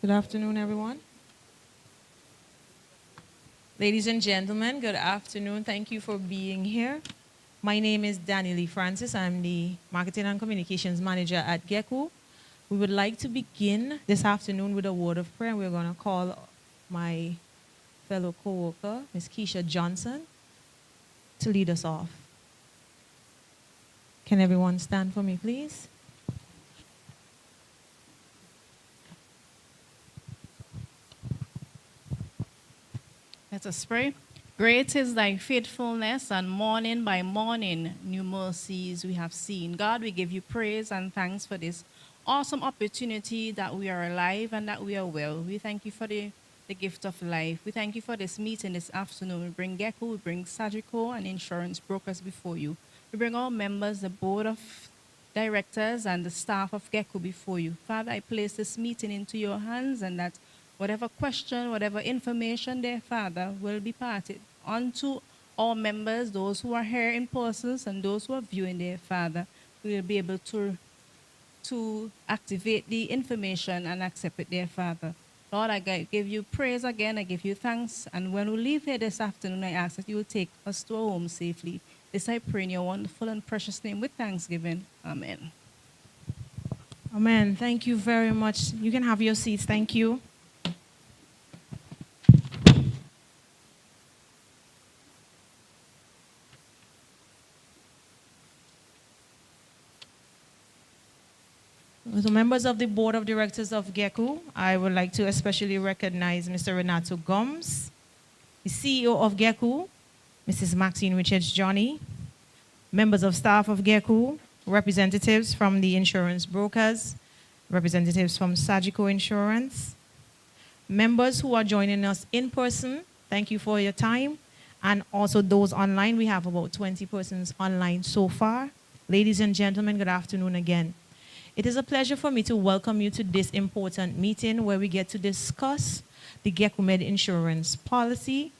Good afternoon, everyone. Ladies and gentlemen, good afternoon. Thank you for being here. My name is Danielle Francis. I'm the Marketing and Communications Manager at GECCU. We would like to begin this afternoon with a word of prayer. We're going to call my fellow co-worker, Ms. Keisha Johnson, to lead us off. Can everyone stand for me, please? Let us pray. Great is thy faithfulness, and morning by morning new mercies we have seen. God, we give you praise and thanks for this awesome opportunity that we are alive and that we are well. We thank you for the gift of life. We thank you for this meeting this afternoon. We bring GECCU, we bring Sagicor and insurance brokers before you. We bring all members, the board of directors and the staff of GECCU before you. Father, I place this meeting into your hands, and that whatever question, whatever information there, Father, will be parted onto all members, those who are here in person and those who are viewing there, Father. We will be able to activate the information and accept it there, Father. Lord, I give you praise again. I give you thanks. And when we leave here this afternoon, I ask that you will take us to our home safely. This I pray in your wonderful and precious name with thanksgiving. Amen. Amen. Thank you very much. You can have your seats. Thank you. So members of the Board of Directors of GECCU, I would like to especially recognize Mr. Renato Gomes, the CEO of GECCU, Mrs. Maxine Richards-Johnny, members of staff of GECCU, representatives from the insurance brokers, representatives from Sagicor Insurance, members who are joining us in person, thank you for your time, and also those online. We have about 20 persons online so far. Ladies and gentlemen, good afternoon again. It is a pleasure for me to welcome you to this important meeting where we get to discuss the GECCUMED insurance policy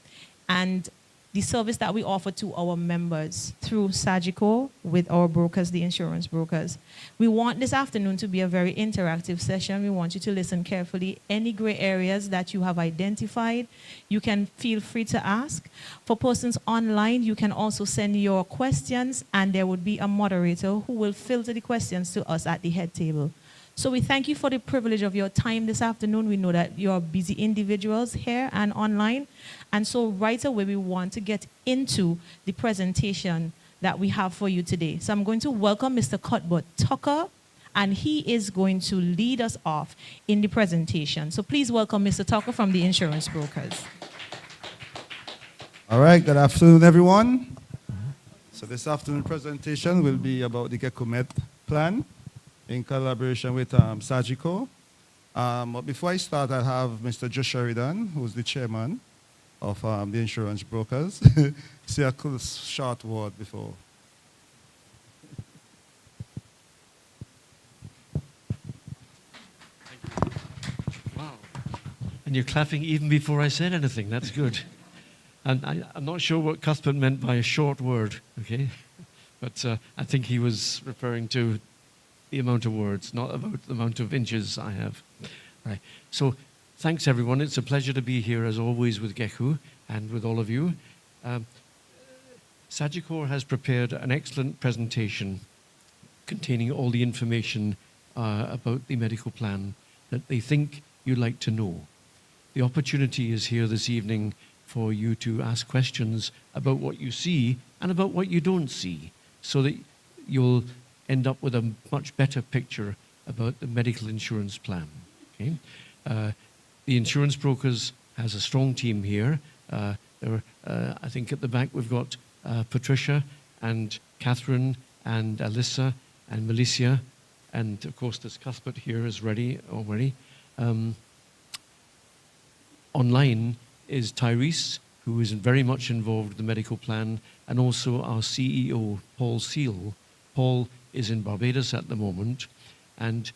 and the service that we offer to our members through Sagicor with our brokers, the insurance brokers. We want this afternoon to be a very interactive session. We want you to listen carefully. Any gray areas that you have identified, you can feel free to ask. For persons online, you can also send your questions, and there would be a moderator who will filter the questions to us at the head table. So we thank you for the privilege of your time this afternoon. We know that you're busy individuals here and online. And so right away, we want to get into the presentation that we have for you today. So I'm going to welcome Mr. Cuthbert Tucker, and he is going to lead us off in the presentation. So please welcome Mr. Tucker from the insurance brokers. All right, good afternoon, everyone. So this afternoon presentation will be about the GECCUMED plan in collaboration with Sagicor. But before I start, I have Mr. Joe Sheridan, who's the chairman of the insurance brokers. Say a cool short word before. Wow. And you're clapping even before I said anything. That's good. And I'm not sure what Cuthbert meant by a short word, okay? But I think he was referring to the amount of words, not about the amount of inches I have. Right. So thanks, everyone. It's a pleasure to be here, as always, with GECCU and with all of you. Sagicor has prepared an excellent presentation containing all the information about the medical plan that they think you'd like to know. The opportunity is here this evening for you to ask questions about what you see and about what you don't see, so that you'll end up with a much better picture about the medical insurance plan. Okay? The insurance brokers has a strong team here. I think at the back we've got Patricia and Catherine and Alyssa and Melissa, and of course there's Cuthbert here is ready already. Online is Tyrese, who is very much involved with the medical plan, and also our CEO, Paul Seal. Paul is in Barbados at the moment, and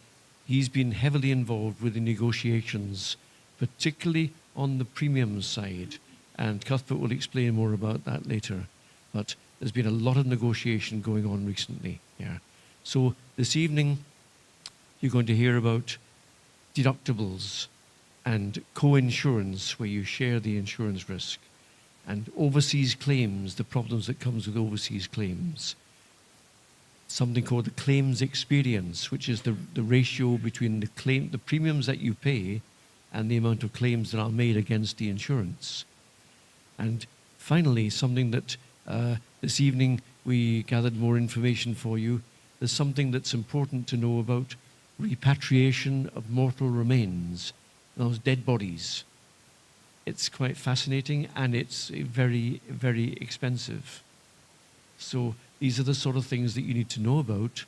he's been heavily involved with the negotiations, particularly on the premium side, and Cuthbert will explain more about that later. But there's been a lot of negotiation going on recently here. So this evening, you're going to hear about deductibles, and co-insurance, where you share the insurance risk, and overseas claims, the problems that comes with overseas claims. Something called the claims experience, which is the ratio between the premiums that you pay and the amount of claims that are made against the insurance. And finally, something that this evening we gathered more information for you. There's something that's important to know about repatriation of mortal remains, those dead bodies. It's quite fascinating, and it's very, very expensive. So these are the sort of things that you need to know about.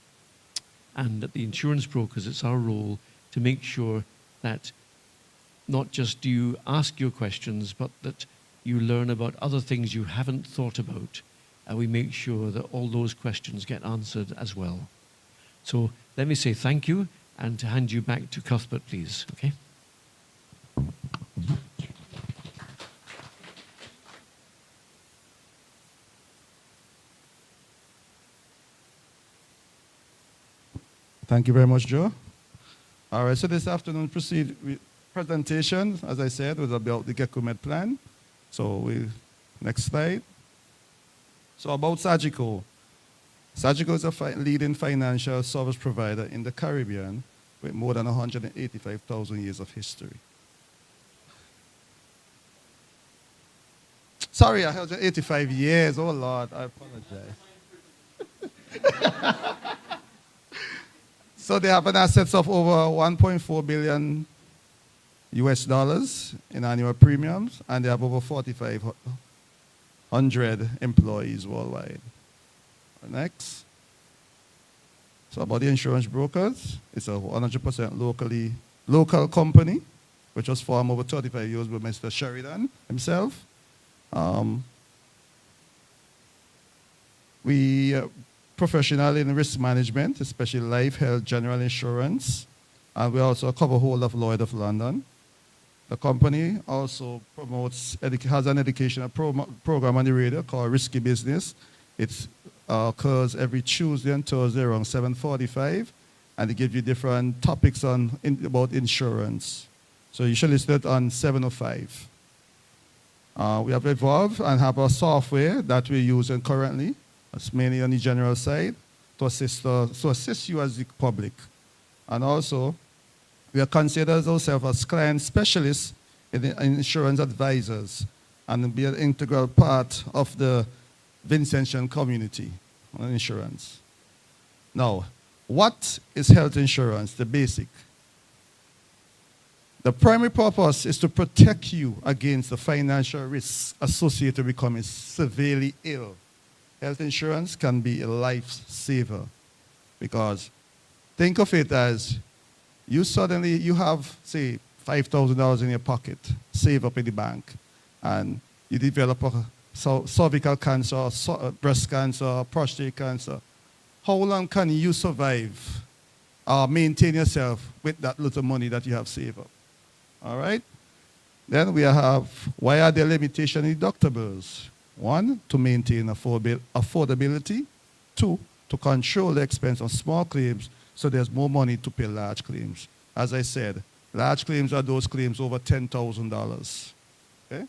And at the insurance brokers, it's our role to make sure that not just do you ask your questions, but that you learn about other things you haven't thought about. And we make sure that all those questions get answered as well. So let me say thank you, and to hand you back to Cuthbert, please. Okay? Thank you very much, Joe. All right, so this afternoon presentation, as I said, was about the GECCUMED plan. So next slide. So about GECCU. GECCU is a leading financial service provider in the Caribbean with more than 185,000 years of history. Sorry, I heard 85 years. Oh, Lord, I apologize. So they have an assets of over 1.4 billion US dollars in annual premiums, and they have over 4,500 employees worldwide. Next. So about the insurance brokers, it's a 100% local company, which was formed over 35 years by Mr. Sheridan himself. We professional in risk management, especially life, health, general insurance, and we also a cover holder of Lloyd of London. The company also has an educational program on the radio called Risky Business. It occurs every Tuesday and Thursday around 7:45, and they give you different topics about insurance. So you should listen to it on 7:05. We have evolved and have a software that we're using currently. It's mainly on the general side to assist you as the public. And also, we are considered ourselves as client specialists in insurance advisors and be an integral part of the Vincentian community on insurance. Now, what is health insurance? The basic. The primary purpose is to protect you against the financial risks associated with becoming severely ill. Health insurance can be a lifesaver because think of it as you have, say, $5,000 in your pocket, save up in the bank, and you develop a cervical cancer, breast cancer, prostate cancer. How long can you survive or maintain yourself with that little money that you have saved up? All right? Then we have, why are there limitations in deductibles? 1, to maintain affordability. 2, to control the expense of small claims so there's more money to pay large claims. As I said, large claims are those claims over $10,000. Okay?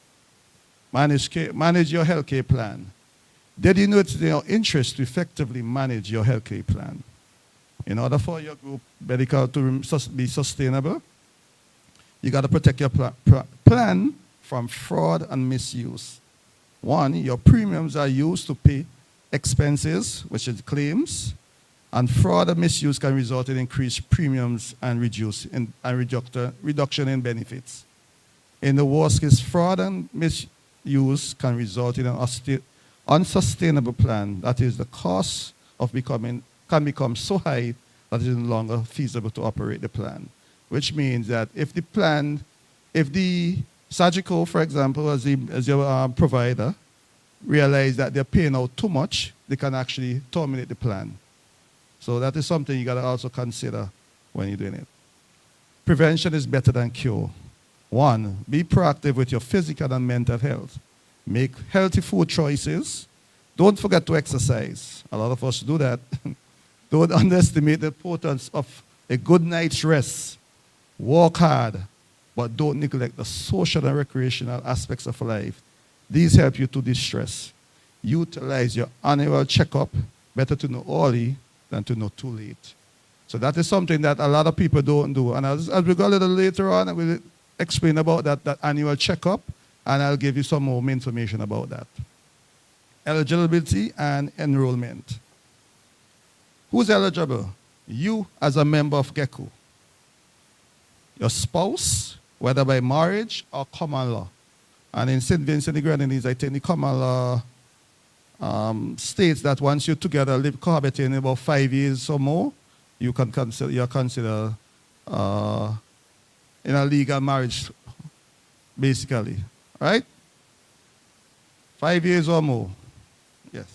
Manage your healthcare plan. Did you know it's in your interest to effectively manage your healthcare plan? In order for your group medical to be sustainable, you got to protect your plan from fraud and misuse. 1, your premiums are used to pay expenses, which is claims, and fraud and misuse can result in increased premiums and reduction in benefits. In the worst case, fraud and misuse can result in an unsustainable plan. That is, the cost of can become so high that it is no longer feasible to operate the plan. Which means that if the GECCU, for example, as your provider, realize that they're paying out too much, they can actually terminate the plan. So that is something you got to also consider when you're doing it. Prevention is better than cure. 1, be proactive with your physical and mental health. Make healthy food choices. Don't forget to exercise. A lot of us do that. Don't underestimate the importance of a good night's rest. Work hard. but don't neglect the social and recreational aspects of life. These help you to distress. Utilize your annual checkup. Better to know early than to know too late. So that is something that a lot of people don't do. And as we go a little later on, we'll explain about that annual checkup, and I'll give you some more information about that. Eligibility and enrollment. Who's eligible? You as a member of GECCU. Your spouse, whether by marriage or common law. And in St. Vincent and the Grenadines, I think the common law states that once you're together, live cohabiting about 5 years or more, you're considered in a legal marriage, basically, right? 5 years or more, yes.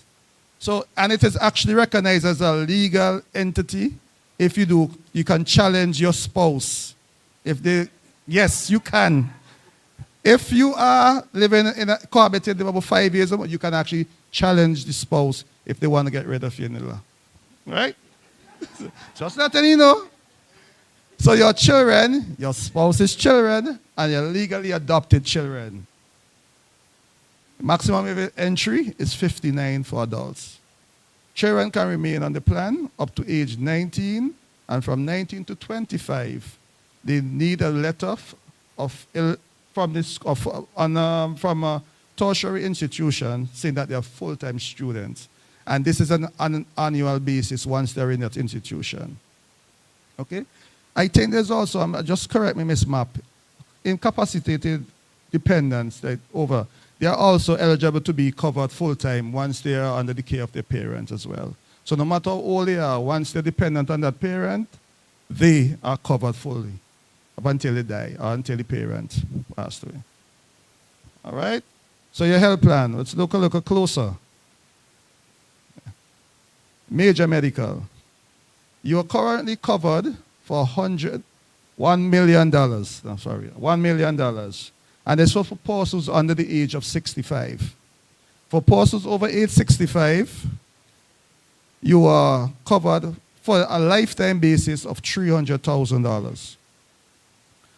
So, and it is actually recognized as a legal entity. If you do, you can challenge your spouse. If they, yes, you can. If you are living in a cohabiting about 5 years or more, you can actually challenge the spouse if they want to get rid of you in the law, right? Just letting you know. So your children, your spouse's children, and your legally adopted children. Maximum entry is 59 for adults. Children can remain on the plan up to age 19, and from 19 to 25, they need a letter from a tertiary institution saying that they are full-time students. And this is on an annual basis once they're in that institution. Okay? I think there's also, just correct me, Ms. Mapp, incapacitated dependents, they are also eligible to be covered full-time once they are under the care of their parents as well. So no matter how old they are, once they're dependent on that parent, they are covered fully up until they die or until the parent passed away. All right? So your health plan, let's look a little closer. Major medical. You are currently covered for $1 million. I'm sorry, $1 million. And it's for persons under the age of 65. For persons over age 65, you are covered for a lifetime basis of $300,000.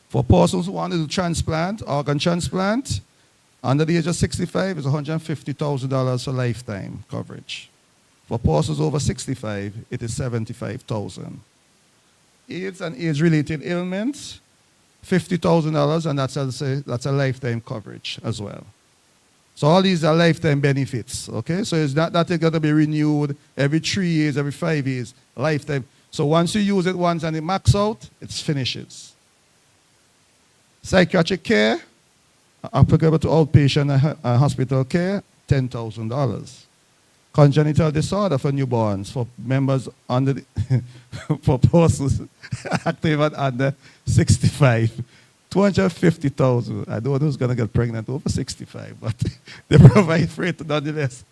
For persons who want to do transplant, organ transplant, under the age of 65 is $150,000 for lifetime coverage. For persons over 65, it is $75,000. AIDS and AIDS-related ailments, $50,000, and that's a lifetime coverage as well. So all these are lifetime benefits, okay? So it's not that it's going to be renewed every 3 years, every 5 years, lifetime. So once you use it once and it max out, it finishes. Psychiatric care, applicable to outpatient and hospital care, $10,000. Congenital disorder for newborns, for members under the for persons active and under 65, $250,000. I don't know who's going to get pregnant over 65, but they provide for it nonetheless,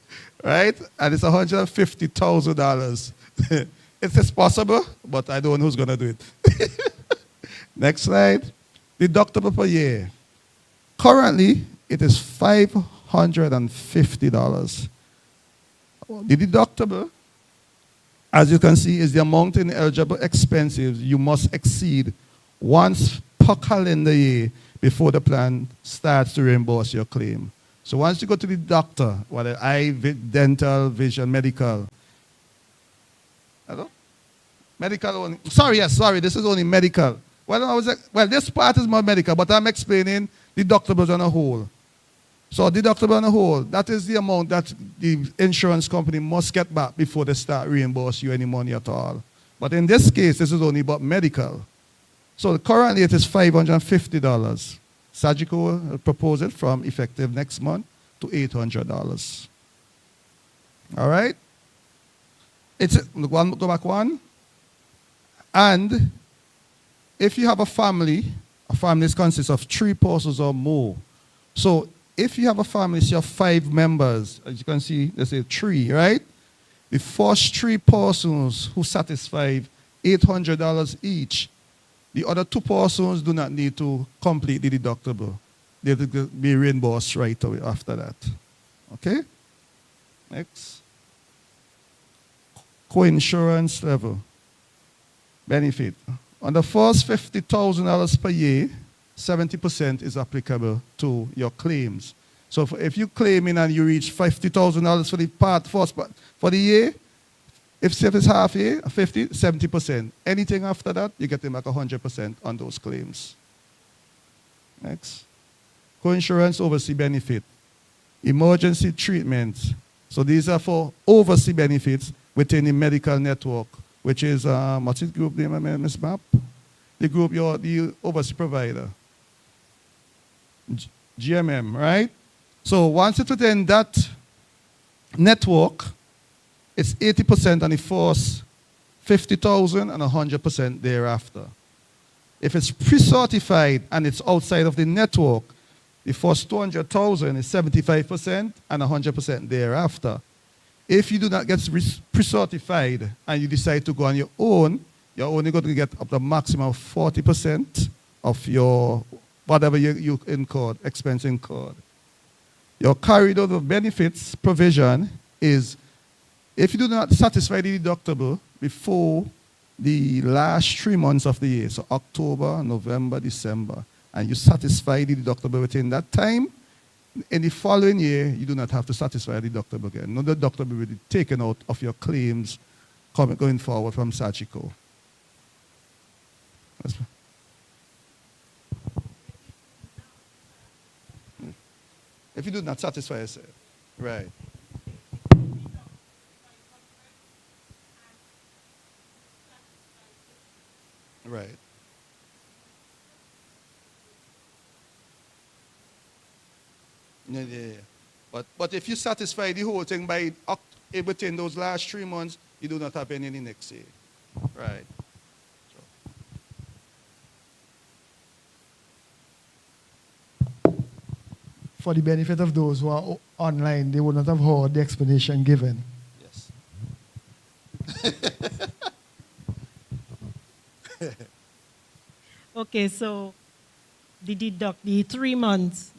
right? And it's $150,000. It is possible, but I don't know who's going to do it. Next slide. Deductible per year. Currently, it is $550. The deductible, as you can see, is the amount in eligible expenses you must exceed once per calendar year before the plan starts to reimburse your claim. So once you go to the doctor, whether eye, dental, vision, medical. Hello? Medical only. Sorry, this is only medical. Well, this part is more medical, but I'm explaining deductibles on a whole. So deductible on a whole, that is the amount that the insurance company must get back before they start reimburse you any money at all. But in this case, this is only about medical. So currently it is $550. GECCU will propose it from effective next month to $800. All right? Go back one. And if you have a family consists of 3 persons or more. So if you have a family, so you have 5 members, as you can see, let's say 3, right? The first 3 persons who satisfy $800 each, the other 2 persons do not need to complete the deductible. They will be reimbursed right away after that. Okay? Next. Co-insurance level. Benefit. On the first $50,000 per year, 70% is applicable to your claims. So if you claim in and you reach $50,000 for the for the year, if it's half year, 50, 70%. Anything after that, you get them back 100% on those claims. Next. Coinsurance overseas benefit. Emergency treatment. So these are for overseas benefits within the medical network, which is, what's the group name, Ms. Map? The group, the overseas provider. GMM, right? So once it's within that network, it's 80% on the first 50,000 and 100% thereafter. If it's pre-certified and it's outside of the network, the first 200,000 is 75% and 100% thereafter. If you do not get pre-certified and you decide to go on your own, you're only going to get up to a maximum of 40% of your whatever you incurred, expense incurred. Your carried over benefits provision is if you do not satisfy the deductible before the last 3 months of the year, so October, November, December, and you satisfy the deductible within that time, in the following year, you do not have to satisfy the deductible again. No deductible will be taken out of your claims going forward from GECCU. If you do not satisfy yourself, right. Right. Yeah. But if you satisfy the whole thing by within those last 3 months, you do not have any in the next year. Right. For the benefit of those who are online, they would not have heard the explanation given. Yes. Okay, so the 3 months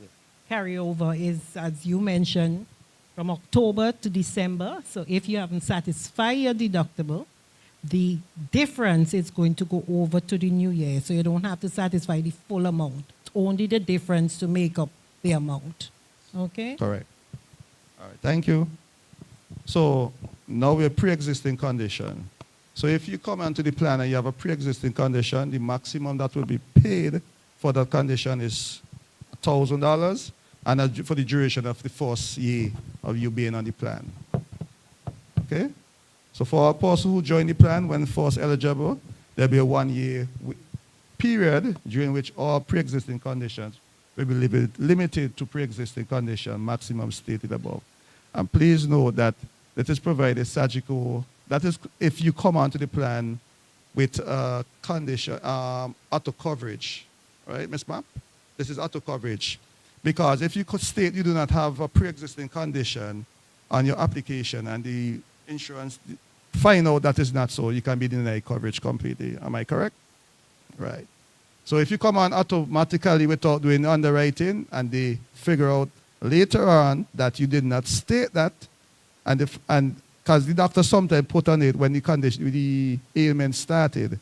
carryover is, as you mentioned, from October to December. So if you haven't satisfied your deductible, the difference is going to go over to the new year. So you don't have to satisfy the full amount. It's only the difference to make up the amount. Okay? Correct. All right, thank you. So now we're pre-existing condition. So if you come onto the plan and you have a pre-existing condition, the maximum that will be paid for that condition is $1,000, and for the duration of the first year of you being on the plan. Okay? So for a person who join the plan when first eligible, there'll be a 1 year period during which all pre-existing conditions will be limited to pre-existing condition, maximum stated above. And please note that that is provided GECCU. That is if you come onto the plan with condition auto coverage, right, Ms. Map? This is auto coverage. Because if you could state you do not have a pre-existing condition on your application and the insurance find out that is not so, you can be denied coverage completely. Am I correct? Right. So if you come on automatically without doing underwriting and they figure out later on that you did not state that, and because the doctor sometimes put on it when the ailment started,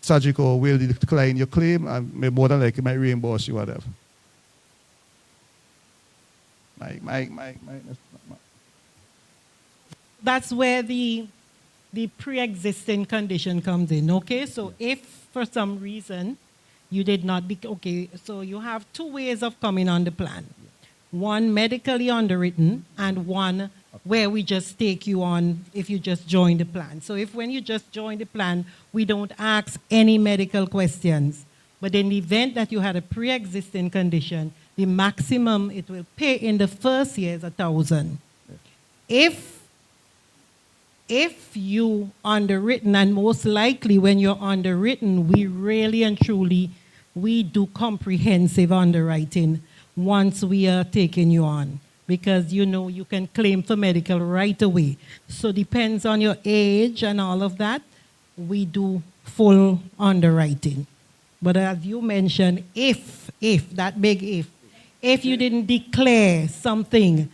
GECCU will decline your claim and may more than likely might reimburse you, whatever. That's where the pre-existing condition comes in, okay? So if for some reason you did not be, okay, so you have 2 ways of coming on the plan. One medically underwritten and one where we just take you on if you just join the plan. So if when you just join the plan, we don't ask any medical questions, but in the event that you had a pre-existing condition, the maximum it will pay in the first year is $1,000. If you underwritten, and most likely when you're underwritten, we really and truly, we do comprehensive underwriting once we are taking you on. Because you know you can claim for medical right away. So depends on your age and all of that, we do full underwriting. But as you mentioned, if that big if you didn't declare something,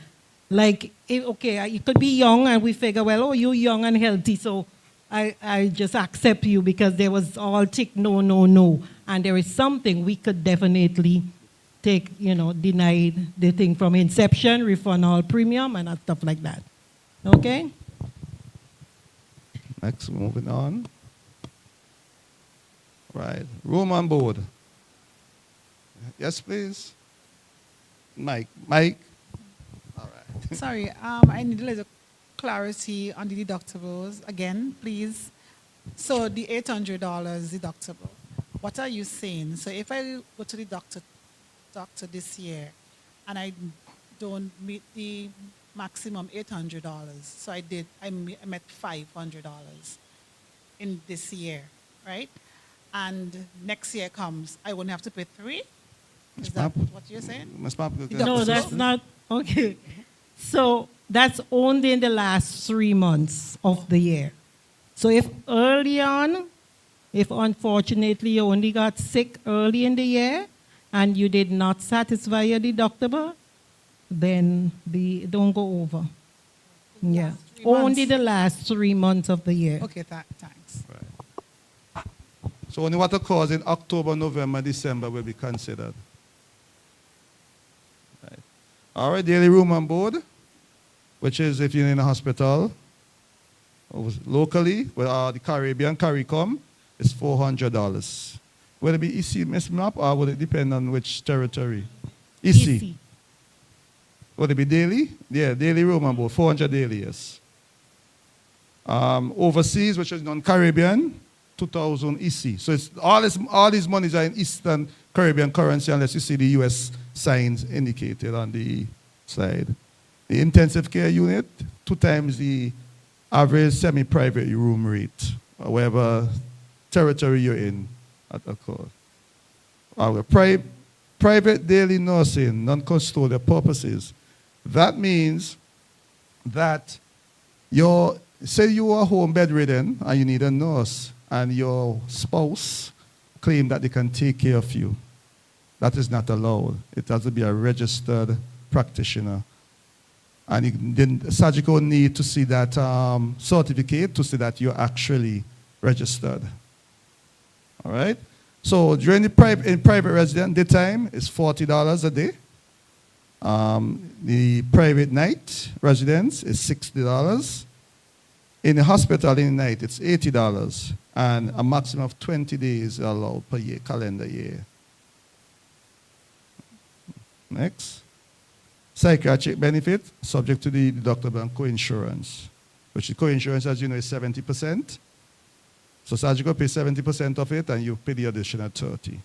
like, okay, you could be young and we figure, well, oh, you're young and healthy, so I just accept you because there was all tick, no, and there is something, we could definitely take, deny the thing from inception, refund all premium and stuff like that. Okay? Next, moving on. Right. Room on board. Yes, please. Mike. All right. Sorry, I need a little clarity on the deductibles again, please. So the $800 deductible, what are you saying? So if I go to the doctor this year and I don't meet the maximum $800, so I met $500 in this year, right? And next year comes, I won't have to pay $3? Is that what you're saying? Ms. Map, No, that's not, okay. So that's only in the last 3 months of the year. So if early on, if unfortunately you only got sick early in the year and you did not satisfy your deductible, then don't go over. Yeah. Only the last 3 months of the year. Okay, thanks. Right. So only what occurs in October, November, December will be considered. Right. All right, daily room on board, which is if you're in a hospital, locally, with the Caribbean, CARICOM, it's $400. Will it be EC, Ms. Map, or will it depend on which territory? EC. Will it be daily? Yeah, daily room on board, 400 daily, yes. Overseas, which is non-Caribbean, 2,000 EC. So it's all these monies are in Eastern Caribbean currency unless you see the US signs indicated on the slide. The intensive care unit, 2 times the average semi-private room rate, whatever territory you're in at a cost. Our private daily nursing, non-custodial purposes. That means that say you are home bedridden and you need a nurse and your spouse claim that they can take care of you. That is not allowed. It has to be a registered practitioner. And the surgical need to see that certificate to see that you're actually registered. All right? So during in private residence, daytime is $40 a day. The private night residence is $60. In the hospital in the night, it's $80. And a maximum of 20 days allowed per year, calendar year. Next. Psychiatric benefit, subject to the deductible and co-insurance, which the co-insurance, as you know, is 70%. So surgical pays 70% of it, and you pay the additional 30%.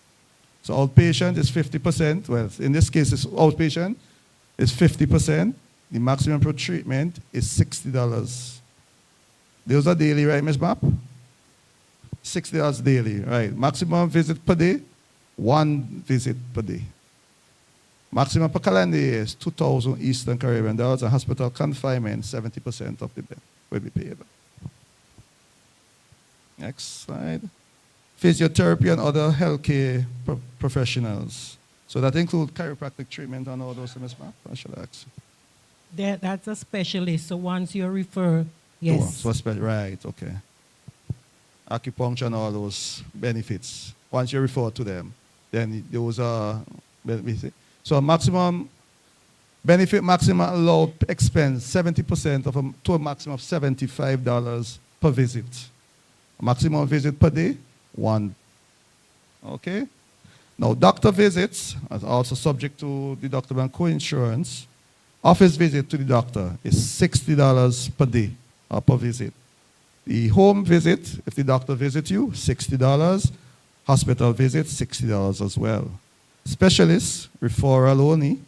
So outpatient is 50%. Well, in this case, it's outpatient is 50%. The maximum per treatment is $60. Those are daily, right, Ms. Map? $60 daily, right. Maximum visit per day, 1 visit per day. Maximum per calendar year is 2,000 Eastern Caribbean dollars, and hospital confinement, 70% of the bill will be payable. Next slide. Physiotherapy and other healthcare professionals. So that includes chiropractic treatment and all those, Ms. Map? I should ask. That's a specialist, so once you refer, yes. So right, okay. Acupuncture and all those benefits. Once you refer to them, then those are benefits. So maximum benefit, maximum allowed expense, 70% to a maximum of $75 per visit. Maximum visit per day, 1. Okay? Now, doctor visits are also subject to deductible and co-insurance. Office visit to the doctor is $60 per day or per visit. The home visit, if the doctor visits you, $60. Hospital visit, $60 as well. Specialist referral only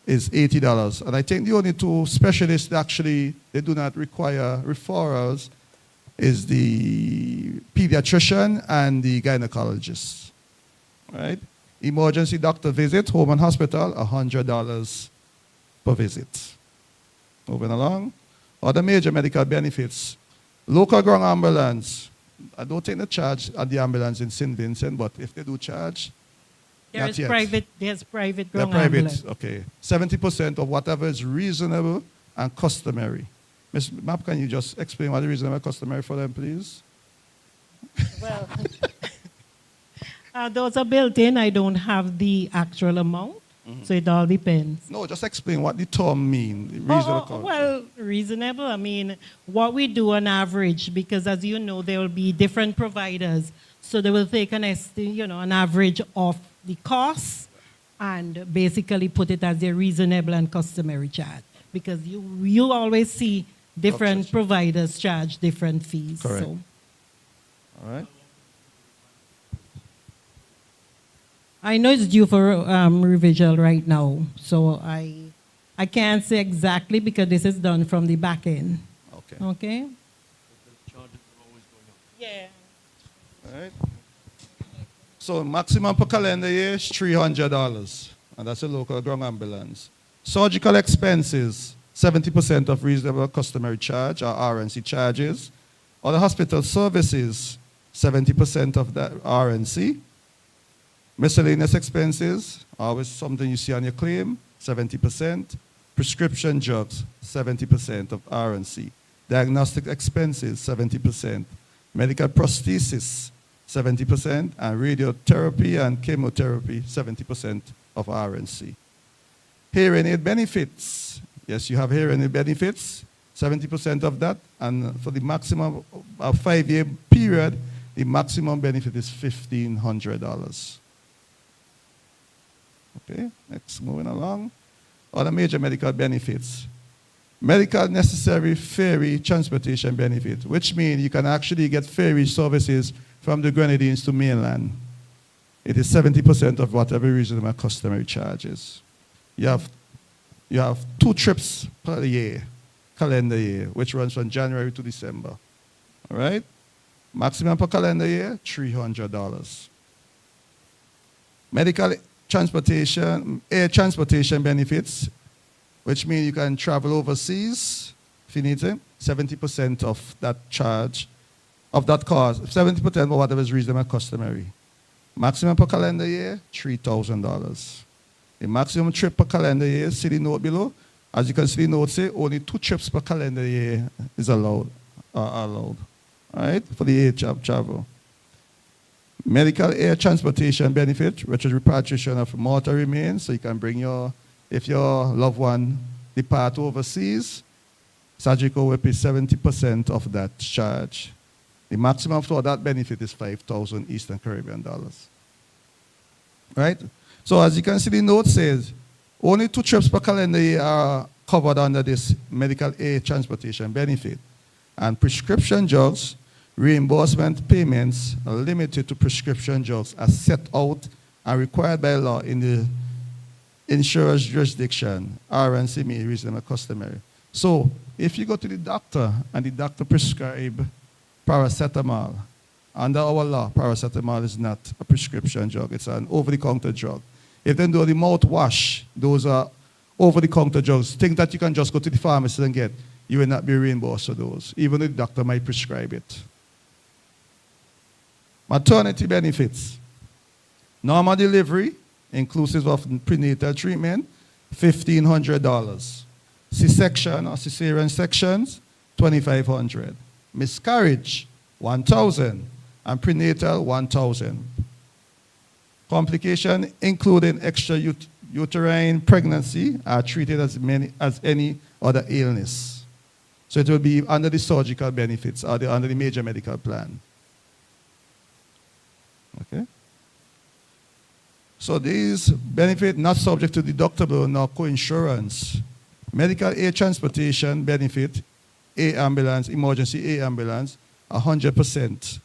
is $80. And I think the only 2 specialists that actually they do not require referrals is the pediatrician and the gynecologist. Right? Emergency doctor visit, home and hospital, $100 per visit. Moving along. Other major medical benefits. Local ground ambulance. I don't think they charge at the ambulance in St. Vincent, but if they do charge, There's private they're ground private, ambulance. okay. 70% of whatever is reasonable and customary. Ms. Map, can you just explain what is reasonable and customary for them, please? Well, Those are built in. I don't have the actual amount, so it all depends. No, just explain what the term mean. Reasonable cost. Well, reasonable. I mean, what we do on average, because as you know, there will be different providers, so they will take an an average of the cost and basically put it as a reasonable and customary charge. Because you always see different providers charge different fees. Correct. So. All right. I know it's due for revision right now, so I can't say exactly because this is done from the back end. Okay. Okay? The charges are always going up. Yeah. All right. So maximum per calendar year is $300, and that's a local ground ambulance. Surgical expenses, 70% of reasonable customary charge or RNC charges. Other hospital services, 70% of that RNC. Miscellaneous expenses, always something you see on your claim, 70%. Prescription drugs, 70% of RNC. Diagnostic expenses, 70%. Medical prosthesis, 70%. And radiotherapy and chemotherapy, 70% of RNC. Hearing aid benefits. Yes, you have hearing aid benefits, 70% of that. And for the maximum 5-year period, the maximum benefit is $1,500. Okay, next, moving along. Other major medical benefits. Medical necessary ferry transportation benefit, which means you can actually get ferry services from the Grenadines to mainland. It is 70% of whatever reasonable customary charges. You have 2 trips per year, calendar year, which runs from January to December. All right? Maximum per calendar year, $300. Medical transportation, air transportation benefits, which means you can travel overseas if you need to. 70% of that charge, of that cost, 70% of whatever is reasonable customary. Maximum per calendar year, $3,000. The maximum trip per calendar year, see the note below. As you can see, the note say only 2 trips per calendar year is allowed. All right, for the air travel. Medical air transportation benefit, which is repatriation of mortal remains, so you can bring if your loved one depart overseas, surgical will pay 70% of that charge. The maximum for that benefit is 5,000 Eastern Caribbean dollars. Right? So as you can see, the note says only 2 trips per calendar year are covered under this medical air transportation benefit. And prescription drugs, reimbursement payments are limited to prescription drugs as set out and required by law in the insurer's jurisdiction, RNC means reasonable customary. So if you go to the doctor and the doctor prescribe paracetamol, under our law, paracetamol is not a prescription drug, it's an over-the-counter drug. If they do the mouthwash, those are over-the-counter drugs, things that you can just go to the pharmacy and get, you will not be reimbursed for those, even though the doctor might prescribe it. Maternity benefits. Normal delivery, inclusive of prenatal treatment, $1,500. C-section or cesarean sections, $2,500. Miscarriage, $1,000. And prenatal, $1,000. Complication, including extrauterine pregnancy, are treated as any other illness. So it will be under the surgical benefits or under the major medical plan. Okay? So these benefits not subject to deductible nor co-insurance. Medical air transportation benefit, air ambulance, emergency air ambulance, 100%.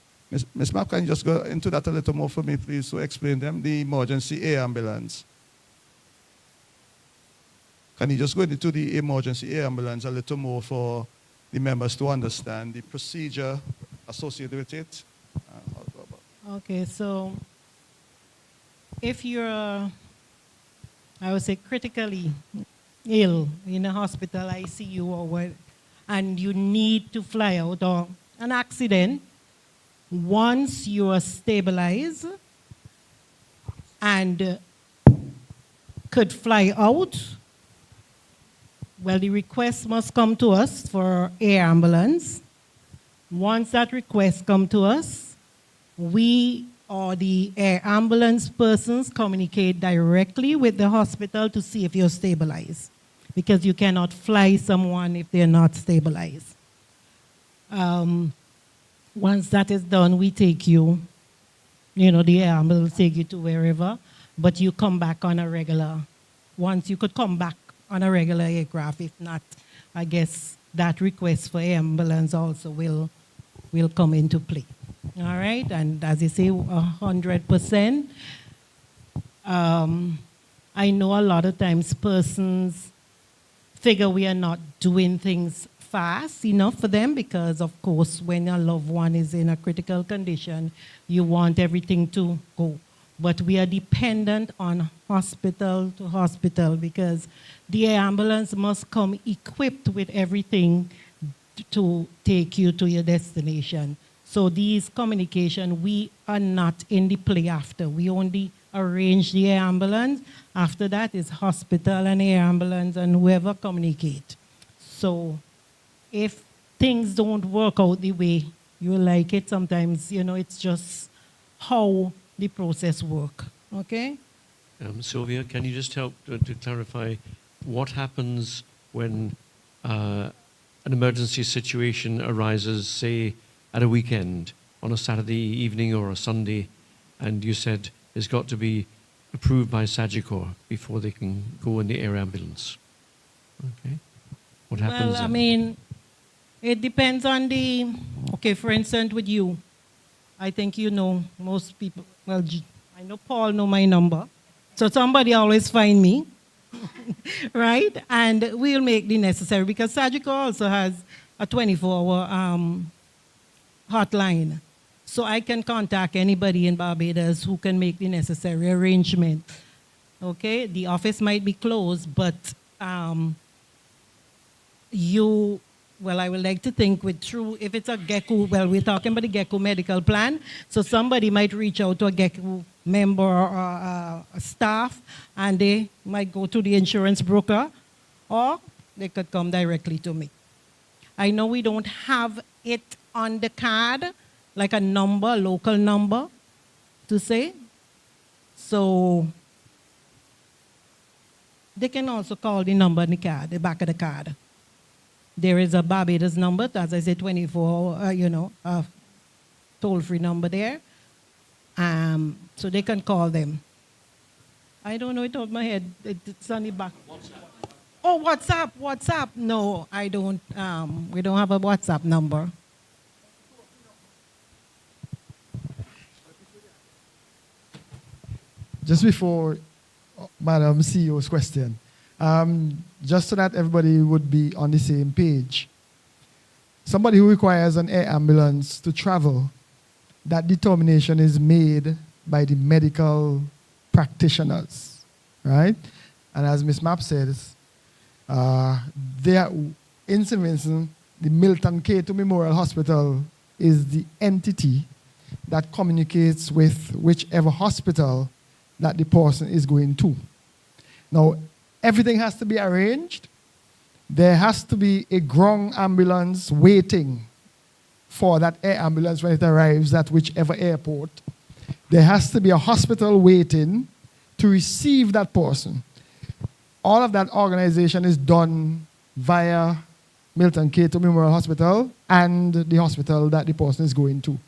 Ms. Mapp, can you just go into that a little more for me, please, to explain them? The emergency air ambulance. Can you just go into the emergency air ambulance a little more for the members to understand the procedure associated with it? Okay, so if you're, I would say, critically ill in a hospital ICU or what, and you need to fly out or an accident, once you are stabilized and could fly out, well, the request must come to us for air ambulance. Once that request comes to us, we or the air ambulance persons communicate directly with the hospital to see if you're stabilized, because you cannot fly someone if they're not stabilized. Once that is done, we take you, the air ambulance take you to wherever, but you come back on a regular, once you could come back on a regular aircraft. If not, I guess that request for ambulance also will come into play. All right, and as you say, 100%. I know a lot of times persons figure we are not doing things fast enough for them because, of course, when a loved one is in a critical condition, you want everything to go. But we are dependent on hospital to hospital because the ambulance must come equipped with everything to take you to your destination. So these communication, we are not in the play after. We only arrange the air ambulance. After that is hospital and air ambulance and whoever communicate. So if things don't work out the way you like it, sometimes, it's just how the process work. Okay? Sylvia, can you just help to clarify what happens when an emergency situation arises, say, at a weekend, on a Saturday evening or a Sunday, and you said it's got to be approved by SAGICOR before they can go in the air ambulance? Okay. What happens Well, then? it depends on okay, for instance, with you, I think most people, well, I know Paul know my number, so somebody always find me, right? And we'll make the necessary, because SAGICOR also has a 24-hour hotline. So I can contact anybody in Barbados who can make the necessary arrangement. Okay, the office might be closed, but I would like to think if it's a GECCU, we're talking about the GECCU medical plan, so somebody might reach out to a GECCU member or a staff, and they might go to the insurance broker, or they could come directly to me. I know we don't have it on the card, like a number, local number, to say. So they can also call the number in the card, the back of the card. There is a Barbados number, as I said, 24, a toll-free number there. So they can call them. I don't know it off my head. It's on the back. Oh, WhatsApp. No, I don't. We don't have a WhatsApp number. Just before Madam CEO's question, just so that everybody would be on the same page, somebody who requires an air ambulance to travel, that determination is made by the medical practitioners, right? And as Ms. Mapp says, in St. Vincent, the Milton Cato Memorial Hospital is the entity that communicates with whichever hospital that the person is going to. Now, everything has to be arranged. There has to be a ground ambulance waiting for that air ambulance when it arrives at whichever airport. There has to be a hospital waiting to receive that person. All of that organization is done via Milton Cato Memorial Hospital and the hospital that the person is going to.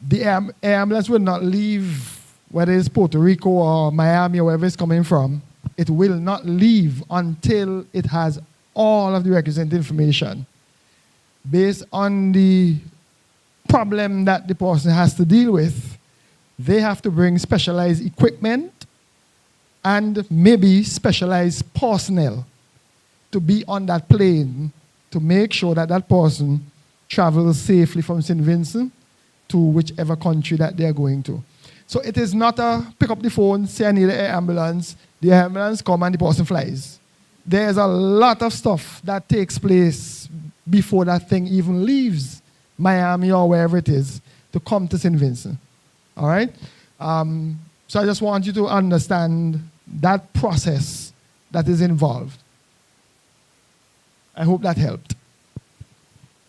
The air ambulance will not leave, whether it's Puerto Rico or Miami or wherever it's coming from. It will not leave until it has all of the requisite information based on the problem that the person has to deal with. They have to bring specialized equipment and maybe specialized personnel to be on that plane to make sure that that person travels safely from St. Vincent to whichever country that they are going to. So it is not a pick up the phone, say I need an air ambulance, the ambulance come and the person flies. There's a lot of stuff that takes place before that thing even leaves Miami or wherever it is to come to St. Vincent. All right? So I just want you to understand that process that is involved. I hope that helped.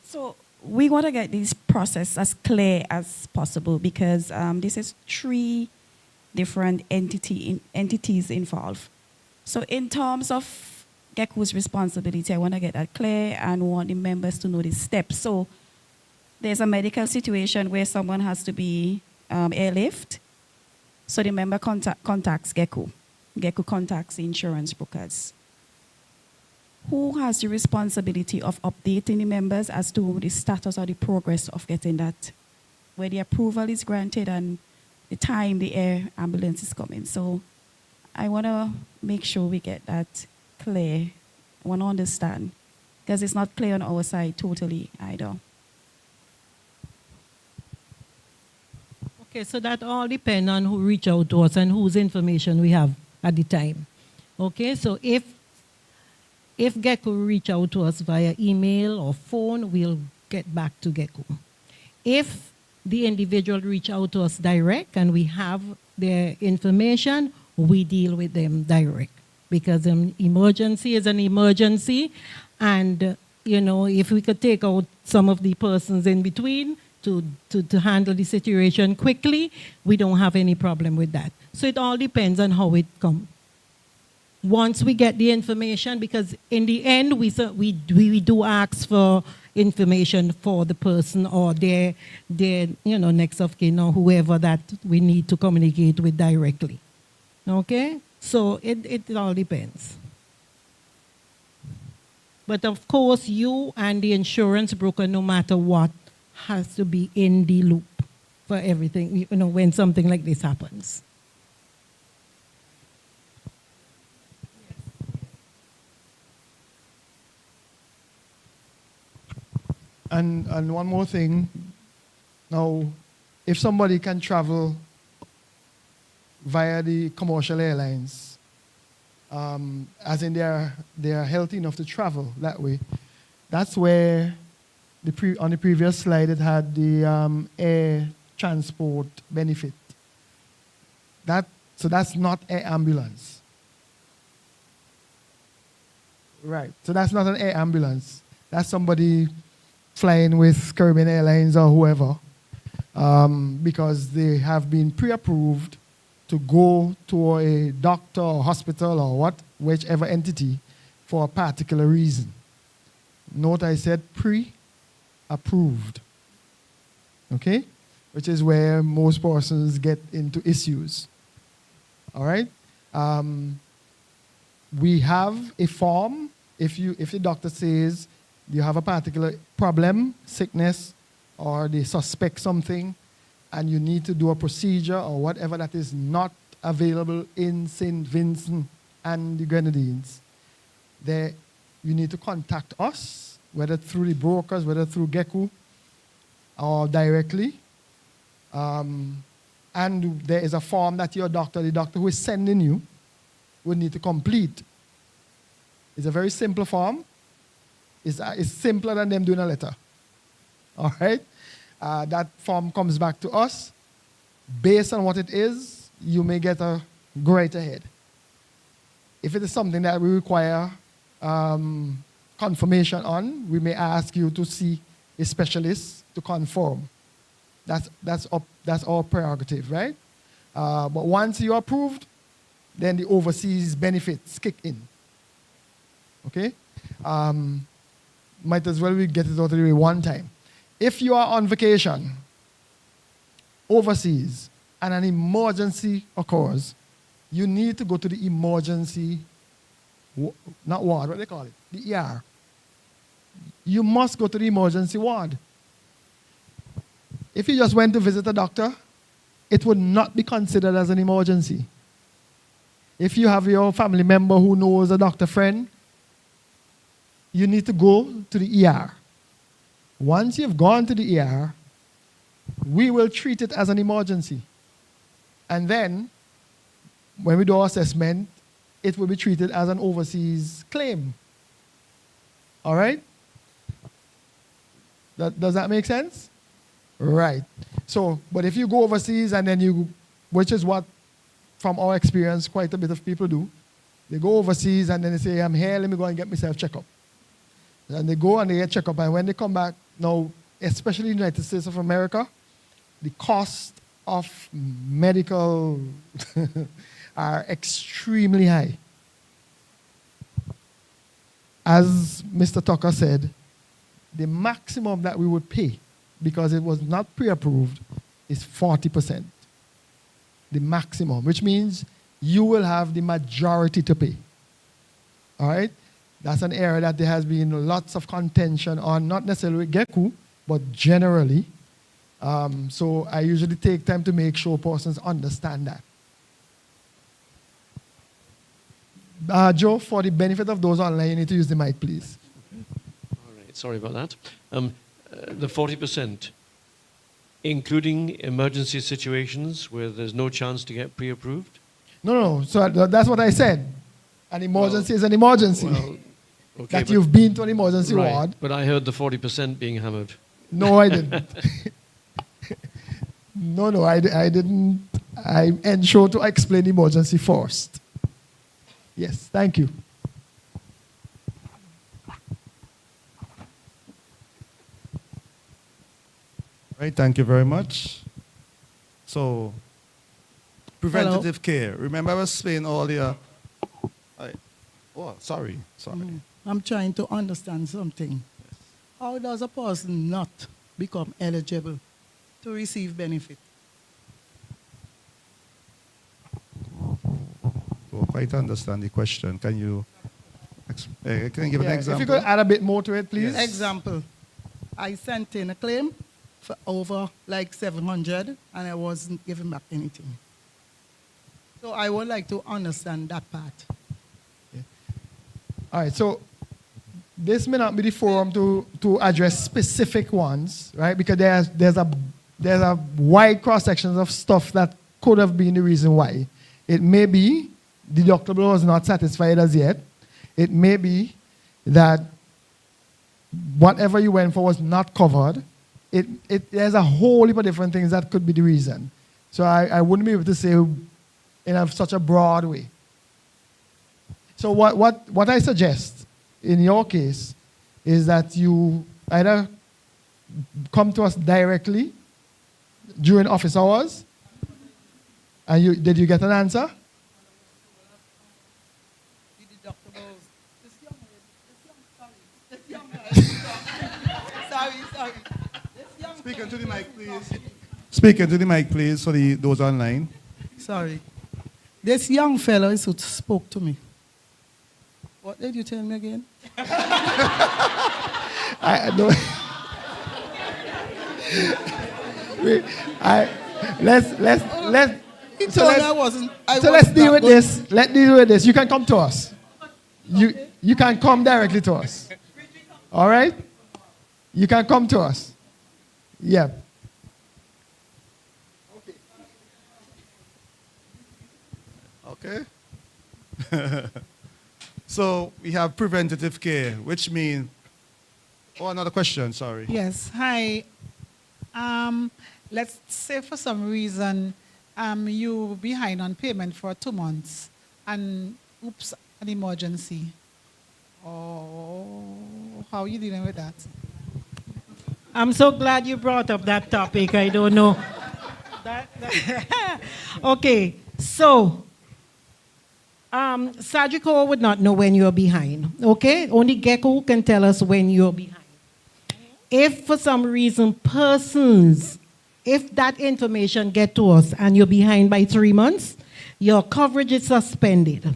So we want to get this process as clear as possible because this is 3 different entities involved. So in terms of GECCU's responsibility, I want to get that clear and want the members to know the steps. So there's a medical situation where someone has to be airlift. So the member contacts GECCU. GECCU contacts the insurance brokers. Who has the responsibility of updating the members as to the status or the progress of getting that, where the approval is granted and the time the air ambulance is coming? So I want to make sure we get that clear. I want to understand, because it's not clear on our side totally either. Okay, so that all depends on who reach out to us and whose information we have at the time. Okay, so if GECCU reach out to us via email or phone, we'll get back to GECCU. If the individual reach out to us direct and we have their information, we deal with them direct. Because an emergency is an emergency, and if we could take out some of the persons in between to handle the situation quickly, we don't have any problem with that. So it all depends on how it comes. Once we get the information, because in the end we do ask for information for the person or their next of kin or whoever that we need to communicate with directly. Okay? So it all depends. But of course, you and the insurance broker, no matter what, has to be in the loop for everything, when something like this happens. And one more thing. Now, if somebody can travel via the commercial airlines, as in they are healthy enough to travel that way, that's where on the previous slide it had the air transport benefit. So that's not air ambulance. Right. So that's not an air ambulance. That's somebody flying with Caribbean Airlines or whoever, because they have been pre-approved to go to a doctor or hospital or whichever entity for a particular reason. Note I said pre-approved. Okay? Which is where most persons get into issues. All right? We have a form. If the doctor says you have a particular problem, sickness, or they suspect something, and you need to do a procedure or whatever that is not available in St. Vincent and the Grenadines, you need to contact us, whether through the brokers, whether through GECCU, or directly. And there is a form that the doctor who is sending you, will need to complete. It's a very simple form. It's simpler than them doing a letter. All right? That form comes back to us. Based on what it is, you may get a go right ahead. If it is something that we require confirmation on, we may ask you to see a specialist to confirm. That's our prerogative, right? But once you're approved, then the overseas benefits kick in. Okay? Might as well we get it out of the way one time. If you are on vacation overseas and an emergency occurs, you need to go to the emergency, not ward, what do they call it? The ER. You must go to the emergency ward. If you just went to visit a doctor, it would not be considered as an emergency. If you have your family member who knows a doctor friend, you need to go to the ER. Once you've gone to the ER, we will treat it as an emergency. And then, when we do our assessment, it will be treated as an overseas claim. All right? Does that make sense? Right. So, but if you go overseas and then which is what, from our experience, quite a bit of people do, they go overseas and then they say, I'm here, let me go and get myself checked up. And they go and they get checked up, and when they come back, now, especially in the United States of America, the cost of medical are extremely high. As Mr. Tucker said, the maximum that we would pay, because it was not pre-approved, is 40%. The maximum, which means you will have the majority to pay. All right? That's an area that there has been lots of contention on, not necessarily with GECCU, but generally. So I usually take time to make sure persons understand that. Joe, for the benefit of those online, you need to use the mic, please. All right, sorry about that. The 40%, including emergency situations where there's no chance to get pre-approved? No. So that's what I said. An emergency is an emergency. Well, okay, that you've been to an emergency right, ward. but I heard the 40% being hammered. No, I didn't. No, I didn't. I ensured to explain the emergency first. Yes, thank you. Right, thank you very much. So, preventative care. Remember I was saying earlier. Sorry. I'm trying to understand something. How does a person not become eligible to receive benefit? Don't quite understand the question. Can you can you give an example? If you could add a bit more to it, please. Yes. Example, I sent in a claim for over like 700 and I wasn't given back anything. So I would like to understand that part. All right, so this may not be the forum to address specific ones, right? Because there's a wide cross-section of stuff that could have been the reason why. It may be deductible was not satisfied as yet. It may be that whatever you went for was not covered. There's a whole heap of different things that could be the reason. So I wouldn't be able to say in such a broad way. So what I suggest in your case is that you either come to us directly during office hours, and did you get an answer? The deductibles. This young sorry. This young Speak into the mic, please. Speak into the mic, please, for those online. Sorry. This young fellow is who spoke to me. What did you tell me again? I don't. Let's. He told me I wasn't. So let's deal with this. Let's deal with this. You can come to us. You can come directly to us. All right? You can come to us. Yeah. Okay. So we have preventative care, which means. Oh, another question. Sorry. Yes. Hi. Let's say for some reason you behind on payment for 2 months, and oops, an emergency. Oh, how are you dealing with that? I'm so glad you brought up that topic. I don't know. Okay, so Surgical would not know when you're behind. Okay, only GECCU can tell us when you're behind. If for some reason if that information get to us and you're behind by 3 months, your coverage is suspended.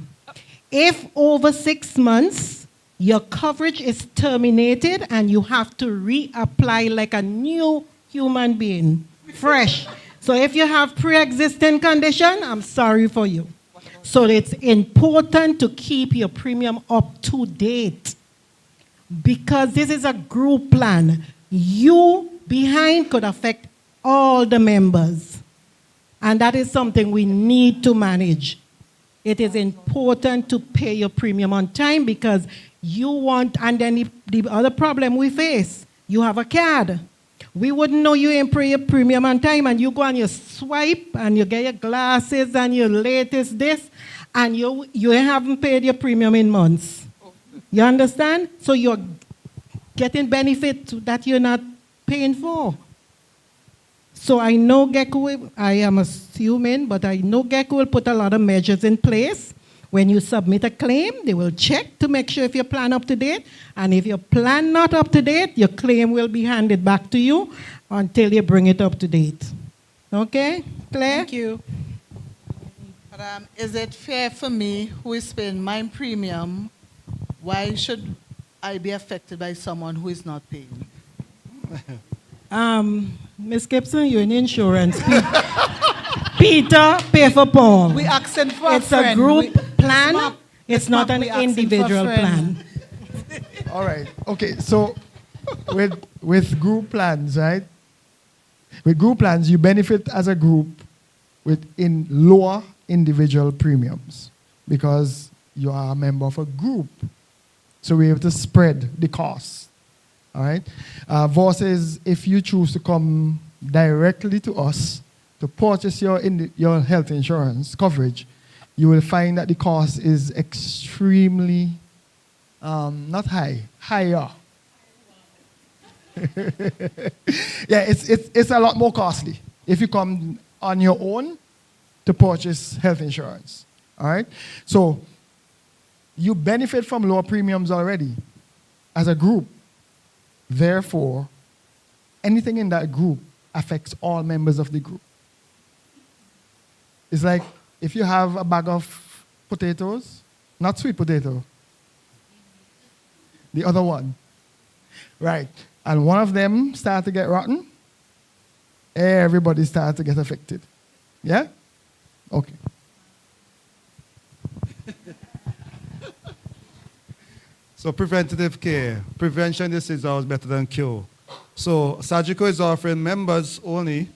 If over 6 months, your coverage is terminated and you have to reapply like a new human being, fresh. So if you have pre-existing condition, I'm sorry for you. So it's important to keep your premium up to date because this is a group plan. You behind could affect all the members. And that is something we need to manage. It is important to pay your premium on time because you want, and then the other problem we face, you have a card. We wouldn't know you ain't pay your premium on time, and you go and you swipe, and you get your glasses and your latest this, and you haven't paid your premium in months. You understand? So you're getting benefit that you're not paying for. So I know GECCU, I am assuming, but I know GECCU will put a lot of measures in place. When you submit a claim, they will check to make sure if your plan up to date. And if your plan not up to date, your claim will be handed back to you until you bring it up to date. Okay, Claire? Thank you. But, is it fair for me, who is paying my premium, why should I be affected by someone who is not paying? Ms. Gibson, you're in insurance. Peter, pay for Paul. We asking for It's a a friend. group plan. It's It's not not an we asking for a individual friend. plan. All right. Okay. So with group plans, right? With group plans, you benefit as a group in lower individual premiums because you are a member of a group. So we have to spread the costs. All right. Versus if you choose to come directly to us to purchase your health insurance coverage, you will find that the cost is extremely not high, higher. Yeah, it's a lot more costly if you come on your own to purchase health insurance. All right? So you benefit from lower premiums already as a group. Therefore, anything in that group affects all members of the group. It's like if you have a bag of potatoes, not sweet potato, the other one, right? And one of them start to get rotten, everybody starts to get affected. Yeah? Okay. So preventative care. Prevention is always better than cure. So SAGICO is offering members only,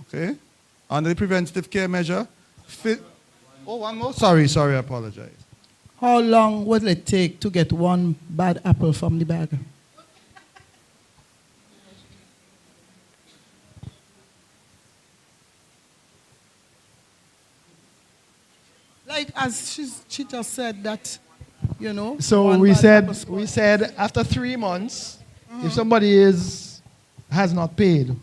okay, under the preventative care measure. One more? Sorry, I apologize. How long will it take to get one bad apple from the bag? Like as she just said that, you know. So one we bad apple said after 3 months, if somebody has not paid,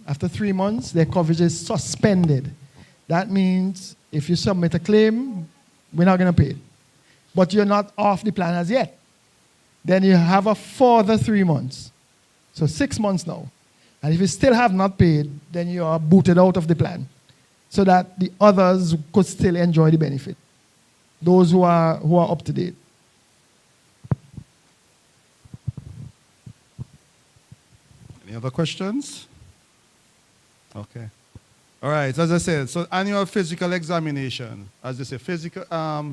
after 3 months, their coverage is suspended. That means if you submit a claim, we're not going to pay it. But you're not off the plan as yet. Then you have a further 3 months. So 6 months now. And if you still have not paid, then you are booted out of the plan so that the others could still enjoy the benefit. Those who are up to date. Any other questions? Okay. All right, as I said, so annual physical examination. As they say, physical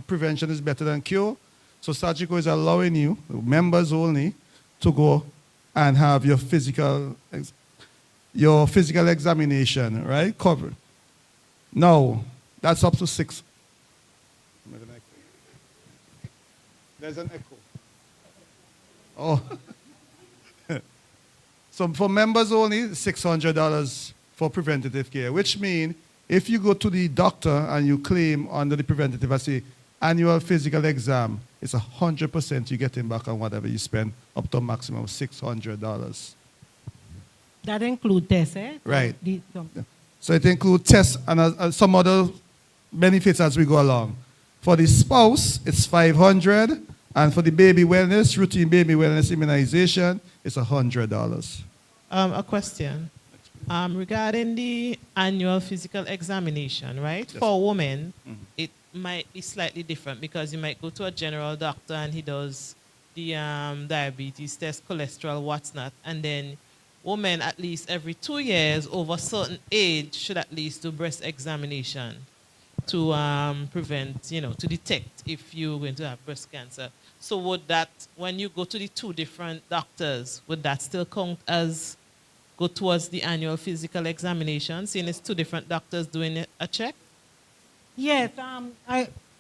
prevention is better than cure. So SAGICO is allowing you, members only, to go and have your physical examination, right, covered. Now, that's up to 6. There's an echo. Oh. So for members only, $600 for preventative care, which means if you go to the doctor and you claim under the preventative, I say annual physical exam, it's 100% you getting back on whatever you spend, up to a maximum of $600. That includes tests, eh? Right. So it includes tests and some other benefits as we go along. For the spouse, it's $500, and for the baby wellness, routine baby wellness immunization, it's $100. A question. Regarding the annual physical examination, right? Yes. For women, it might be slightly different because you might go to a general doctor and he does the diabetes test, cholesterol, what's not, and then women at least every 2 years over a certain age should at least do breast examination to prevent, to detect if you're going to have breast cancer. So would that, when you go to the 2 different doctors, would that still count as go towards the annual physical examination, seeing it's 2 different doctors doing a check? Yes,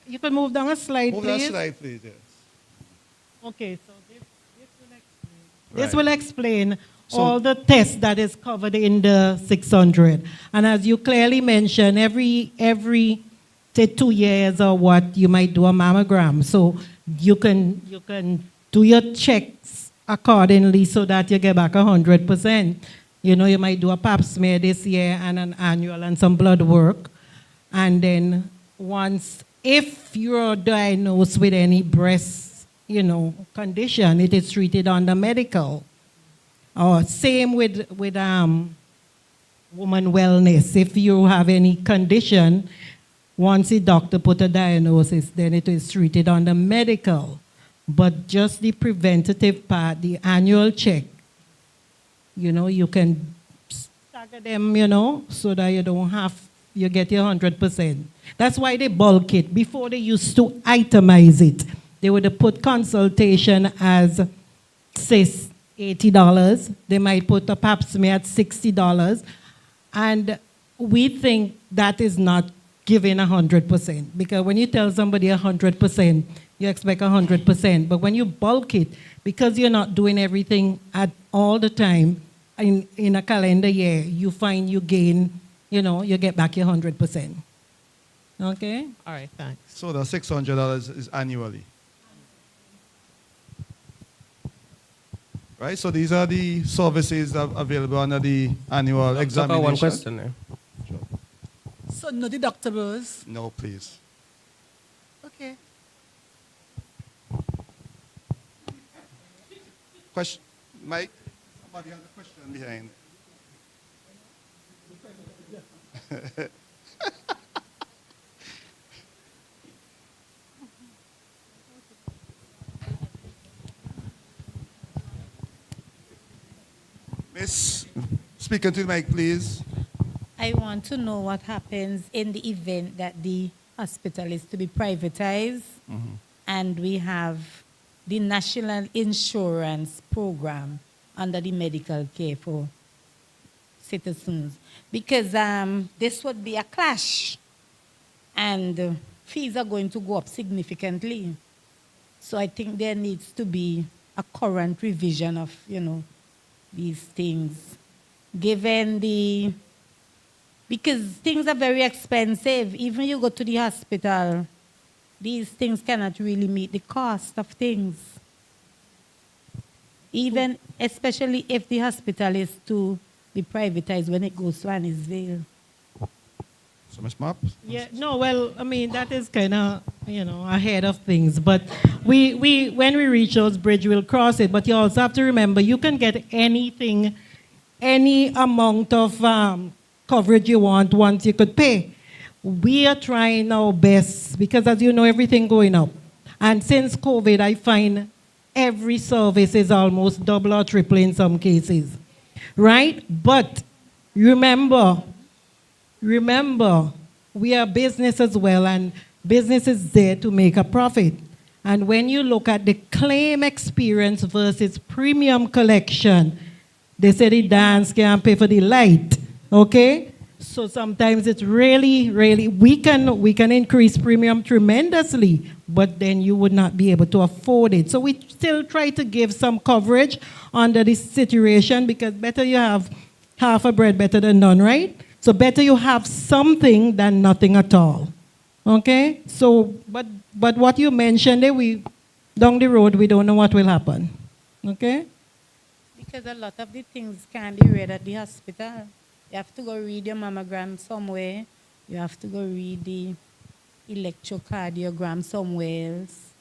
you can move down a slide, Move please. that slide, please, yes. Okay, so this will explain. Right. This will explain So- all the tests that is covered in the 600. And as you clearly mentioned, every say 2 years or what, you might do a mammogram. So you can do your checks accordingly so that you get back 100%. You know, you might do a pap smear this year and an annual and some blood work. And then once, if you're diagnosed with any breast, you know, condition, it is treated under medical. Or same with woman wellness. If you have any condition, once the doctor put a diagnosis, then it is treated under medical. But just the preventative part, the annual check, you know, you can stagger them, you know, so that you don't have, you get your 100%. That's why they bulk it. Before they used to itemize it. They would put consultation as, say, $80. They might put a pap smear at $60. And we think that is not giving 100%. Because when you tell somebody 100%, you expect 100%. But when you bulk it, because you're not doing everything at all the time in a calendar year, you find you gain, you know, you get back your 100%. Okay? All right, thanks. So the $600 is annually. Right, so these are the services that are available under the annual examination. One question there. So no deductibles. No, please. Okay. Question, Mike? Somebody has a question behind. Miss, speaking to the mic, please. I want to know what happens in the event that the hospital is to be privatized and we have the National Insurance Program under the medical care for citizens. Because this would be a clash and fees are going to go up significantly. So I think there needs to be a current revision of, you know, these things. Given the, because things are very expensive. Even you go to the hospital, these things cannot really meet the cost of things. Even, especially if the hospital is to be privatized when it goes to Annisvale. So, Ms. Mapp? Yeah, no, well, I mean, that is kind of, you know, ahead of things. But when we reach those bridge, we'll cross it. But you also have to remember, you can get anything, any amount of coverage you want once you could pay. We are trying our best because, as you know, everything going up. And since COVID, I find every service is almost double or triple in some cases, right? But remember, we are business as well, and business is there to make a profit. And when you look at the claim experience versus premium collection, they say the dance can't pay for the light, okay? So sometimes it's really, we can increase premium tremendously, but then you would not be able to afford it. So we still try to give some coverage under this situation because better you have half a bread better than none, right? So better you have something than nothing at all. Okay? So, but what you mentioned, down the road, we don't know what will happen. Okay? Because a lot of the things can be read at the hospital. You have to go read your mammogram somewhere. You have to go read the electrocardiogram somewhere else.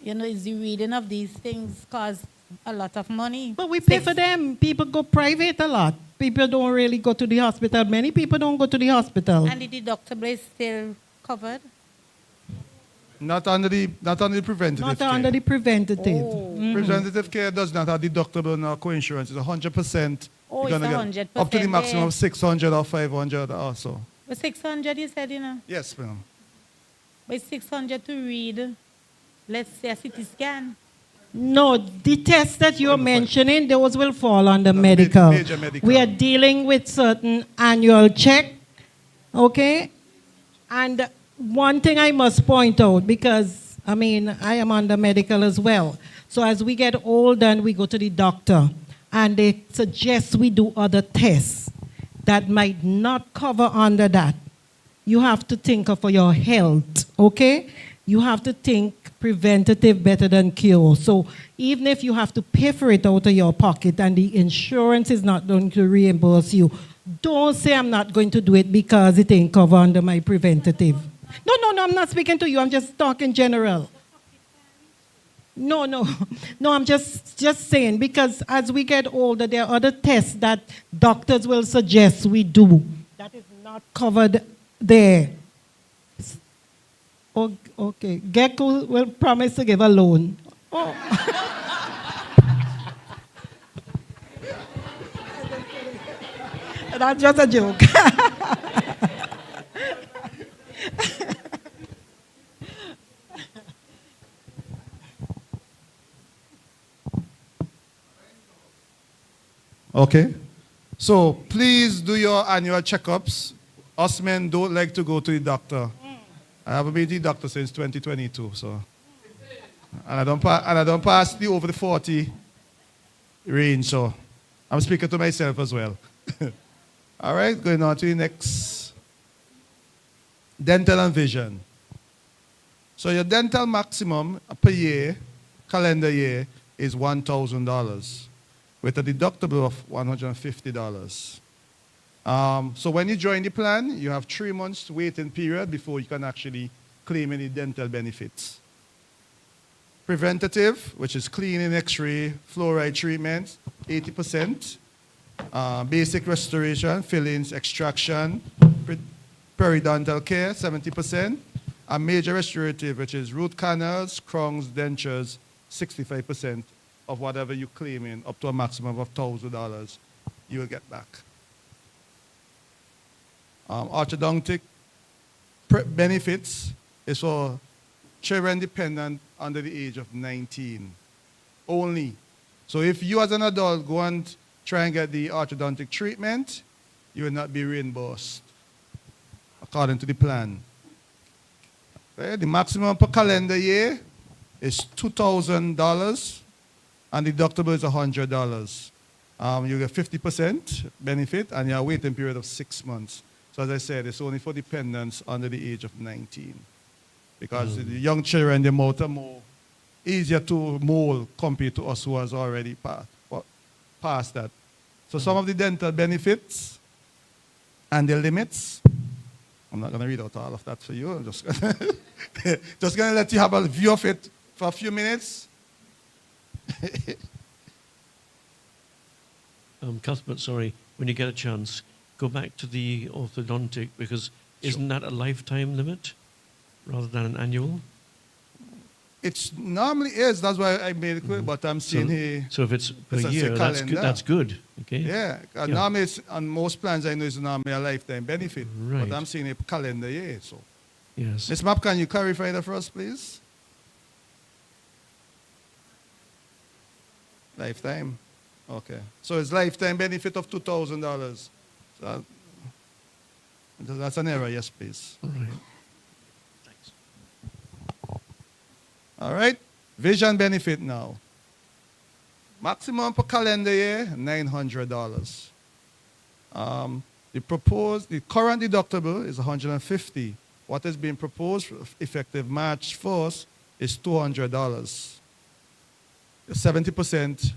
You know, it's the reading of these things cost a lot of money. But we pay for them. People go private a lot. People don't really go to the hospital. Many people don't go to the hospital. And the deductible is still covered? Not under the preventative Not care. under the preventative. Oh. Preventative care does not have deductible nor co-insurance. It's 100%. Oh, You're it's gonna get 100% up to the maximum there. of 600 or 500 or so. But 600 you said, you know? Yes, ma'am. But 600 to read, let's say a CT scan. No, the tests that you're mentioning, those will fall under medical. Major medical. We are dealing with certain annual check, okay? And one thing I must point out, because, I mean, I am under medical as well. So as we get older and we go to the doctor, and they suggest we do other tests that might not cover under that, you have to think of your health, okay? You have to think preventative better than cure. So even if you have to pay for it out of your pocket and the insurance is not going to reimburse you, don't say I'm not going to do it because it ain't covered under my preventative. No, I'm not speaking to you. I'm just talking general. No, I'm just saying, because as we get older, there are other tests that doctors will suggest we do that is not covered there. Okay, GECCU will promise to give a loan. Oh. That's just a joke. Okay. So please do your annual checkups. Us men don't like to go to the doctor. I haven't been to the doctor since 2022, so. And I don't pass the over the 40 range, so I'm speaking to myself as well. All right, going on to the next. Dental and vision. So your dental maximum per year, calendar year, is $1,000 with a deductible of $150. So when you join the plan, you have 3 months waiting period before you can actually claim any dental benefits. Preventative, which is cleaning, x-ray, fluoride treatment, 80%. Basic restoration, fillings, extraction, periodontal care, 70%. And major restorative, which is root canals, crowns, dentures, 65% of whatever you claim in, up to a maximum of $1,000, you will get back. Orthodontic benefits is for children dependent under the age of 19 only. So if you as an adult go and try and get the orthodontic treatment, you will not be reimbursed according to the plan. Okay? The maximum per calendar year is $2,000 and the deductible is $100. You get 50% benefit and you have a waiting period of 6 months. So as I said, it's only for dependents under the age of 19. Because the young children, they're more easier to mold compared to us who has already passed that. So some of the dental benefits and the limits, I'm not going to read out all of that for you. I'm just going to let you have a view of it for a few minutes. Cuthbert, sorry, when you get a chance, go back to the orthodontic, because isn't that a lifetime limit rather than an annual? It normally is. That's why I made it quick, but I'm seeing here. So if it's per it's a year, that's good. That's good. Okay. Yeah. Normally, it's, on most plans, I know it's normally a lifetime benefit. Right. But I'm seeing a calendar year. So, yes. Ms. Map, can you clarify that for us, please? Lifetime. Okay. So it's lifetime benefit of $2,000. So that's an error. Yes, please. All right. All right, vision benefit now. Maximum per calendar year, $900. The current deductible is $150. What is being proposed effective March 1st is $200. 70%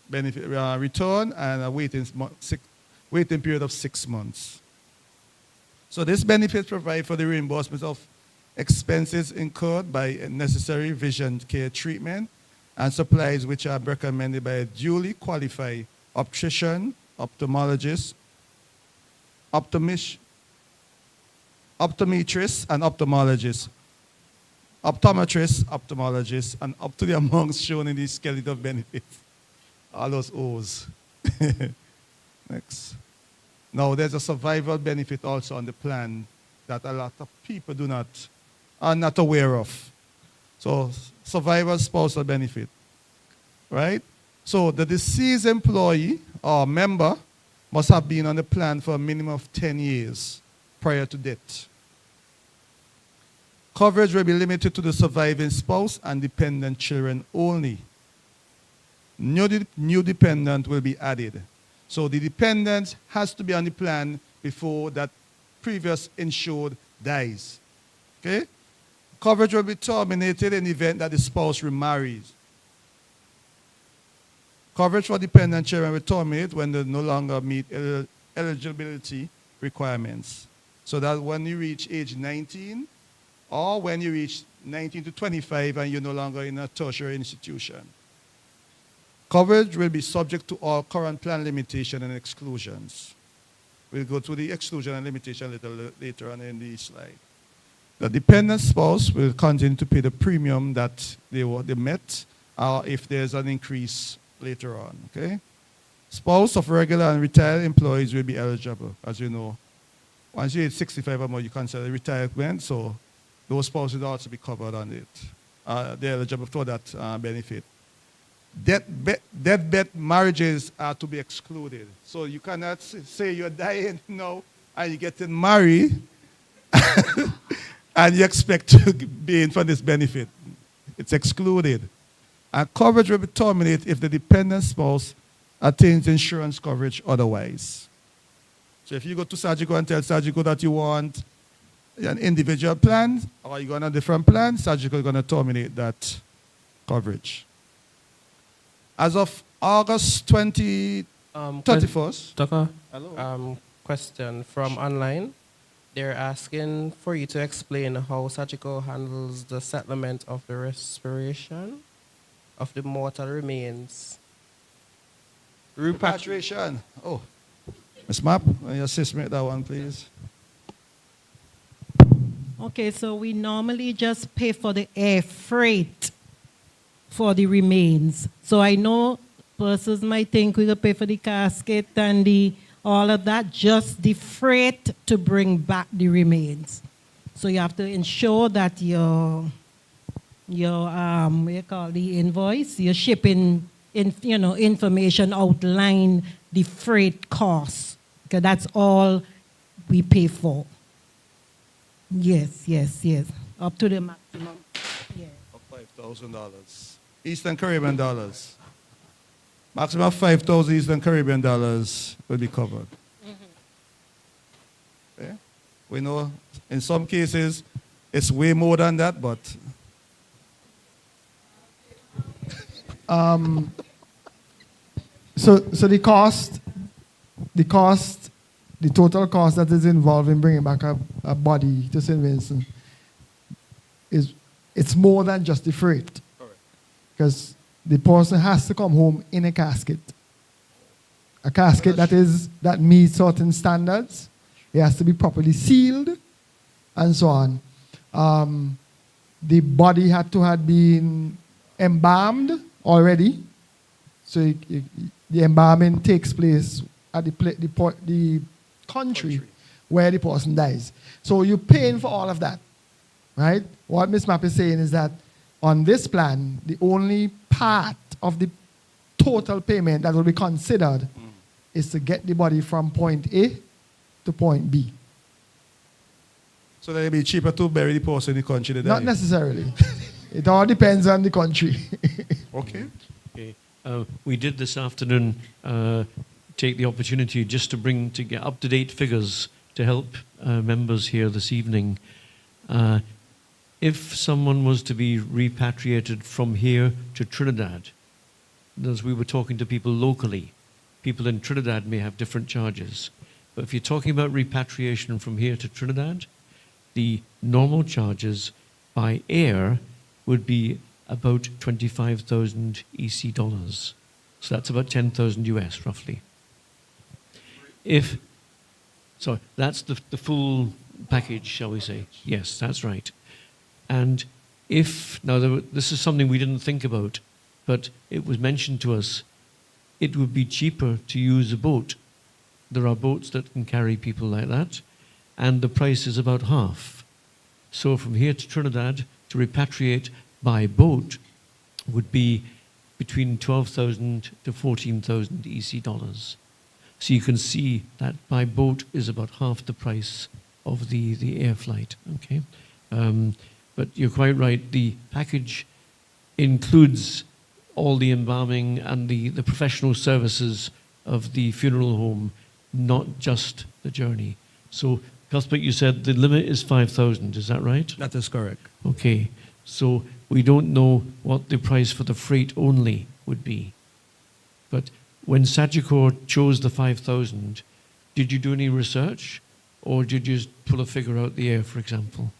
benefit return and a waiting period of 6 months. So this benefit provides for the reimbursement of expenses incurred by necessary vision care treatment and supplies which are recommended by a duly qualified optician, ophthalmologist, optometrist, and ophthalmologist. Optometrist, and up to the amounts shown in the skeleton of benefits. All those O's. Next. Now, there's a survival benefit also on the plan that a lot of people are not aware of. So, survivor spousal benefit, right? So, the deceased employee or member must have been on the plan for a minimum of 10 years prior to death. Coverage will be limited to the surviving spouse and dependent children only. New dependent will be added. So, the dependent has to be on the plan before that previous insured dies. Okay? Coverage will be terminated in the event that the spouse remarries. Coverage for dependent children will terminate when they no longer meet eligibility requirements. So that when you reach age 19, or when you reach 19 to 25 and you're no longer in a tertiary institution. Coverage will be subject to all current plan limitation and exclusions. We'll go to the exclusion and limitation a little later on in the slide. The dependent spouse will continue to pay the premium that they met, or if there's an increase later on, okay? Spouse of regular and retired employees will be eligible, as you know. Once you hit 65 or more, you consider retirement, so those spouses will also be covered on it. They're eligible for that benefit. Deathbed marriages are to be excluded. So you cannot say you're dying now and you're getting married and you expect to be in for this benefit. It's excluded. And coverage will be terminated if the dependent spouse attains insurance coverage otherwise. So if you go to SAGICO and tell SAGICO that you want an individual plan or you go on a different plan, SAGICO is going to terminate that coverage. As of August 31st. Doctor, Hello. question from online. They're asking for you to explain how SAGICO handles the settlement of the respiration of the mortal remains. Repatriation. Oh, Ms. Map, will you assist me with that one, please? Okay, so we normally just pay for the air freight for the remains. So I know persons might think we could pay for the casket and all of that, just the freight to bring back the remains. So you have to ensure that your what you call the invoice, your shipping information outline the freight costs. Okay, that's all we pay for. Yes. Up to the maximum. Yeah. Of $5,000. Eastern Caribbean dollars. Maximum 5,000 Eastern Caribbean dollars will be covered. Okay? We know in some cases it's way more than that, but so the total cost that is involved in bringing back a body to St. Vincent it's more than just the freight. Because the person has to come home in a casket. A casket that meets certain standards. It has to be properly sealed and so on. The body had to have been embalmed already. So the embalming takes place at the country where the person dies. So you're paying for all of that, right? What Ms. Mapp is saying is that on this plan, the only part of the total payment that will be considered is to get the body from point A to point B. so that it'll be cheaper to bury the person in the country that Not died. necessarily. It all depends on the country. Okay. Okay. We did this afternoon take the opportunity just to get up-to-date figures to help members here this evening. If someone was to be repatriated from here to Trinidad, as we were talking to people locally, people in Trinidad may have different charges. But if you're talking about repatriation from here to Trinidad, the normal charges by air would be about 25,000 EC dollars. So that's about 10,000 US, roughly. So that's the full package, shall we say. Yes, that's right. And this is something we didn't think about, but it was mentioned to us, it would be cheaper to use a boat. There are boats that can carry people like that, and the price is about half. So from here to Trinidad, to repatriate by boat would be between 12,000 to 14,000 EC dollars. So you can see that by boat is about half the price of the air flight, okay? But you're quite right, the package includes all the embalming and the professional services of the funeral home, not just the journey. So Cuthbert, you said the limit is 5,000, is that right? That is correct. Okay, so we don't know what the price for the freight only would be. But when Sagicor chose the 5,000, did you do any research? Or did you just pull a figure out the air, for example?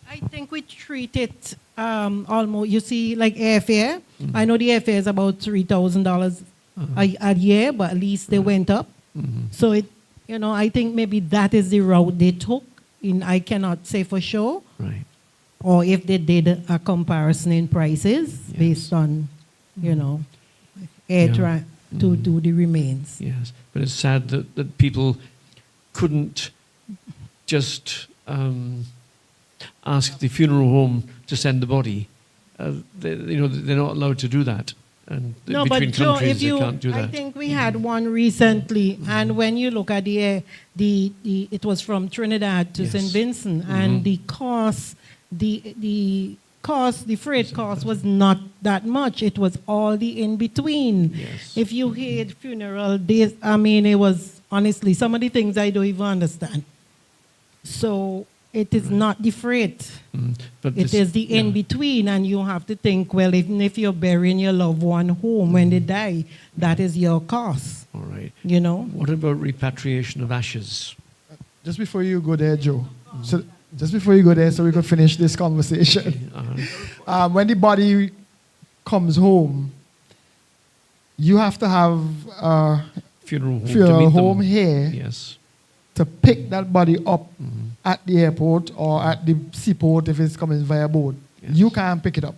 I think we treat it almost, you see, like airfare. I know the airfare is about $3,000 a year, but at least they went up. So it, you know, I think maybe that is the route they took. I cannot say for sure. Right. Or if they did a comparison in prices based on, you know, air to do the remains. Yes, but it's sad that people couldn't just ask the funeral home to send the body. They're not allowed to do that. And No, between but Joe, countries, if you, they can't do that. I think we had one recently, and when you look at it was from Trinidad to St. Vincent, and the cost, the freight cost was not that much. It was all the in between. Yes. If you heard funeral days, I mean, it was honestly some of the things I don't even understand. So it is not the freight. But It is the in between, and you have to think, well, even if you're burying your loved one home when they die, that is your cost. All right. You know? What about repatriation of ashes? Just before you go there, Joe. So just before you go there, so we could finish this conversation. When the body comes home, you have to have a funeral home, funeral home here Yes. to pick that body up at the airport or at the seaport if it's coming via boat. You can't pick it up,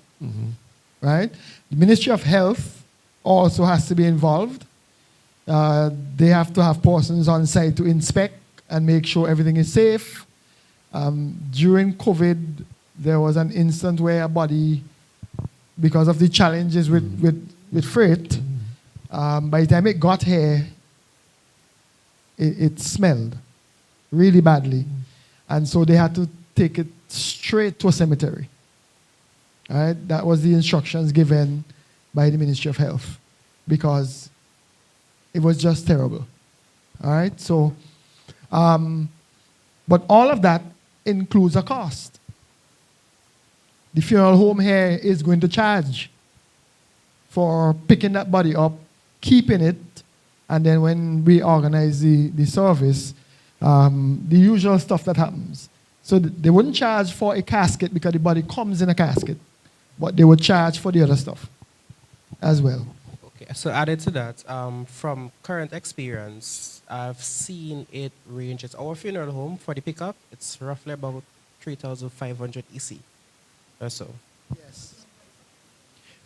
right? The Ministry of Health also has to be involved. They have to have persons on site to inspect and make sure everything is safe. During COVID, there was an instance where a body, because of the challenges with freight, by the time it got here, it smelled really badly. And so they had to take it straight to a cemetery. All right? That was the instructions given by the Ministry of Health because it was just terrible. All right? So, but all of that includes a cost. The funeral home here is going to charge for picking that body up, keeping it, and then when we organize the service, the usual stuff that happens. So they wouldn't charge for a casket because the body comes in a casket, but they would charge for the other stuff as well. Okay, so added to that, from current experience, I've seen it ranges. Our funeral home for the pickup, it's roughly about 3,500 EC or so. Yes.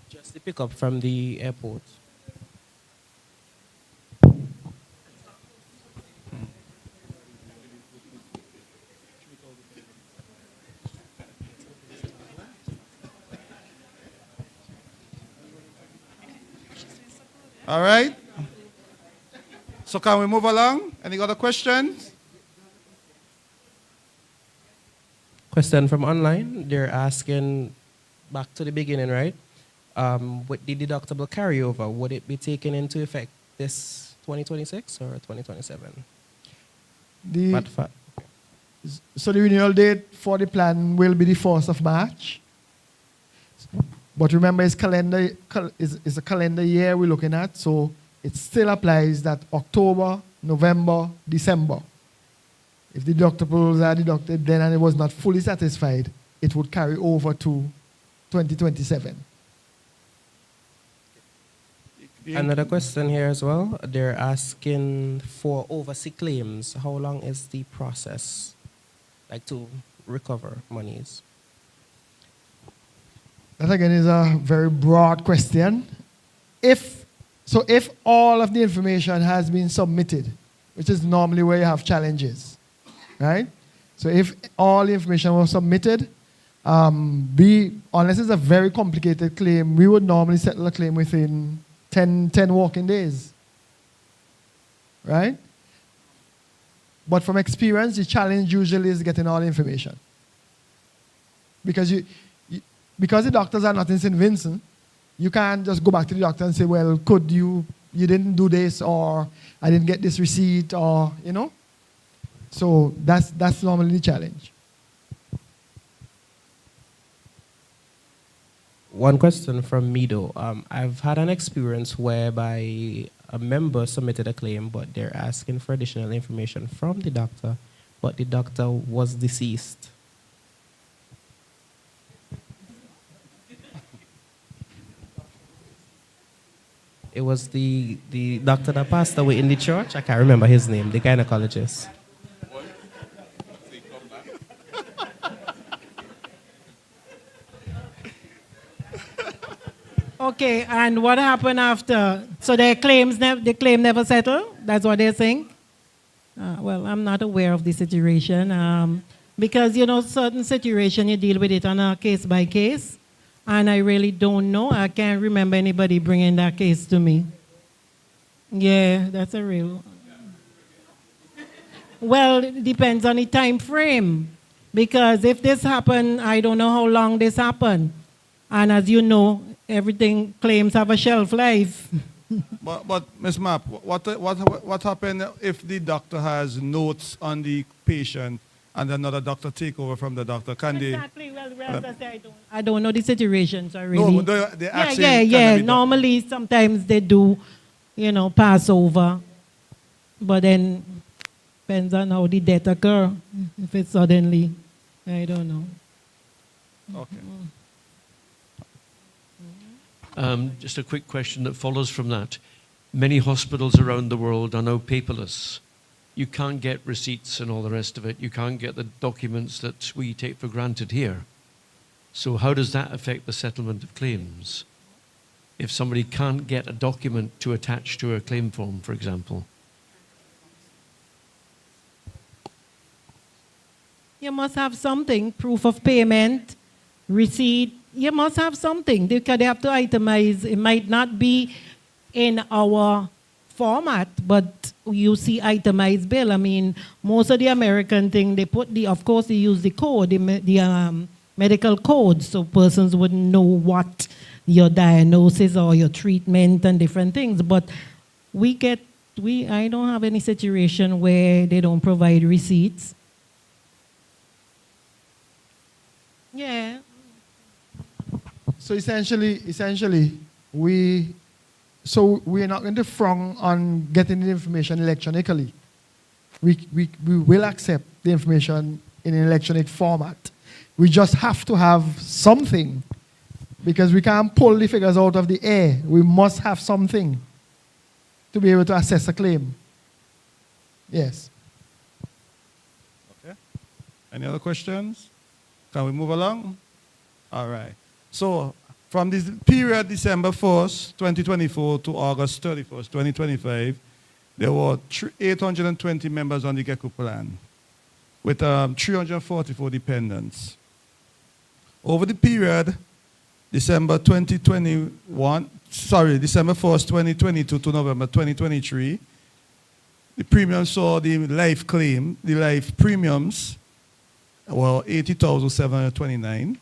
Just the pickup from the airport. All right. So can we move along? Any other questions? Question from online. They're asking, back to the beginning, right? With the deductible carryover, would it be taken into effect this 2026 or 2027? So the renewal date for the plan will be the 1st of March. But remember, it's a calendar year we're looking at, so it still applies that October, November, December. If the deductibles are deducted then and it was not fully satisfied, it would carry over to 2027. Another question here as well. They're asking for overseas claims. How long is the process, like, to recover monies? That again is a very broad question. If all of the information has been submitted, which is normally where you have challenges, right? So if all the information was submitted, unless it's a very complicated claim, we would normally settle a claim within 10 working days, right? But from experience, the challenge usually is getting all the information. Because the doctors are not in St. Vincent, you can't just go back to the doctor and say, well, you didn't do this, or I didn't get this receipt, or, you know. So that's normally the challenge. One question from Mido. I've had an experience whereby a member submitted a claim, but they're asking for additional information from the doctor, but the doctor was deceased. It was the doctor that passed away in the church. I can't remember his name, the gynecologist. Okay, and what happened after? So their claims, the claim never settled? That's what they're saying? Well, I'm not aware of the situation because, you know, certain situation you deal with it on a case by case, and I really don't know. I can't remember anybody bringing that case to me. Yeah, that's a real. Well, it depends on the time frame, because if this happened, I don't know how long this happened, and as you know, everything claims have a shelf life. But Ms. Mapp, what happened if the doctor has notes on the patient and another doctor take over from the doctor? Can Exactly. Well, as I say, I don't know the situations really. No, they actually yeah. can be done. Normally, sometimes they do, you know, pass over, but then depends on how the death occur. If it's suddenly, I don't know. Okay. Just a quick question that follows from that. Many hospitals around the world are now paperless. You can't get receipts and all the rest of it. You can't get the documents that we take for granted here. So how does that affect the settlement of claims? If somebody can't get a document to attach to a claim form, for example. You must have something, proof of payment, receipt. You must have something because they have to itemize. It might not be in our format, but you see itemized bill. I mean, most of the American thing, they put of course they use the code, the medical code, so persons wouldn't know what your diagnosis or your treatment and different things. But I don't have any situation where they don't provide receipts. Yeah. So essentially, we're not going to frown on getting the information electronically. We will accept the information in an electronic format. We just have to have something, because we can't pull the figures out of the air. We must have something to be able to assess a claim. Yes. Okay. Any other questions? Can we move along? All right. So from this period, December 1st, 2024 to August 31st, 2025, there were 820 members on the GECCU plan with 344 dependents. Over the period, December 1st, 2022 to November 2023, the premiums saw the life premiums were $80,729.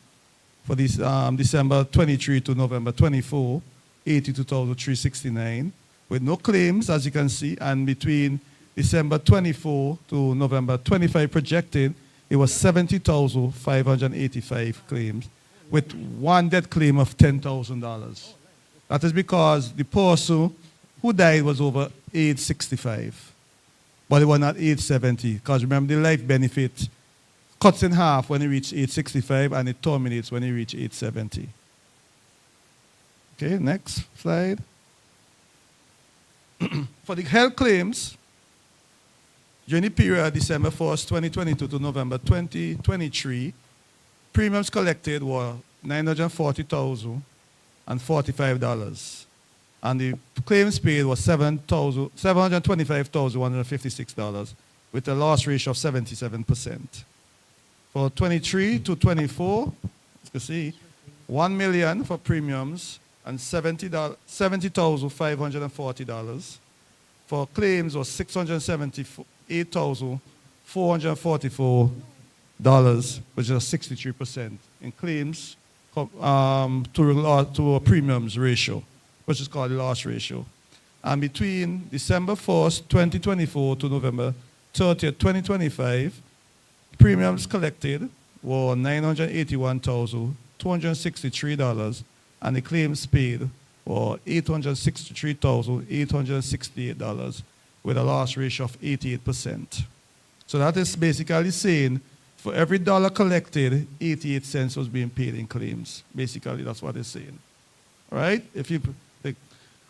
For this December 23 to November 24, $82,369, with no claims, as you can see, and between December 24 to November 25 projected, it was 70,585 claims, with one death claim of $10,000. That is because the person who died was over age 65, but they were not age 70, because remember the life benefit cuts in half when you reach age 65 and it terminates when you reach age 70. Okay, next slide. For the health claims, during the period December 1st, 2022 to November 2023, premiums collected were $940,045. And the claims paid was $725,156 with a loss ratio of 77%. For 23 to 24, you can see, $1 million for premiums and $70,540. For claims was $678,444, which is 63% in claims to a premiums ratio, which is called the loss ratio. And between December 1st, 2024 to November 30th, 2025, premiums collected were $981,263, and the claims paid were $863,868, with a loss ratio of 88%. So that is basically saying for every dollar collected, 88 cents was being paid in claims. Basically, that's what it's saying. All right?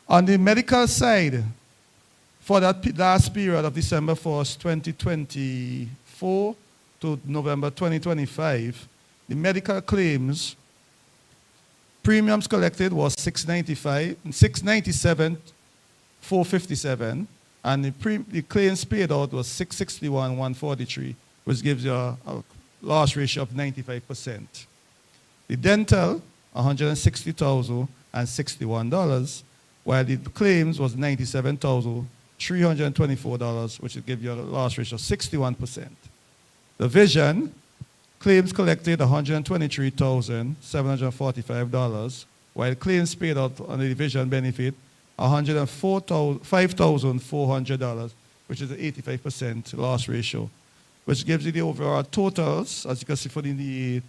On the medical side, for that last period of December 1st, 2024 to November 2025, the medical claims premiums collected was $697,457, and the claims paid out was $661,143, which gives you a loss ratio of 95%. The dental, $160,061, while the claims was $97,324, which will give you a loss ratio of 61%. The vision, claims collected $123,745, while claims paid out on the vision benefit $105,400, which is an 85% loss ratio, which gives you the overall totals, as you can see for the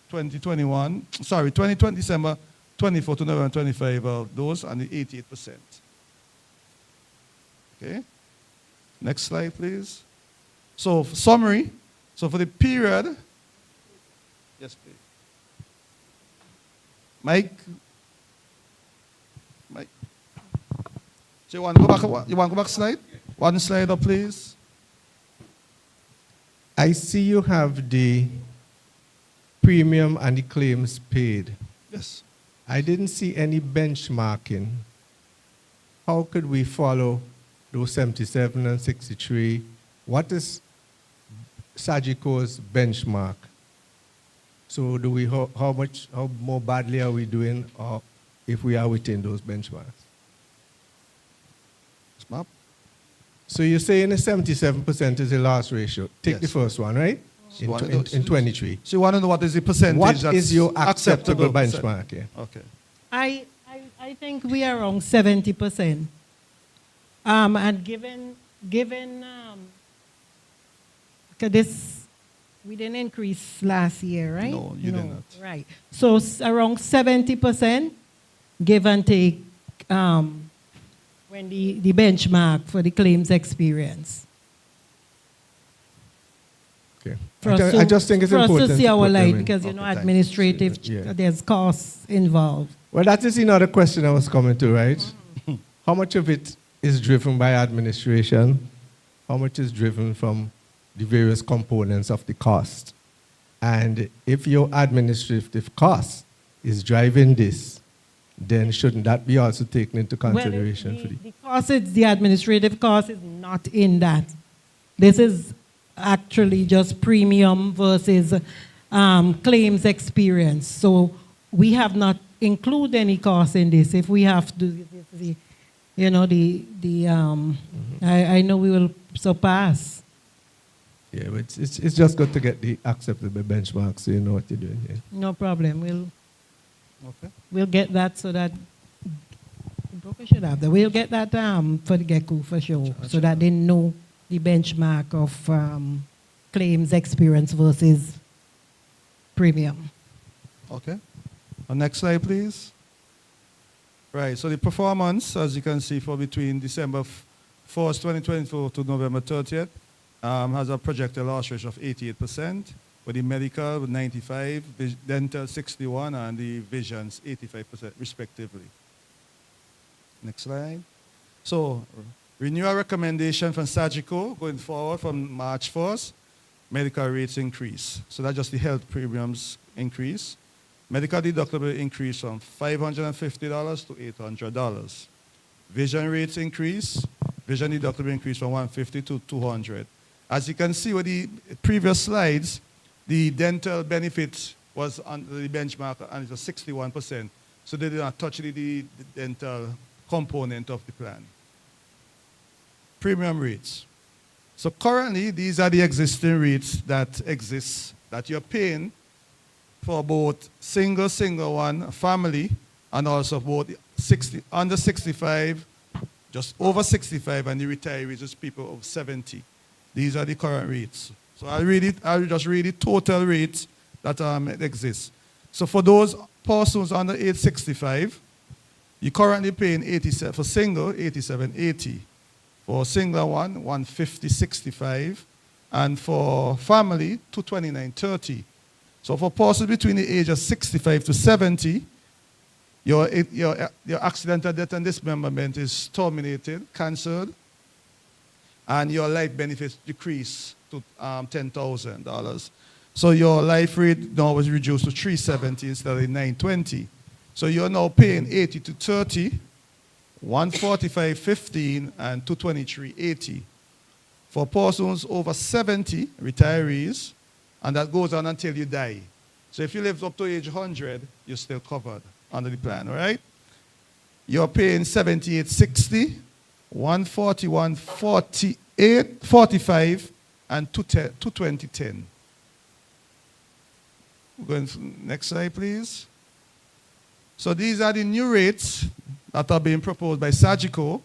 2020 December 24 to November 25 of those, and the 88%. Okay. Next slide, please. So, summary. So, for the period, yes, please. Mike. So, you want to go back slide? One slide up, please. I see you have the premium and the claims paid. Yes. I didn't see any benchmarking. How could we follow those 77 and 63? What is GECCU's benchmark? So do we, how more badly are we doing, or if we are within those benchmarks? Map. So you're saying the 77% is the loss ratio. Take Yes. the first one, right? In 23. So you want to know what is the percentage What that's is your acceptable percent? benchmark? Yeah. Okay. I think we are around 70%. And given this, we didn't increase last year, right? No, you did not. Right. So around 70%, give and take, when the benchmark for the claims experience. Okay. For us I just think it's for important us to see to our put them light, in. because, Okay, administrative, Yeah. there's costs involved. Well, that is another question I was coming to, right? How much of it is driven by administration? How much is driven from the various components of the cost? And if your administrative cost is driving this, then shouldn't that be also taken into consideration? Well, the cost, the administrative cost is not in that. This is actually just premium versus claims experience. So we have not included any cost in this. If we have to, I know we will surpass. Yeah, but it's just good to get the acceptable benchmark so you know what you're doing here. No problem. We'll get that so that the broker should have that. We'll get that for the GECCU for sure, so that they know the benchmark of claims experience versus premium. Okay. Next slide, please. Right, so the performance, as you can see, for between December 1st, 2024 to November 30th, has a projected loss ratio of 88%, with the medical with 95%, dental 61%, and the visions 85% respectively. Next slide. So, renewal recommendation from GECCU going forward from March 1st, medical rates increase. So that's just the health premiums increase. Medical deductible increase from $550 to $800. Vision rates increase. Vision deductible increase from $150 to $200. As you can see with the previous slides, the dental benefit was under the benchmark and it was 61%. So they did not touch the dental component of the plan. Premium rates. So currently, these are the existing rates that exist that you're paying for both single one, family, and also both under 65, just over 65, and the retirees, just people of 70. These are the current rates. So I'll just read the total rates that exist. So for those persons under age 65, you're currently paying 87 for single, 87.80. For single one, 150.65, and for family, 229.30. So for persons between the age of 65 to 70, your accidental death and dismemberment is terminated, cancelled, and your life benefits decrease to $10,000. So your life rate now was reduced to 370 instead of 920. So you're now paying 80 to 30, 145.15, and 223.80. For persons over 70, retirees, and that goes on until you die. So if you live up to age 100, you're still covered under the plan, all right? You're paying 78.60, 141.45, and 220.10. Going to next slide, please. So these are the new rates that are being proposed by GECCU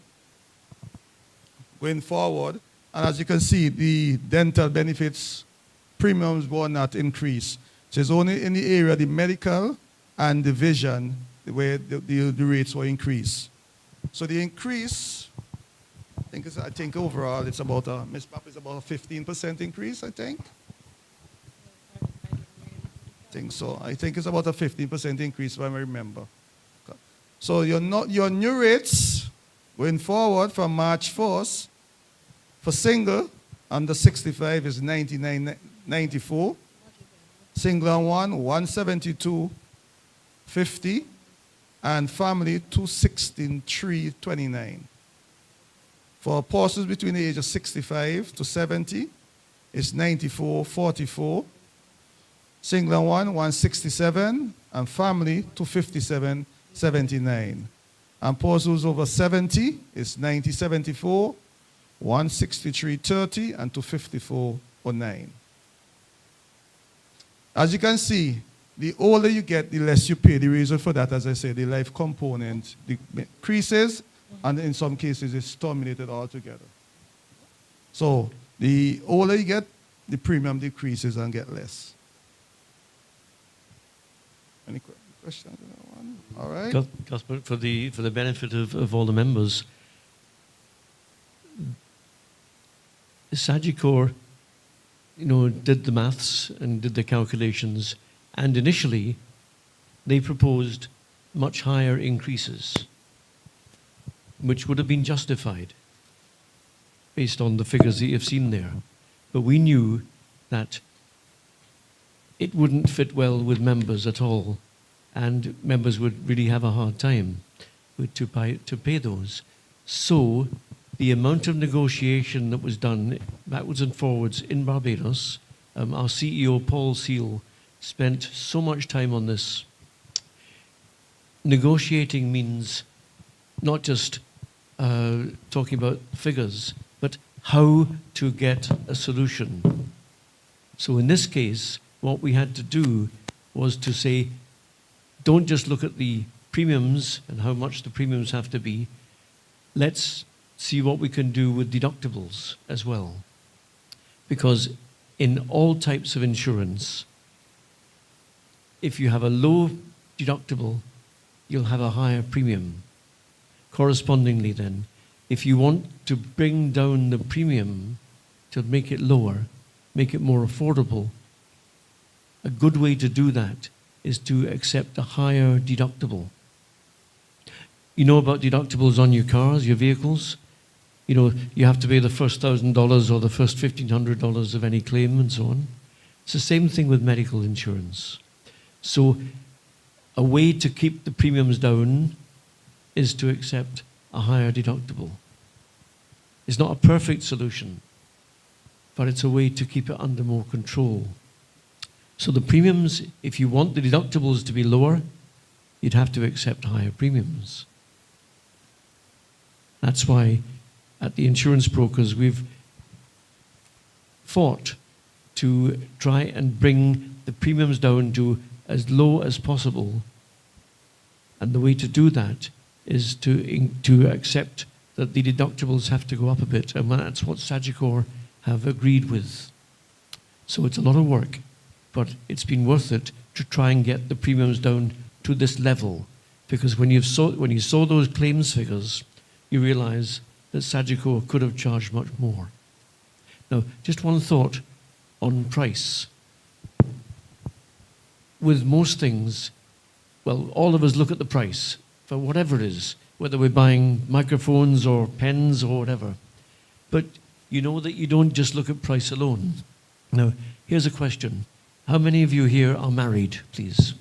going forward. And as you can see, the dental benefits premiums will not increase. So it's only in the area of the medical and the vision where the rates will increase. So the increase, I think overall it's about Ms. Pap, is about a 15% increase, I think. I think so. I think it's about a 15% increase, if I remember. So your new rates going forward from March 1st for single under 65 is $99.94. Single and one, $172.50, and family $216.329. For persons between the age of 65 to 70, it's $94.44. Single and one, $167, and family $257.79. And persons over 70 is $90.74, $163.30, and $254.09. As you can see, the older you get, the less you pay. The reason for that, as I said, the life component decreases, and in some cases, it's terminated altogether. So the older you get, the premium decreases and get less. Any questions on that one? All right. Cuthbert, for the benefit of all the members, Sagicor, did the maths and did the calculations, and initially they proposed much higher increases, which would have been justified based on the figures that you've seen there. But we knew that it wouldn't fit well with members at all, and members would really have a hard time to pay those. So the amount of negotiation that was done backwards and forwards in Barbados, our CEO, Paul Seal, spent so much time on this. Negotiating means not just talking about figures, but how to get a solution. So in this case, what we had to do was to say, don't just look at the premiums and how much the premiums have to be. Let's see what we can do with deductibles as well. Because in all types of insurance, if you have a low deductible, you'll have a higher premium. Correspondingly then, if you want to bring down the premium to make it lower, make it more affordable, a good way to do that is to accept a higher deductible. You know about deductibles on your cars, your vehicles? You have to pay the first $1,000 or the first $1,500 of any claim and so on. It's the same thing with medical insurance. So a way to keep the premiums down is to accept a higher deductible. It's not a perfect solution, but it's a way to keep it under more control. So the premiums, if you want the deductibles to be lower, you'd have to accept higher premiums. That's why at the insurance brokers we've fought to try and bring the premiums down to as low as possible. And the way to do that is to accept that the deductibles have to go up a bit. And that's what Sagicor have agreed with. So it's a lot of work, but it's been worth it to try and get the premiums down to this level. Because when you saw those claims figures, you realize that Sagicor could have charged much more. Now, just one thought on price. With most things, well, all of us look at the price for whatever it is, whether we're buying microphones or pens or whatever. But you know that you don't just look at price alone. Now, here's a question. How many of you here are married, please?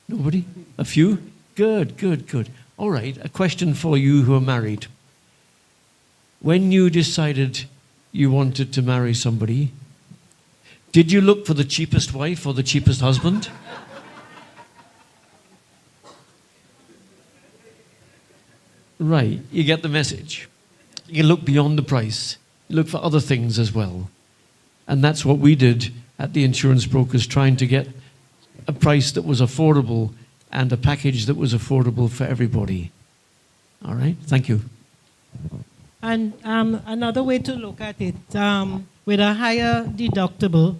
Nobody? A few? Good, good, good. All right, a question for you who are married. When you decided you wanted to marry somebody, did you look for the cheapest wife or the cheapest husband? Right, you get the message. You look beyond the price. You look for other things as well. And that's what we did at the insurance brokers, trying to get a price that was affordable and a package that was affordable for everybody. All right, thank you. And another way to look at it, with a higher deductible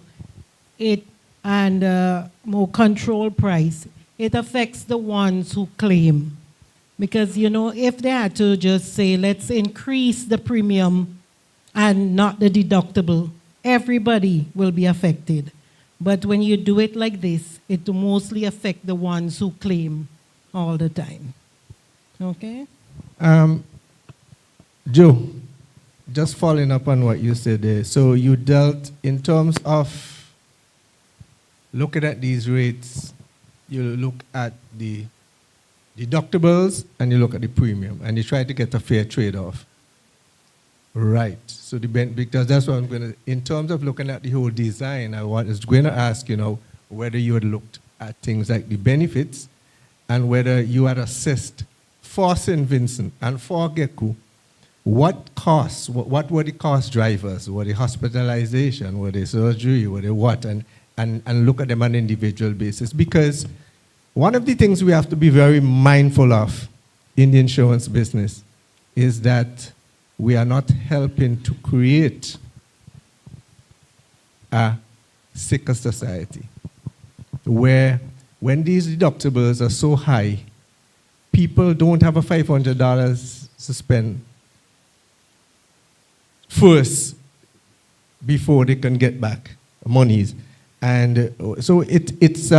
and more controlled price, it affects the ones who claim. Because, you know, if they had to just say, let's increase the premium and not the deductible, everybody will be affected. But when you do it like this, it will mostly affect the ones who claim all the time. Okay? Joe, just following up on what you said there. So you dealt in terms of looking at these rates, you look at the deductibles and you look at the premium and you try to get a fair trade-off. Right. So because that's what I'm going to, in terms of looking at the whole design, I was going to ask, you know, whether you had looked at things like the benefits and whether you had assessed for St. Vincent and for GECCU, what costs, what were the cost drivers? Were they hospitalization? Were they surgery? Were they what? And look at them on an individual basis. Because one of the things we have to be very mindful of in the insurance business is that we are not helping to create a sicker society where when these deductibles are so high, people don't have a $500 to spend first before they can get back monies. And so it's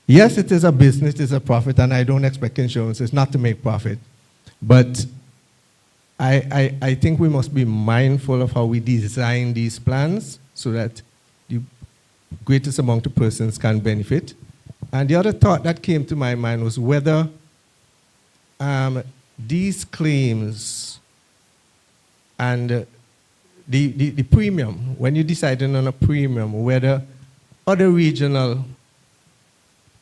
yes, it is a business, it is a profit, and I don't expect insurance is not to make profit. But I think we must be mindful of how we design these plans so that the greatest amount of persons can benefit. And the other thought that came to my mind was whether these claims and the premium, when you're deciding on a premium, whether other regional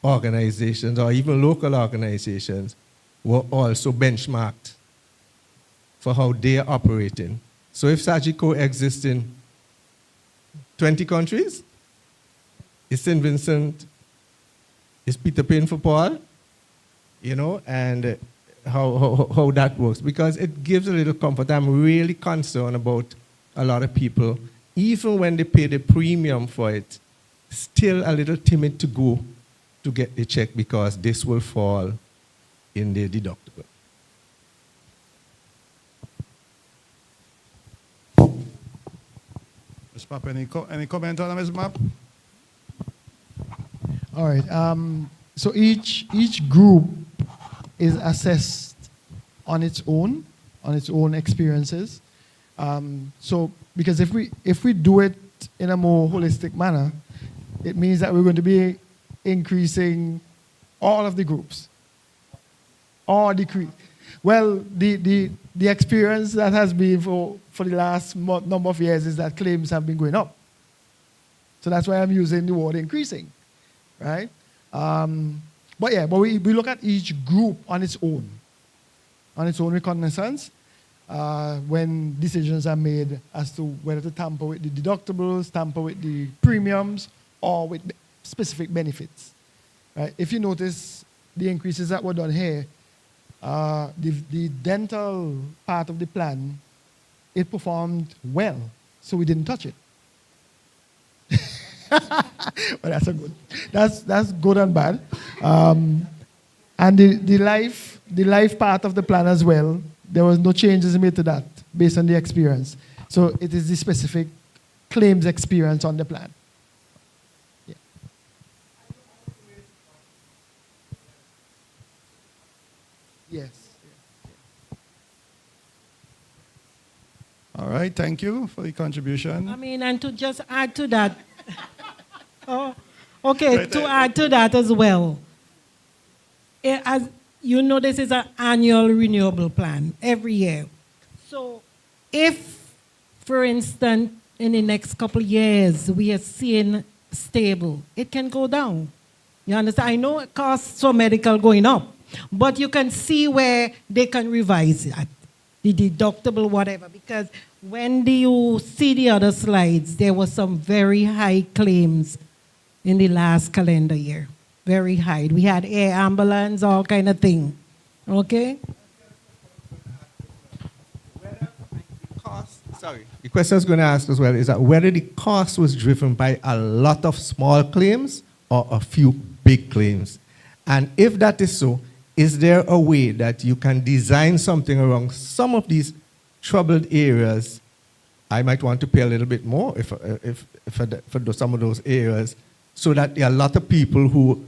organizations or even local organizations were also benchmarked for how they are operating. So if Sagicor exists in 20 countries, is St. Vincent, is Peter paying for Paul? You know, and how that works. Because it gives a little comfort. I'm really concerned about a lot of people, even when they pay the premium for it, still a little timid to go to get the check because this will fall in their deductible. Ms. Map, any comment on that, Ms. Map? All right. So each group is assessed on its own experiences. So because if we do it in a more holistic manner, it means that we're going to be increasing all of the groups, or decrease. Well, the experience that has been for the last number of years is that claims have been going up. So that's why I'm using the word increasing, right? But we look at each group on its own recognizance when decisions are made as to whether to tamper with the deductibles, tamper with the premiums, or with specific benefits. Right? If you notice the increases that were done here, the dental part of the plan it performed well, so we didn't touch it. But that's good and bad. And the life part of the plan as well, there was no changes made to that based on the experience. So it is the specific claims experience on the plan. Yeah. Yes. All right, thank you for the contribution. I mean, and to just add to that, oh, okay, to add to that as well, as you know, this is an annual renewable plan every year. So if, for instance, in the next couple of years, we are seeing stable, it can go down. You understand? I know costs for medical going up, but you can see where they can revise that, the deductible, whatever, because when you see the other slides, there were some very high claims in the last calendar year. Very high. We had air ambulance, all kind of thing. Okay? Sorry. The question I was going to ask as well is that whether the cost was driven by a lot of small claims or a few big claims. And if that is so, is there a way that you can design something around some of these troubled areas? I might want to pay a little bit more for some of those areas, so that there are a lot of people who,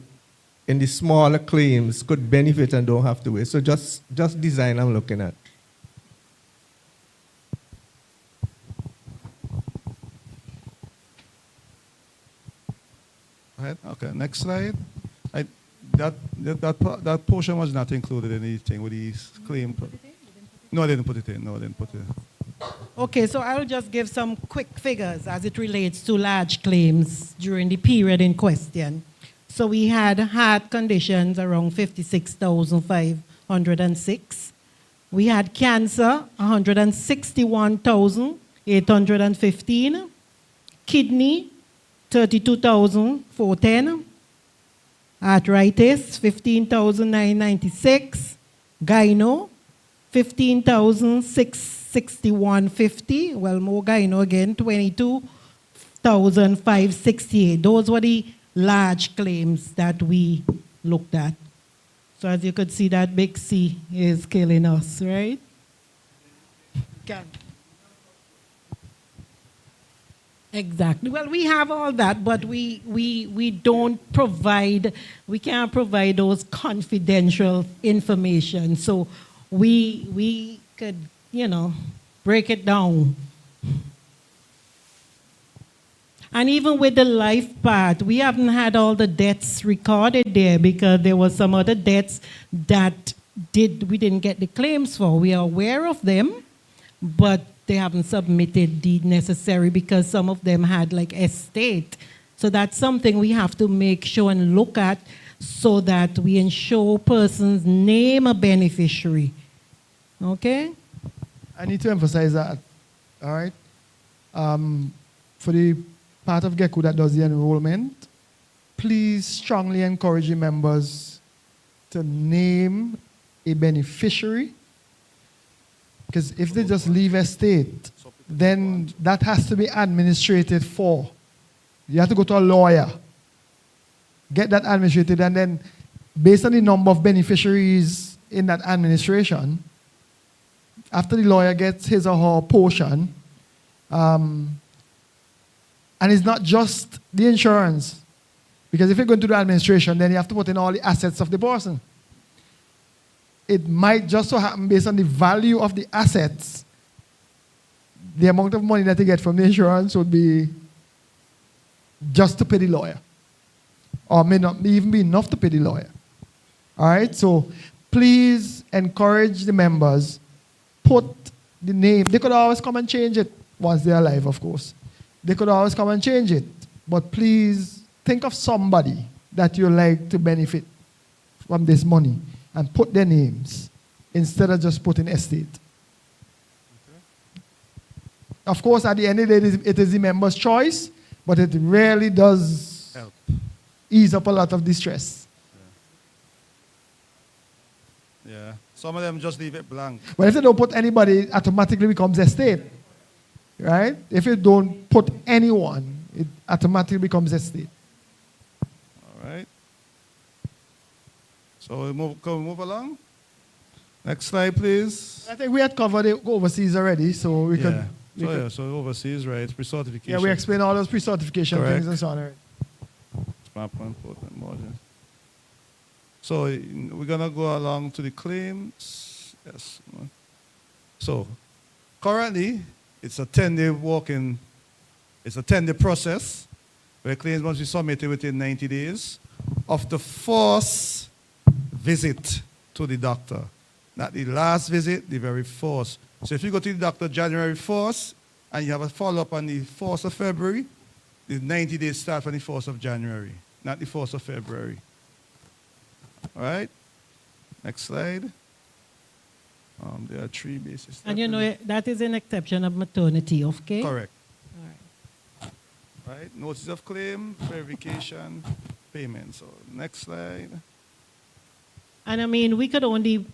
in the smaller claims, could benefit and don't have to wait. So just design I'm looking at. Right, okay, next slide. That portion was not included in anything with these claim. No, I didn't put it in. No, I didn't put it in. Okay, so I'll just give some quick figures as it relates to large claims during the period in question. So we had heart conditions around 56,506. We had cancer, 161,815. Kidney, 32,410. Arthritis, 15,996. Gyno, 15,661.50. Well, more gyno again, 22,568. Those were the large claims that we looked at. So as you could see, that big C is killing us, right? Exactly. Well, we have all that, but we don't provide, we can't provide those confidential information. So we could, break it down. And even with the life part, we haven't had all the deaths recorded there because there were some other deaths that we didn't get the claims for. We are aware of them, but they haven't submitted the necessary because some of them had like estate. So that's something we have to make sure and look at so that we ensure persons name a beneficiary. Okay? I need to emphasize that, all right? For the part of GECCU that does the enrollment, please strongly encourage the members to name a beneficiary, because if they just leave estate, then that has to be administrated for. You have to go to a lawyer, get that administrated, and then based on the number of beneficiaries in that administration, after the lawyer gets his or her portion, and it's not just the insurance, because if you're going to do administration, then you have to put in all the assets of the person. It might just so happen based on the value of the assets, the amount of money that you get from the insurance would be just to pay the lawyer, or may not even be enough to pay the lawyer. All right, so please encourage the members, put the name. They could always come and change it once they're alive, of course. They could always come and change it, but please think of somebody that you like to benefit from this money and put their names instead of just putting estate. Okay. Of course, at the end of the day, it is the member's choice, but it really does help ease up a lot of distress. Yeah. Some of them just leave it blank. But if they don't put anybody, it automatically becomes estate. right? If you don't put anyone, it automatically becomes estate. All right. So can we move along? Next slide, please. I think we had covered it overseas already, so we could. So overseas, right? Pre-certification. Yeah, we explained all those pre-certification Correct. things and so on already. Map important margin. So we're gonna go along to the claims. Yes. So currently, it's a 10-day walk-in. It's a 10-day process where claims must be submitted within 90 days of the first visit to the doctor. Not the last visit, the very first. So if you go to the doctor January 1st and you have a follow-up on the 1st of February, the 90 days start from the 1st of January, not the 1st of February. All right? Next slide. There are 3 bases. And you know, that is an exception of maternity, okay? Correct. All right. Right? Notice of claim, verification, payment. So next slide. And I mean, we could only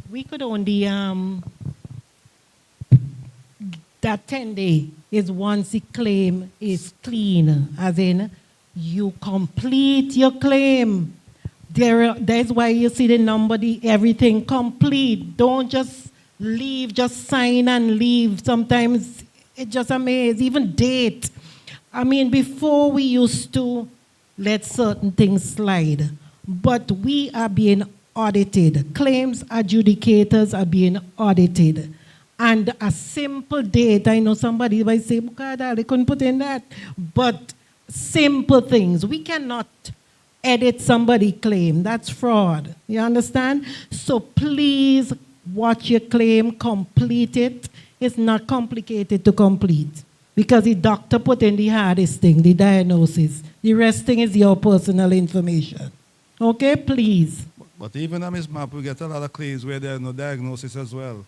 that 10-day is once the claim is clean, as in you complete your claim. That's why you see the number, everything complete. Don't just leave, just sign and leave. Sometimes it just amazes, even date. I mean, before we used to let certain things slide, but we are being audited. Claims adjudicators are being audited. And a simple date, I know somebody might say, they couldn't put in that. But simple things. We cannot edit somebody's claim. That's fraud. You understand? So please watch your claim, complete it. It's not complicated to complete. Because the doctor put in the hardest thing, the diagnosis. The rest thing is your personal information. Okay, please. But even on Ms. Map, we get a lot of claims where there is no diagnosis as well.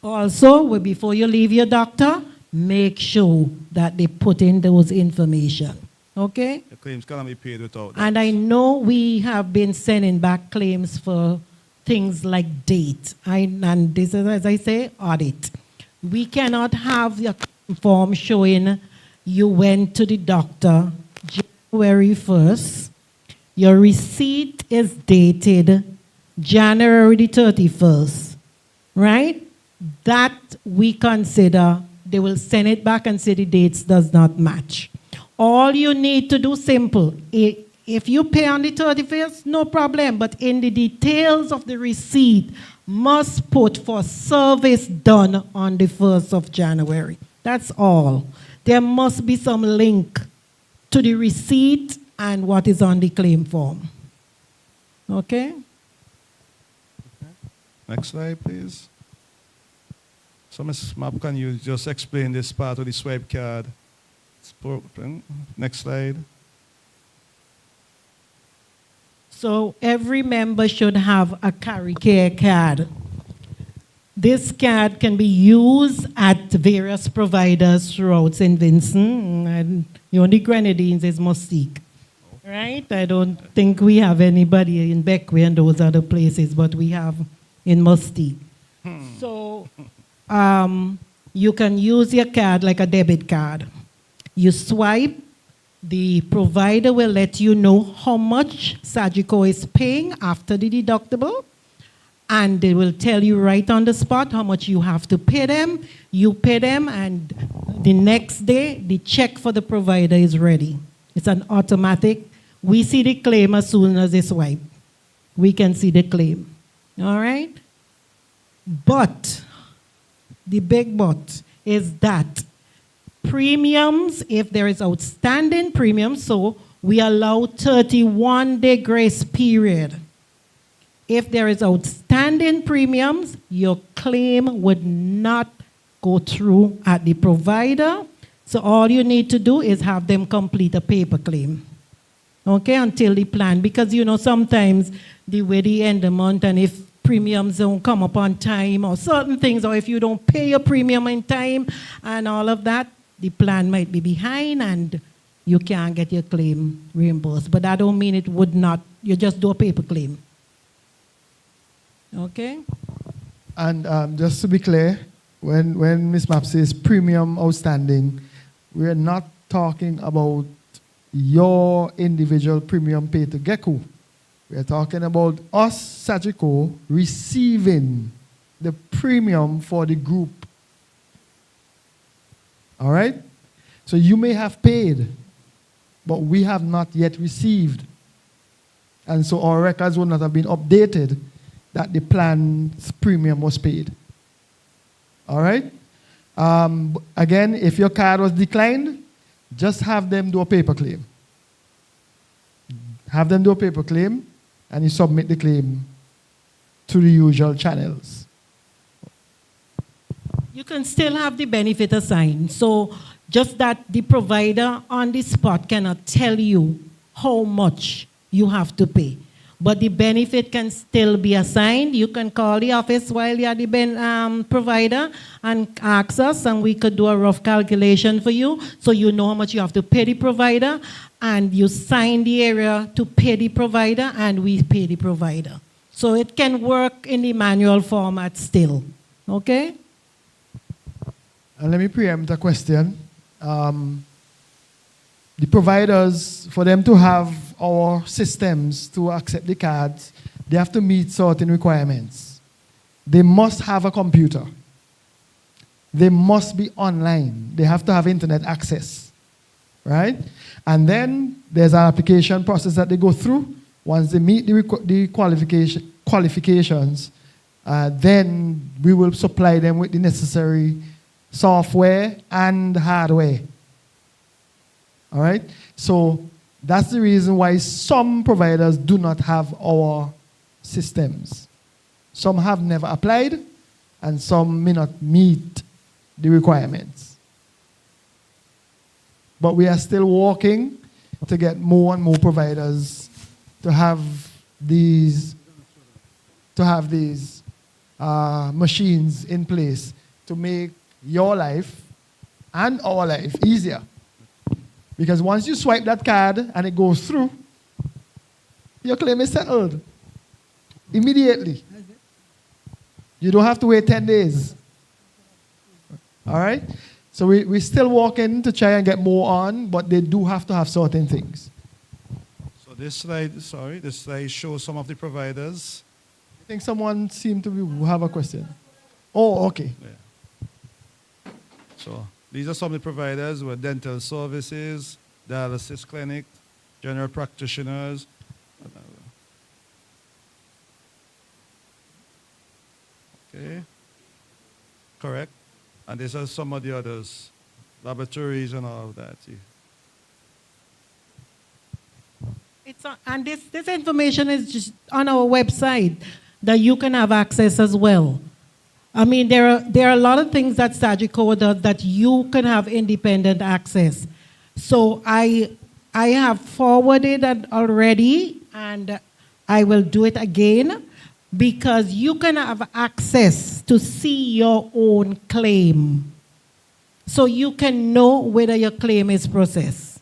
Also, before you leave your doctor, make sure that they put in those information. Okay? The claims cannot be paid without that. And I know we have been sending back claims for things like date. And this is, as I say, audit. We cannot have your form showing you went to the doctor January 1st. Your receipt is dated January the 31st, right? That we consider, they will send it back and say the dates does not match. All you need to do, simple. If you pay on the 31st, no problem, but in the details of the receipt, must put for service done on the 1st of January. That's all. There must be some link to the receipt and what is on the claim form. Okay? Next slide, please. So, Ms. Map, can you just explain this part of the swipe card? Next slide. So every member should have a carry care card. This card can be used at various providers throughout St. Vincent, and the only Grenadines is Mustique. Right? I don't think we have anybody in Beckway and those other places, but we have in Mustique. So you can use your card like a debit card. You swipe, the provider will let you know how much GECCU is paying after the deductible, and they will tell you right on the spot how much you have to pay them. You pay them, and the next day, the check for the provider is ready. It's an automatic. We see the claim as soon as they swipe. We can see the claim. All right? But, the big but is that premiums, if there is outstanding premiums, so we allow 31-day grace period. If there is outstanding premiums, your claim would not go through at the provider. So all you need to do is have them complete a paper claim. Okay, until the plan, because you know sometimes the way they end the month, and if premiums don't come up on time or certain things, or if you don't pay your premium in time and all of that, the plan might be behind and you can't get your claim reimbursed. But that don't mean it would not, you just do a paper claim. Okay? And just to be clear, when Ms. Map says premium outstanding, we're not talking about your individual premium pay to GECCU. We're talking about us, SAGICO, receiving the premium for the group. All right? So you may have paid, but we have not yet received. And so our records would not have been updated that the plan's premium was paid. All right? Again, if your card was declined, just have them do a paper claim. Have them do a paper claim, and you submit the claim to the usual channels. You can still have the benefit assigned. So just that the provider on the spot cannot tell you how much you have to pay. But the benefit can still be assigned. You can call the office while you're the provider and ask us, and we could do a rough calculation for you so you know how much you have to pay the provider, and you sign the area to pay the provider, and we pay the provider. So it can work in the manual format still. Okay? And let me preempt a question. The providers, for them to have our systems to accept the cards, they have to meet certain requirements. They must have a computer. They must be online. They have to have internet access, right? And then there's an application process that they go through. Once they meet the qualifications, then we will supply them with the necessary software and hardware. All right? So that's the reason why some providers do not have our systems. Some have never applied, and some may not meet the requirements. But we are still working to get more and more providers to have these machines in place to make your life and our life easier. Because once you swipe that card and it goes through, your claim is settled immediately. You don't have to wait 10 days. All right? So we're still working to try and get more on, but they do have to have certain things. So this slide shows some of the providers. I think someone seemed to have a question. Oh, okay. Yeah. So these are some of the providers with dental services, dialysis clinic, general practitioners. Okay. Correct. And these are some of the others, laboratories and all of that. And this information is just on our website that you can have access as well. I mean, there are a lot of things that SAGICO does that you can have independent access. So I have forwarded it already, and I will do it again, because you can have access to see your own claim. So you can know whether your claim is processed.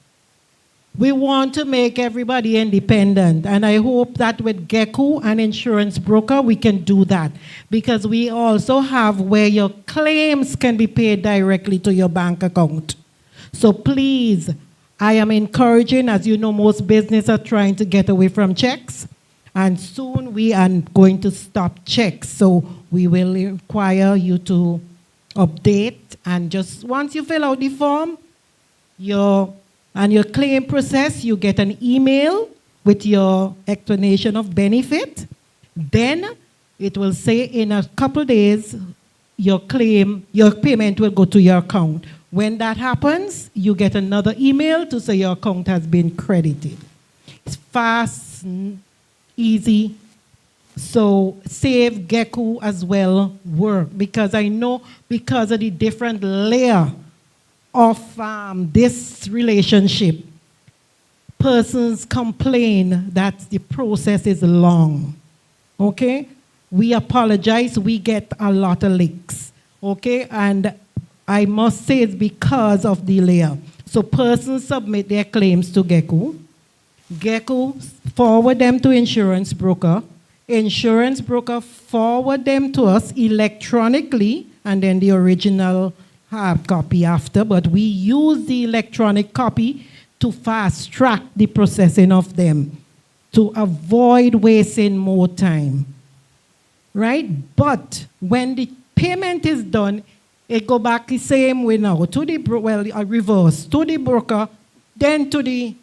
We want to make everybody independent, and I hope that with GECCU and insurance broker, we can do that, because we also have where your claims can be paid directly to your bank account. So please, I am encouraging, as you know, most businesses are trying to get away from checks, and soon we are going to stop checks. So we will require you to update, and just once you fill out the form, your claim process, you get an email with your explanation of benefit. Then it will say in a couple days, your payment will go to your account. When that happens, you get another email to say your account has been credited. It's fast, easy. So save GECCU as well work, because I know because of the different layer of this relationship, persons complain that the process is long. Okay? We apologize, we get a lot of leaks. Okay? And I must say it's because of the layer. So persons submit their claims to GECCU. GECCU forward them to insurance broker. Insurance broker forward them to us electronically, and then the original hard copy after, but we use the electronic copy to fast track the processing of them to avoid wasting more time, right? But when the payment is done, it go back the same way now to the reverse to the broker, then to the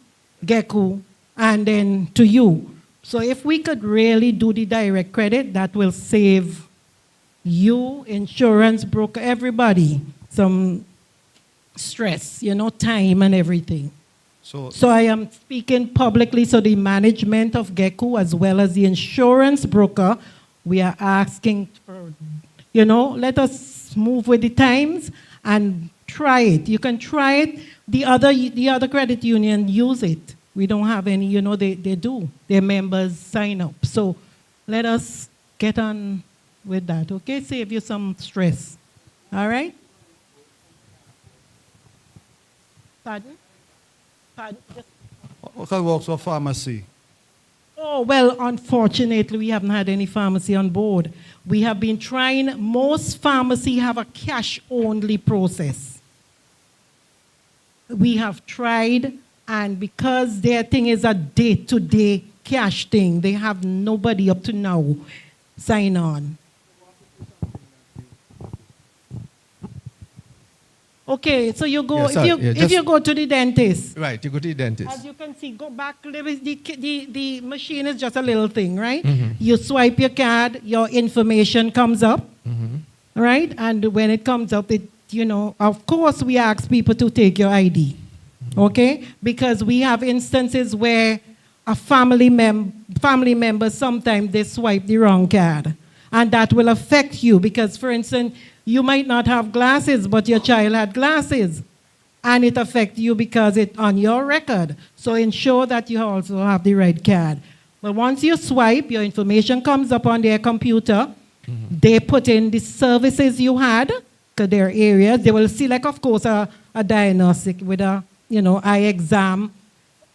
GECCU, and then to you. So if we could really do the direct credit, that will save you, insurance broker, everybody some stress, time and everything. So I am speaking publicly, so the management of GECCU as well as the insurance broker, we are asking for, let us move with the times and try it. You can try it. The other credit union use it. We don't have any, they do. Their members sign up. So let us get on with that, okay? Save you some stress. All right? Pardon? Pardon? What kind of works for pharmacy? Oh, well, unfortunately, we haven't had any pharmacy on board. We have been trying, most pharmacy have a cash-only process. We have tried, and because their thing is a day-to-day cash thing, they have nobody up to now sign on. Okay, so you go, if you go to the dentist. Right, you go to the dentist. As you can see, go back, the machine is just a little thing, right? You swipe your card, your information comes up, right? And when it comes up, of course we ask people to take your ID, okay? Because we have instances where a family member, sometimes they swipe the wrong card. And that will affect you because, for instance, you might not have glasses, but your child had glasses. And it affects you because it's on your record. So ensure that you also have the right card. But once you swipe, your information comes up on their computer. They put in the services you had, because there are areas. They will select, of course, a diagnostic with a, eye exam,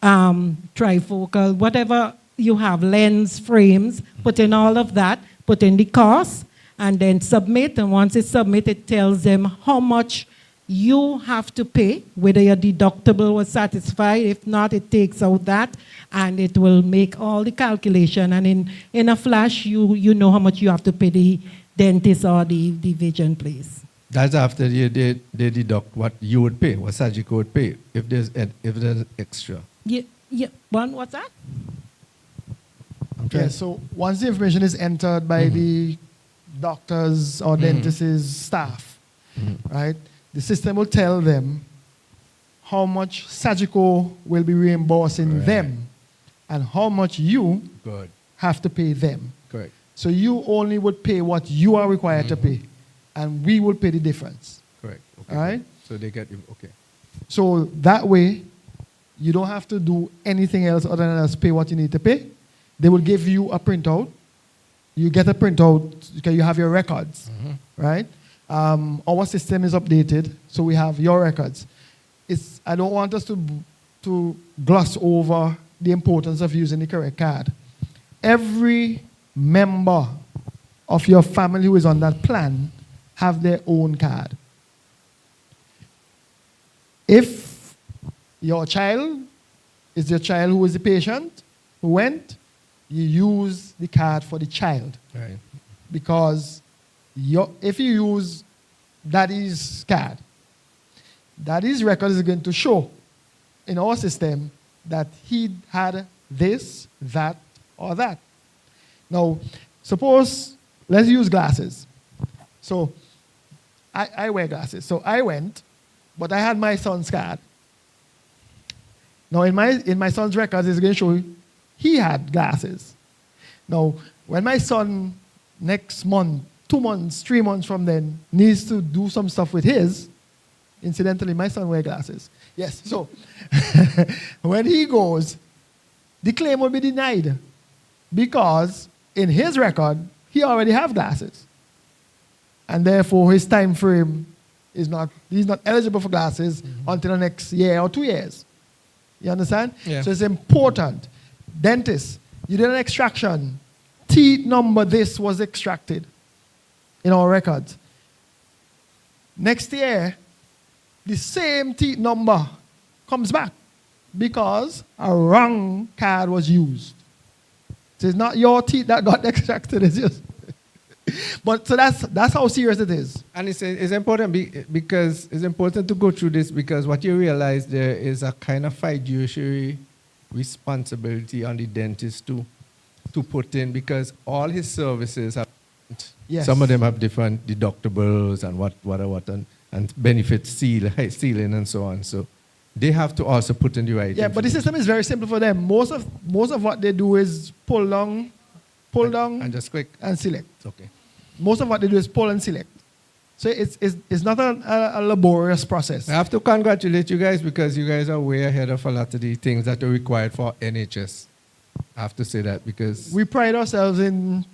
trifocal, whatever you have, lens, frames, put in all of that, put in the cost, and then submit. And once it's submitted, it tells them how much you have to pay, whether your deductible was satisfied. If not, it takes out that, and it will make all the calculation. And in a flash, you know how much you have to pay the dentist or the vision place. That's after they deduct what you would pay, what GECCU would pay, if there's extra. Yeah. What's that? Okay, so once the information is entered by the doctors or dentist's staff, right, the system will tell them how much GECCU will be reimbursing them and how much you have to pay them. Correct. So you only would pay what you are required to pay, and we will pay the difference. Correct. Okay. All right? So they get, okay. So that way, you don't have to do anything else other than just pay what you need to pay. They will give you a printout. You get a printout because you have your records, right? Our system is updated, so we have your records. I don't want us to gloss over the importance of using the correct card. Every member of your family who is on that plan have their own card. If your child is your child who is the patient who went, you use the card for the child. Right. Because if you use daddy's card, daddy's record is going to show in our system that he had this, that, or that. Now, suppose, let's use glasses. So, I wear glasses. So I went, but I had my son's card. Now, in my son's records, it's going to show he had glasses. Now, when my son next month, 2 months, 3 months from then, needs to do some stuff with his, incidentally, my son wears glasses. Yes, so when he goes, the claim will be denied because in his record, he already have glasses. And therefore, his time frame is he's not eligible for glasses until the next year or 2 years. You understand? Yeah. So it's important. Dentist, you did an extraction. Teeth number this was extracted in our records. Next year, the same teeth number comes back because a wrong card was used. So it's not your teeth that got extracted, it's just. But so that's how serious it is. And it's important because it's important to go through this because what you realize there is a kind of fiduciary responsibility on the dentist to put in because all his services have, Yes. some of them have different deductibles and what and benefit ceiling and so on. So they have to also put in the right. Yeah, but the system is very simple for them. Most of what they do is pull down, and just click and select. Okay. Most of what they do is pull and select. So it's not a laborious process. I have to congratulate you guys because you guys are way ahead of a lot of the things that are required for NHS. I have to say that because We pride ourselves in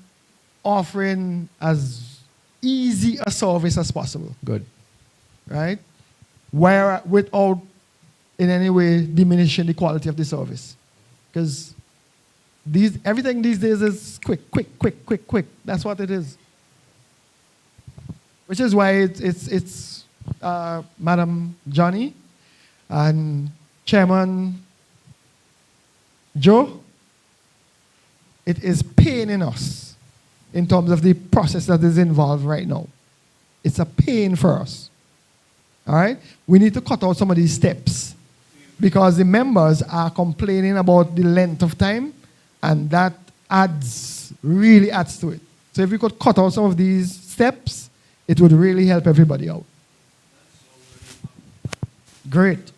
offering as easy a service as possible, good. right? Without in any way diminishing the quality of the service. Because everything these days is quick. That's what it is. Which is why it's Madam Johnny and Chairman Joe. It is paining us in terms of the process that is involved right now. It's a pain for us. All right? We need to cut out some of these steps because the members are complaining about the length of time, and that really adds to it. So if we could cut out some of these steps, it would really help everybody out. Great.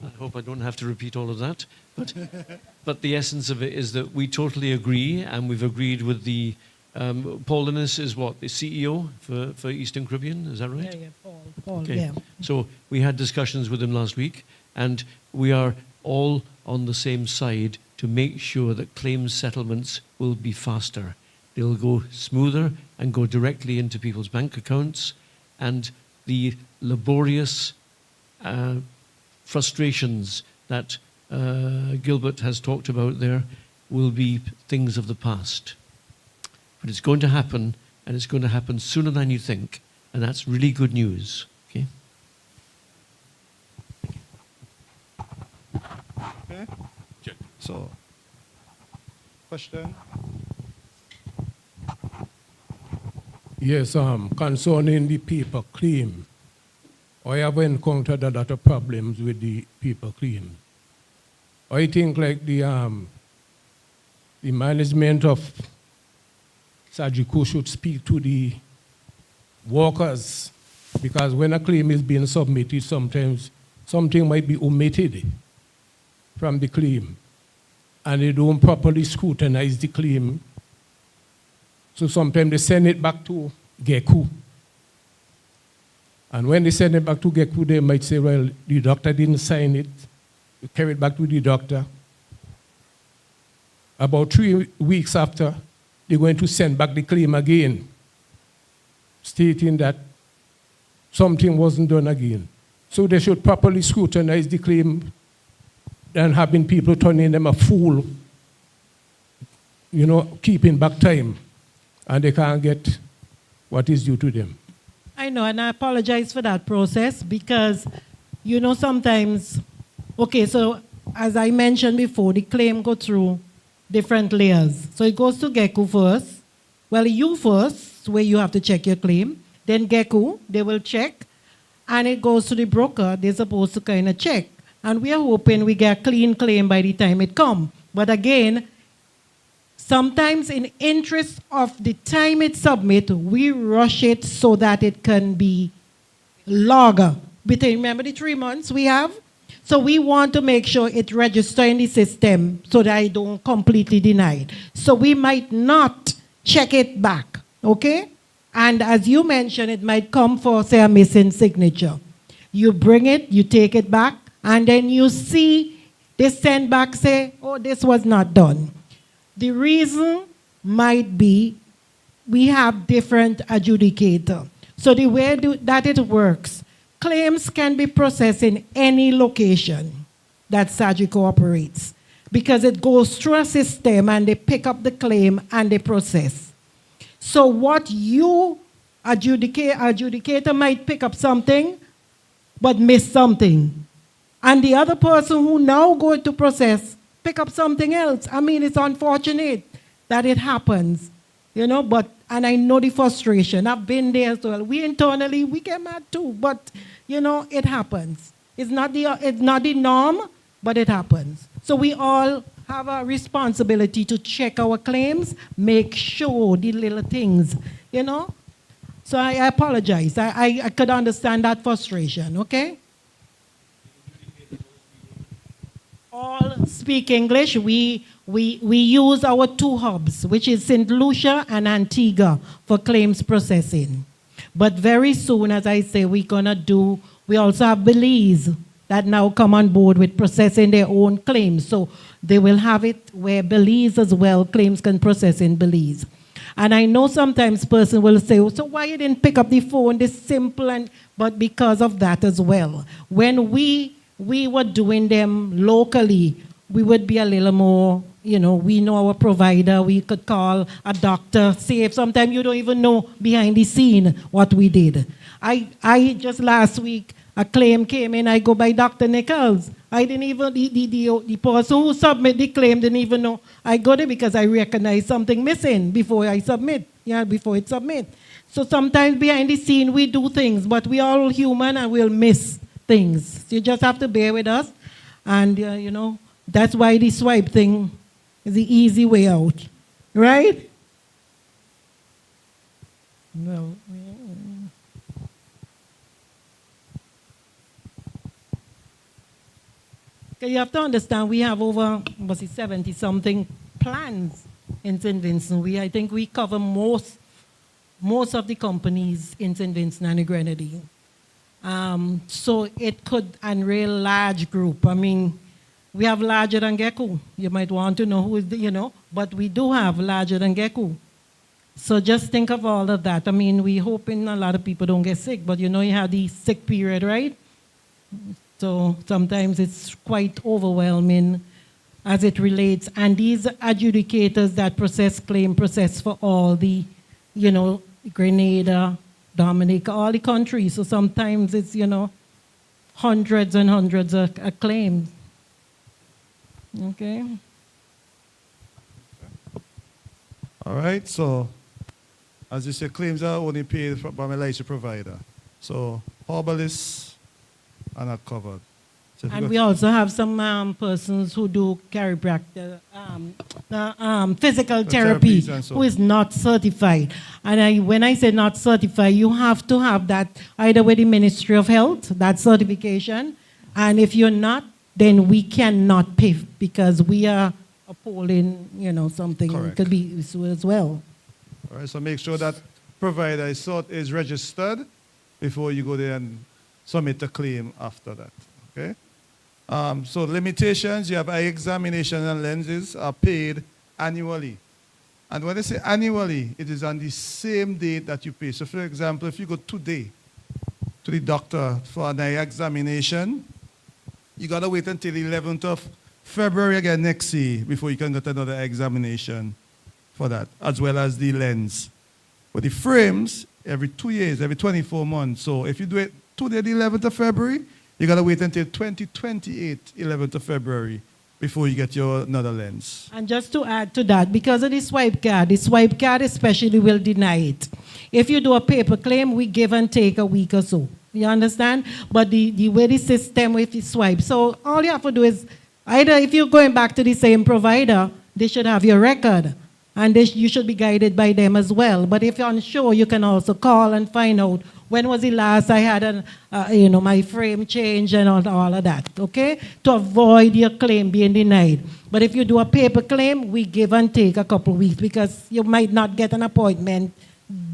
I hope I don't have to repeat all of that. But the essence of it is that we totally agree, and we've agreed with the Paul Innes is what, the CEO for Eastern Caribbean, is that right? Yeah, Paul, Okay. yeah. So we had discussions with him last week, and we are all on the same side to make sure that claims settlements will be faster. They'll go smoother and go directly into people's bank accounts, and the laborious frustrations that Gilbert has talked about there will be things of the past. But it's going to happen, and it's going to happen sooner than you think, and that's really good news. Okay? Okay. So, question? Yes, concerning the paper claim, I have encountered a lot of problems with the paper claim. I think like the management of GECCU should speak to the workers, because when a claim is being submitted, sometimes something might be omitted from the claim, and they don't properly scrutinize the claim. So sometimes they send it back to GECCU. And when they send it back to GECCU, they might say, well, the doctor didn't sign it. You carry it back to the doctor. About 3 weeks after, they're going to send back the claim again, stating that something wasn't done again. So they should properly scrutinize the claim than having people turning them a fool, keeping back time, and they can't get what is due to them. I know, and I apologize for that process because, sometimes, okay, so as I mentioned before, the claim go through different layers. So it goes to GECCU first. Well, you first, where you have to check your claim. Then GECCU, they will check. And it goes to the broker. They're supposed to kind of check. And we are hoping we get a clean claim by the time it comes. But again, sometimes in interest of the time it's submit, we rush it so that it can be longer. Remember the 3 months we have? So we want to make sure it registers in the system so that I don't completely deny it. So we might not check it back, okay? And as you mentioned, it might come for, say, a missing signature. You bring it, you take it back, and then you see they send back, say, oh, this was not done. The reason might be we have different adjudicator. So the way that it works, claims can be processed in any location that Sagicor operates because it goes through a system and they pick up the claim and they process. So what you adjudicator might pick up something but miss something. And the other person who now going to process pick up something else. I mean, it's unfortunate that it happens, you know, and I know the frustration. I've been there as well. We internally, we get mad too, but, you know, it happens. It's not the norm, but it happens. So we all have a responsibility to check our claims, make sure the little things, you know. So I apologize. I could understand that frustration, okay? All speak English. We use our two hubs, which is St. Lucia and Antigua, for claims processing. But very soon, as I say, we also have Belize that now come on board with processing their own claims. So they will have it where Belize as well, claims can process in Belize. And I know sometimes person will say, so why you didn't pick up the phone, this simple, but because of that as well. When we were doing them locally, we would be a little more, you know, we know our provider, we could call a doctor, see if sometimes you don't even know behind the scene what we did. I just last week, a claim came in, I go by Dr. Nichols. I didn't even, the person who submit the claim didn't even know. I got it because I recognized something missing before I submit, before it submit. So sometimes behind the scene we do things, but we are all human and we'll miss things. So you just have to bear with us. And, you know, that's why the swipe thing is the easy way out, right? No. You have to understand we have over 70-something plans in St. Vincent. I think we cover most of the companies in St. Vincent and the Grenadine. So it could unrail large group. I mean, we have larger than GECCU. You might want to know who is but we do have larger than GECCU. So just think of all of that. I mean, we hoping a lot of people don't get sick, but you know you have the sick period, right? So sometimes it's quite overwhelming as it relates. And these adjudicators that process for all the, you know, Grenada, Dominica, all the countries. So sometimes it's, you know, hundreds and hundreds of claims. Okay. All right, so as you say, claims are only paid by my licensed provider. So herbalists are not covered. So and we also have some persons who do chiropractic, physical therapy, who is not certified. And when I say not certified, you have to have that either with the Ministry of Health, that certification. And if you're not, then we cannot pay because we are upholding, you know, something. Correct. Could be as well. All right, so make sure that provider is registered before you go there and submit a claim after that, okay? So limitations, you have eye examination and lenses are paid annually. And when I say annually, it is on the same date that you pay. So for example, if you go today to the doctor for an eye examination, you gotta wait until the 11th of February again next year before you can get another examination for that, as well as the lens. But the frames, every 2 years, every 24 months. So if you do it today, the 11th of February, you got to wait until 2028, 11th of February, before you get your another lens. And just to add to that, because of the swipe card especially will deny it. If you do a paper claim, we give and take a week or so. You understand? But the way the system with the swipe, so all you have to do is, either if you're going back to the same provider, they should have your record. And you should be guided by them as well. But if you're unsure, you can also call and find out when was the last I had my frame change and all of that, okay? To avoid your claim being denied. But if you do a paper claim, we give and take a couple of weeks because you might not get an appointment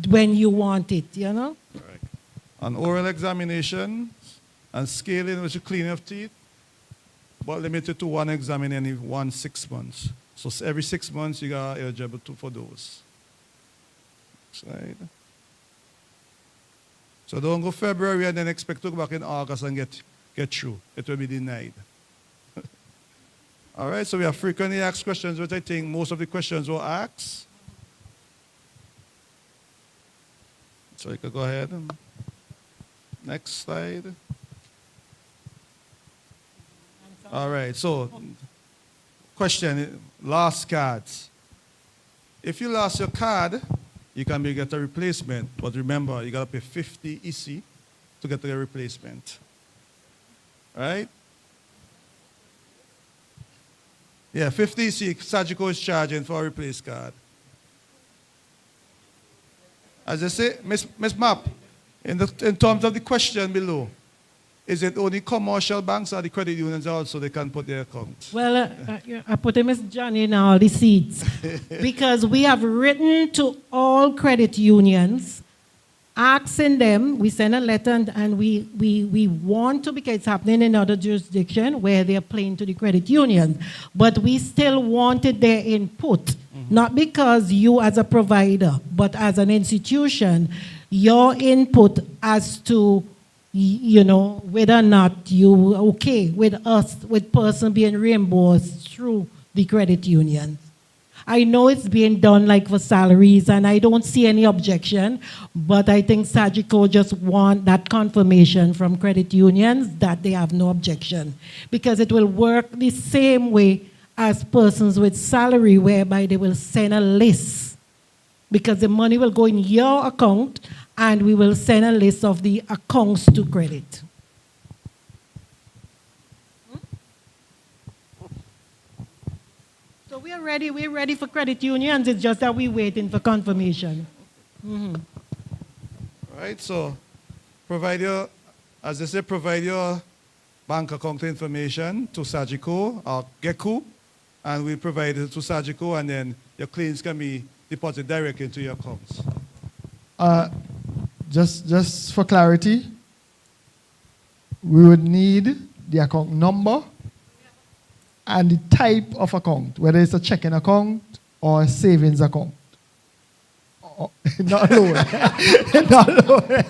when you want it, you know? Right. An oral examination and scaling, which is cleaning of teeth, but limited to one exam in any 6 months. So every 6 months, you are eligible for those. Slide. So don't go February and then expect to go back in August and get through. It will be denied. All right, so we have frequently asked questions, which I think most of the questions were asked. So you can go ahead. Next slide. All right, so question, lost cards. If you lost your card, you can get a replacement, but remember, you got to pay 50 EC to get the replacement. Right? Yeah, 50 EC, GECCU is charging for a replace card. As I say, Miss Map, in terms of the question below, is it only commercial banks or the credit unions also they can put their accounts? Well, I put Miss Johnny in all the seats because we have written to all credit unions asking them, we send a letter and we want to, because it's happening in other jurisdictions where they're playing to the credit unions, but we still wanted their input, not because you as a provider, but as an institution, your input as to, you know, whether or not you okay with us, with person being reimbursed through the credit unions. I know it's being done like for salaries, and I don't see any objection, but I think GECCU just want that confirmation from credit unions that they have no objection, because it will work the same way as persons with salary, whereby they will send a list, because the money will go in your account, and we will send a list of the accounts to credit. So we're ready for credit unions, it's just that we're waiting for confirmation. All right, so provide your, as I said, provide your bank account information to GECCU or GECCU, and we provide it to GECCU, and then your claims can be deposited directly into your accounts. Just for clarity, we would need the account number and the type of account, whether it's a checking account or a savings account. Not loan. Not loan.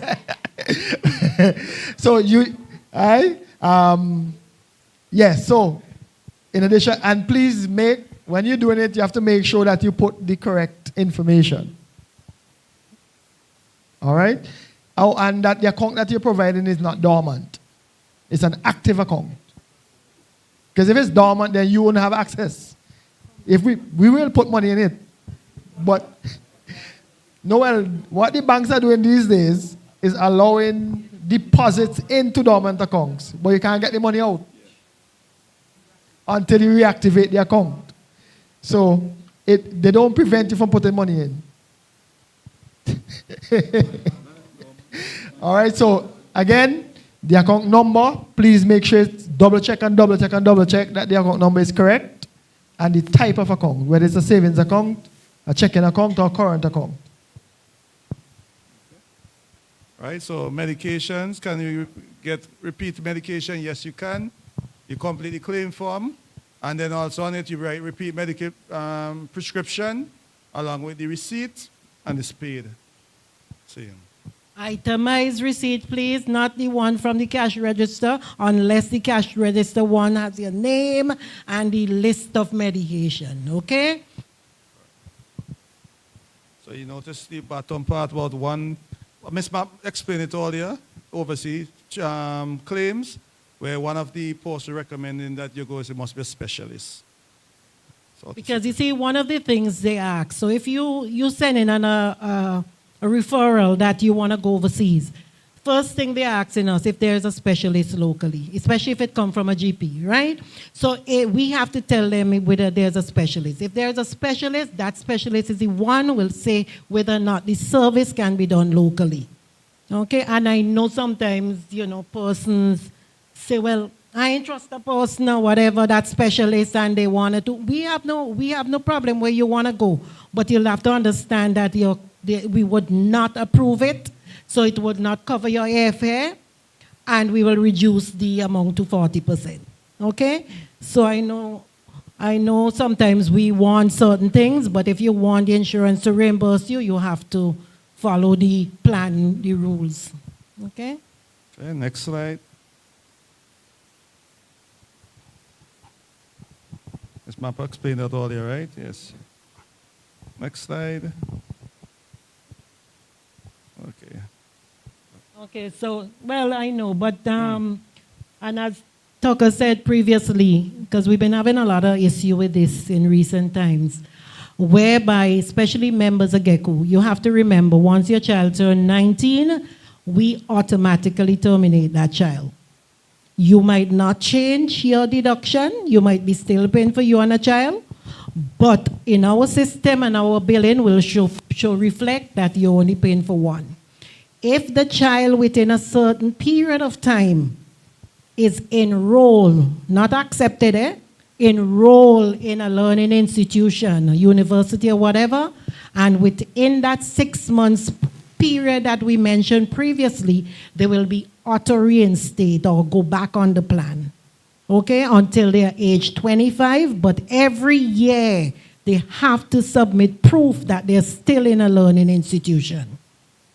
So yes, so in addition, and please when you're doing it, you have to make sure that you put the correct information. All right? Oh, and that the account that you're providing is not dormant. It's an active account. Because if it's dormant, then you won't have access. If we will put money in it. But, Noel, what the banks are doing these days is allowing deposits into dormant accounts, but you can't get the money out until you reactivate the account. So, they don't prevent you from putting money in. All right, so again, the account number, please make sure it's double check that the account number is correct, and the type of account, whether it's a savings account, a checking account, or a current account. Right, so medications, can you get repeat medication? Yes, you can. You complete the claim form, and then also on it you write repeat medical prescription along with the receipt and the speed. See. Itemized receipt, please, not the one from the cash register, unless the cash register one has your name and the list of medication, okay? So you notice the bottom part about one, Ms. Map explained it earlier, overseas claims, where one of the posts recommending that you go, it must be a specialist. So because you see, one of the things they ask, so if you send in a referral that you want to go overseas, first thing they're asking us if there's a specialist locally, especially if it comes from a GP, right? So we have to tell them whether there's a specialist. If there's a specialist, that specialist is the one who will say whether or not the service can be done locally. Okay, and I know sometimes, you know, persons say, well, I ain't trust a person or whatever, that specialist, and they want to do. We have no problem where you want to go, but you'll have to understand that we would not approve it, so it would not cover your airfare, and we will reduce the amount to 40%. Okay? So I know I know sometimes we want certain things, but if you want the insurance to reimburse you, you have to follow the plan, the rules. Okay? Okay, next slide. Ms. Mappa explained that earlier, right? Yes. Next slide. Okay. Okay, so, well, I know, but, and as Tucker said previously, because we've been having a lot of issue with this in recent times, whereby, especially members of GECCU, you have to remember, once your child turns 19, we automatically terminate that child. You might not change your deduction, you might be still paying for you and a child, but in our system and our billing will show reflect that you're only paying for one. If the child within a certain period of time is enrolled, not accepted, enrolled in a learning institution, a university or whatever, and within that 6 months period that we mentioned previously, they will be auto-reinstate or go back on the plan, okay, until they are age 25, but every year they have to submit proof that they're still in a learning institution.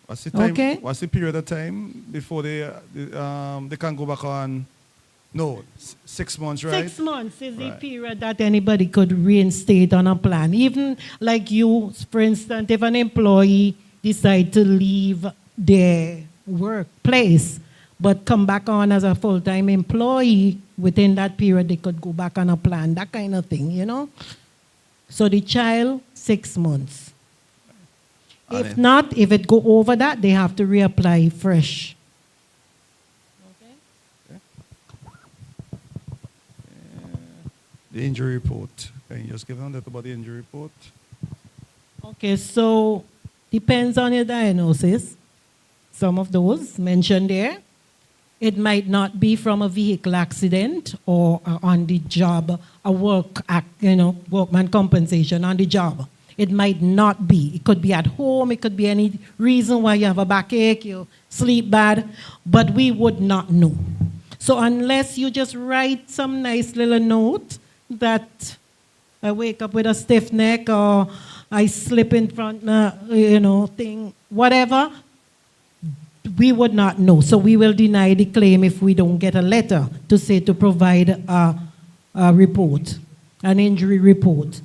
What's the time? Okay. What's the period of time before they can go back on? No, 6 months, right? 6 months is the Right. period that anybody could reinstate on a plan. Even like you, for instance, if an employee decide to leave their workplace but come back on as a full-time employee, within that period they could go back on a plan, that kind of thing, you know? So the child, 6 months. If not, if it go over that, they have to reapply fresh. The injury report. Can you just give them that about the injury report? Okay, so depends on your diagnosis. Some of those mentioned there. It might not be from a vehicle accident or on the job, a workman compensation on the job. It might not be. It could be at home. It could be any reason why you have a backache, you sleep bad, but we would not know. So unless you just write some nice little note that I wake up with a stiff neck or I slip in front, thing, whatever, we would not know. So we will deny the claim if we don't get a letter to say to provide a report, an injury report.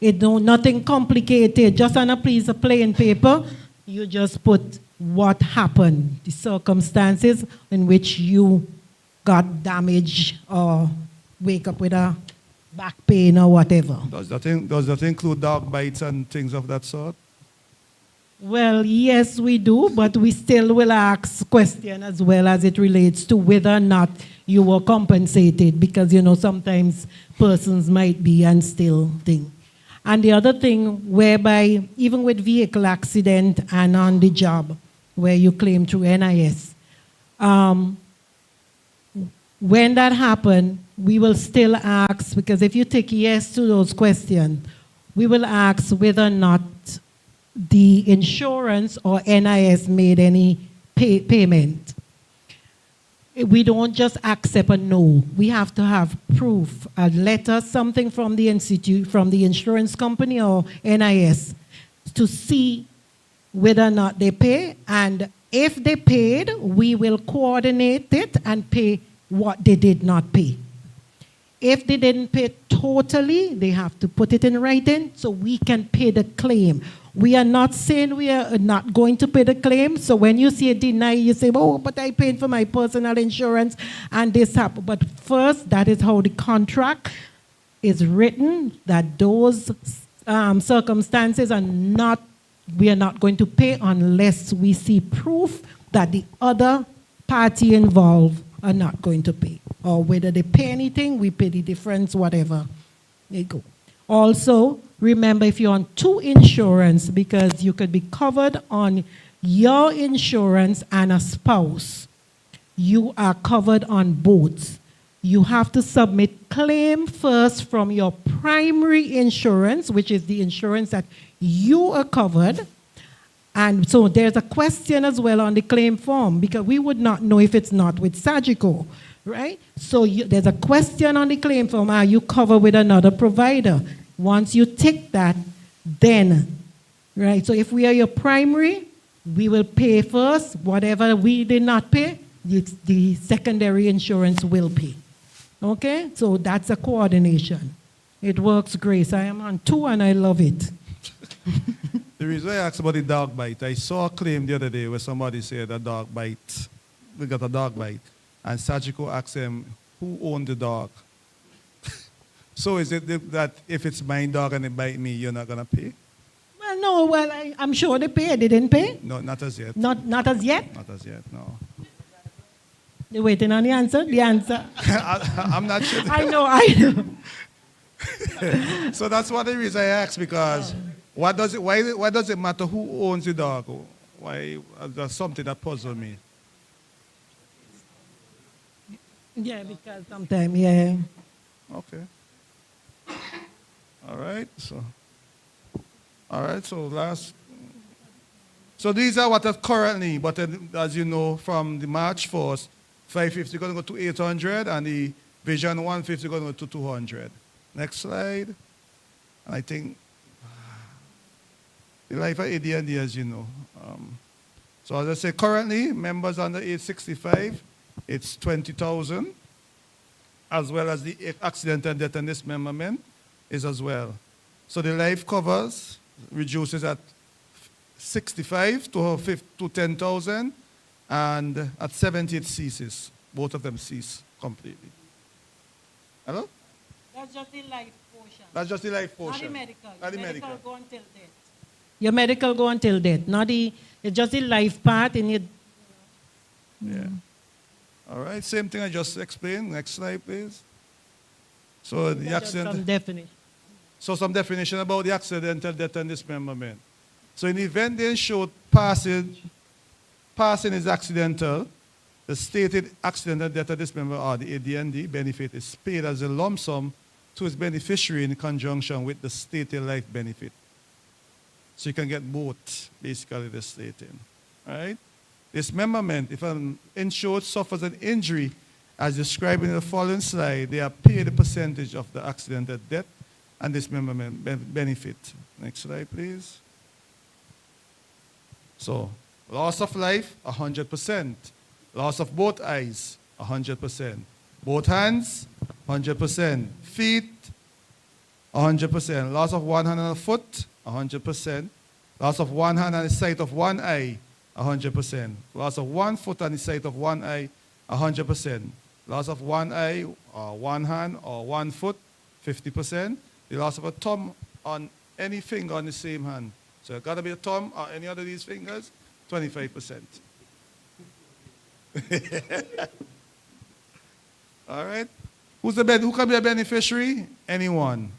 Nothing complicated, just on a piece of plain paper, you just put what happened, the circumstances in which you got damaged or wake up with a back pain or whatever. Does that include dog bites and things of that sort? Well, yes, we do, but we still will ask question as well as it relates to whether or not you were compensated, because, sometimes persons might be and still think. And the other thing, whereby even with vehicle accident and on the job, where you claim through NIS, when that happens, we will still ask, because if you take yes to those questions, we will ask whether or not the insurance or NIS made any payment. We don't just accept a no. We have to have proof, a letter, something from the institute, from the insurance company or NIS, to see whether or not they pay. And if they paid, we will coordinate it and pay what they did not pay. If they didn't pay totally, they have to put it in writing so we can pay the claim. We are not saying we are not going to pay the claim. So when you see a deny, you say, oh, but I paid for my personal insurance and this happened. But first, that is how the contract is written, that those circumstances are not, we are not going to pay unless we see proof that the other party involved are not going to pay. Or whether they pay anything, we pay the difference, whatever. There you go. Also, remember if you're on two insurance, because you could be covered on your insurance and a spouse, you are covered on both. You have to submit claim first from your primary insurance, which is the insurance that you are covered. And so there's a question as well on the claim form, because we would not know if it's not with Sagicor. right? So there's a question on the claim form, are you covered with another provider? Once you tick that, then, right? So if we are your primary, we will pay first. Whatever we did not pay, the secondary insurance will pay. Okay? So that's a coordination. It works great. I am on 2 and I love it. The reason I asked about the dog bite, I saw a claim the other day where somebody said a dog bite, we got a dog bite, and Sajiko asked him, who owned the dog? So is it that if it's my dog and it bite me, you're not going to pay? Well, no, I'm sure they paid. They didn't pay? No, not as yet. Not as yet? Not as yet, no. They're waiting on the answer? The answer? I'm not sure. I know. So that's one of the reasons I asked, because why does it matter who owns the dog? Why? That's something that puzzles me. Yeah, because sometimes, yeah. Okay. All right, so these are what are currently, but as you know, from the March 1st, 550 going to go to 800, and the Vision 150 going to go to 200. Next slide. And I think the life of AD&D, as you know. So as I say, currently, members under age 65, it's 20,000, as well as the accidental death and dismemberment is as well. So the life covers reduces at 65 to 10,000, and at 70 it ceases. Both of them cease completely. Hello? That's just the life portion. That's just the life portion. Not the medical. Not the medical medical. go until death. Your medical go until death. Not it's just the life part in it. Yeah. All right, same thing I just explained. Next slide, please. So the accident. Some definition. So some definition about the accidental death and dismemberment. So in the event they showed passing is accidental, the stated accidental death or dismemberment, or the AD&D benefit, is paid as a lump sum to its beneficiary in conjunction with the stated life benefit. So you can get both, basically, the stating. All right? Dismemberment, if an insured suffers an injury, as described in the following slide, they are paid a percentage of the accidental death and dismemberment benefit. Next slide, please. So, loss of life, 100%. Loss of both eyes, 100%. Both hands, 100%. Feet, 100%. Loss of one hand and a foot, 100%. Loss of one hand and the sight of one eye, 100%. Loss of one foot and the sight of one eye, 100%. Loss of one eye, or one hand, or one foot, 50%. The loss of a thumb on any finger on the same hand. So it's got to be a thumb or any other of these fingers, 25%. All right? Who can be a beneficiary? Anyone.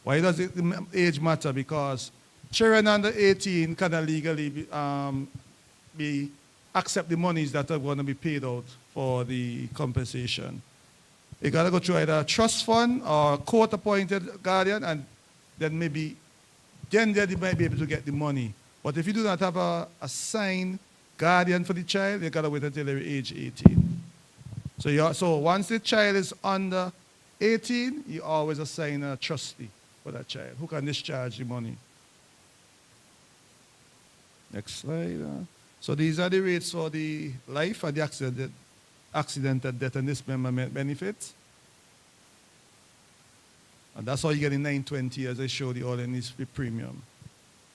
Why does the age matter? Because children under 18 can legally accept the monies that are going to be paid out for the compensation. You got to go through either a trust fund or a court-appointed guardian, and then maybe they might be able to get the money. But if you do not have a assigned guardian for the child, you got to wait until they're age 18. So once the child is under 18, you always assign a trustee for that child who can discharge the money. Next slide. So these are the rates for the life and the accidental death and dismemberment benefits. And that's how you get in 920, as I showed you all in this premium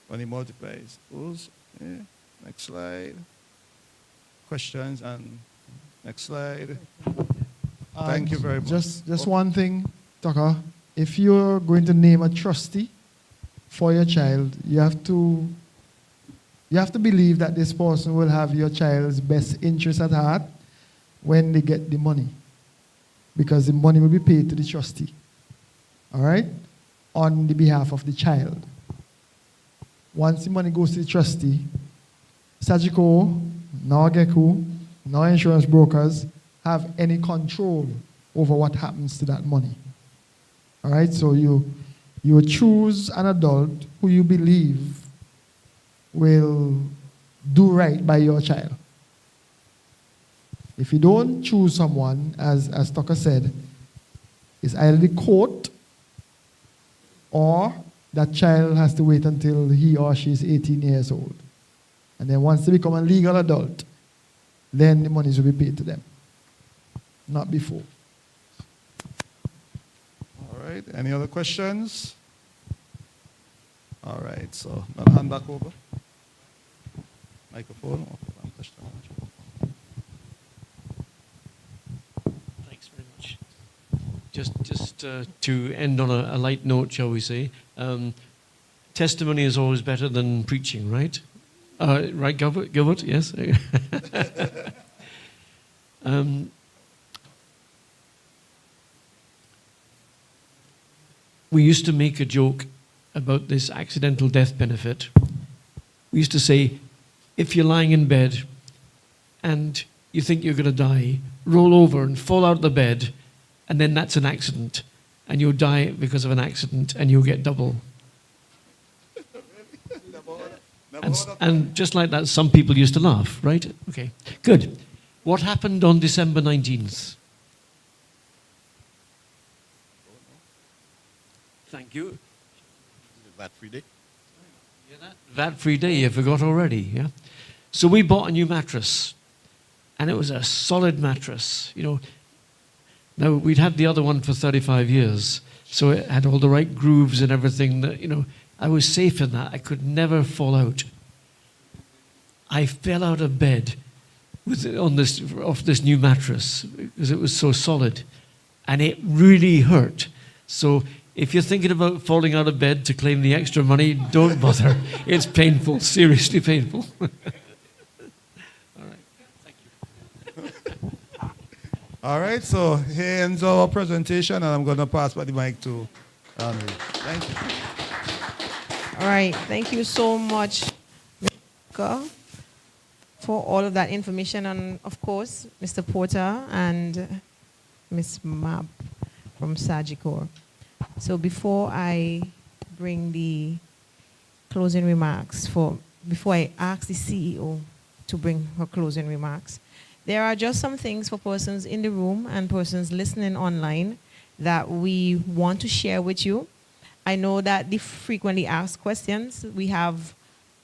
when it multiplies. Those, yeah. Next slide. Questions, and next slide. Thank you very much. Just one thing, Tucker. If you're going to name a trustee for your child, you have to believe that this person will have your child's best interest at heart when they get the money, because the money will be paid to the trustee, all right, on the behalf of the child. Once the money goes to the trustee, GECCU, nor GECCU, nor insurance brokers have any control over what happens to that money. All right, so you choose an adult who you believe will do right by your child. If you don't choose someone, as Tucker said, it's either the court or that child has to wait until he or she is 18 years old. And then once they become a legal adult, then the monies will be paid to them. Not before. All right. Any other questions? All right. So I'll hand back over. Microphone. Thanks very much. Just to end on a light note, shall we say, testimony is always better than preaching, right? Right, Gilbert? Yes. We used to make a joke about this accidental death benefit. We used to say, if you're lying in bed and you think you're going to die, roll over and fall out of the bed, and then that's an accident, and you'll die because of an accident, and you'll get double. And just like that, some people used to laugh, right? Okay, good. What happened on December 19th? Thank you. VAT-free day. VAT-free day, you forgot already, yeah? So we bought a new mattress, and it was a solid mattress, you know. Now, we'd had the other one for 35 years, so it had all the right grooves and everything that, you know, I was safe in that. I could never fall out. I fell out of bed off this new mattress because it was so solid, and it really hurt. So if you're thinking about falling out of bed to claim the extra money, don't bother. It's painful, seriously painful. All right, so here ends our presentation, and I'm going to pass back the mic to Andrew. Thank you. All right, thank you so much, Mr. for all of that information, and of course, Mr. Porter and Ms. Mab from Sagicor. So before I bring the closing remarks, before I ask the CEO to bring her closing remarks, there are just some things for persons in the room and persons listening online that we want to share with you. I know that the frequently asked questions, we have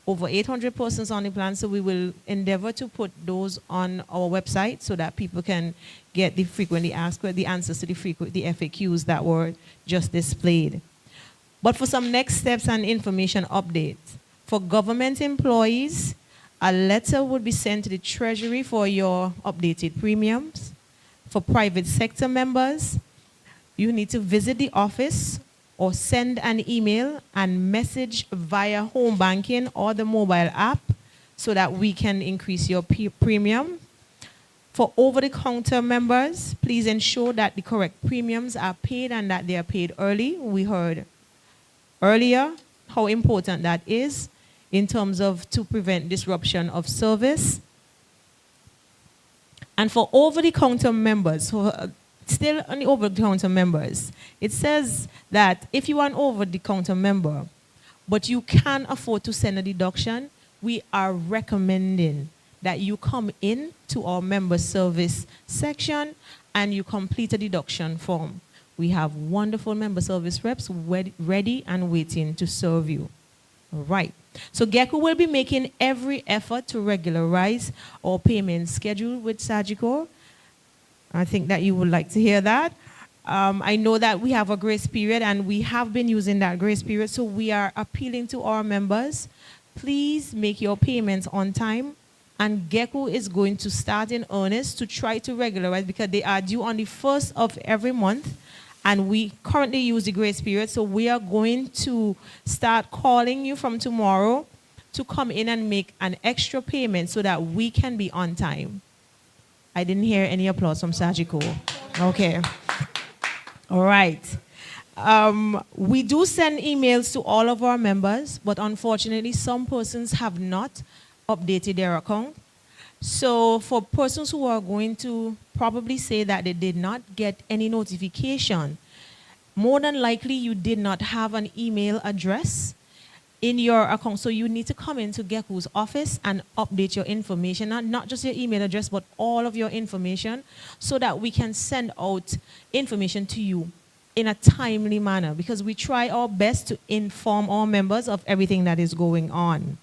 over 800 persons on the plan, so we will endeavor to put those on our website so that people can get the frequently asked, the answers to the FAQs that were just displayed. But for some next steps and information updates, for government employees, a letter would be sent to the Treasury for your updated premiums. For private sector members, you need to visit the office or send an email and message via home banking or the mobile app so that we can increase your premium. For over-the-counter members, please ensure that the correct premiums are paid and that they are paid early. We heard earlier how important that is in terms of to prevent disruption of service. And for over-the-counter members, still on the over-the-counter members, it says that if you are an over-the-counter member, but you can afford to send a deduction, we are recommending that you come in to our member service section and you complete a deduction form. We have wonderful member service reps ready and waiting to serve you. All right. So GECCU will be making every effort to regularize our payment schedule with Sagicor. I think that you would like to hear that. I know that we have a grace period and we have been using that grace period, so we are appealing to our members. Please make your payments on time, and GECCU is going to start in earnest to try to regularize because they are due on the 1st of every month, and we currently use the grace period, so we are going to start calling you from tomorrow to come in and make an extra payment so that we can be on time. I didn't hear any applause from Sagicor. Okay. All right. We do send emails to all of our members, but unfortunately, some persons have not updated their account. So for persons who are going to probably say that they did not get any notification, more than likely you did not have an email address. in your account. So you need to come into GECCU's office and update your information, not just your email address, but all of your information, so that we can send out information to you in a timely manner, because we try our best to inform our members of everything that is going on.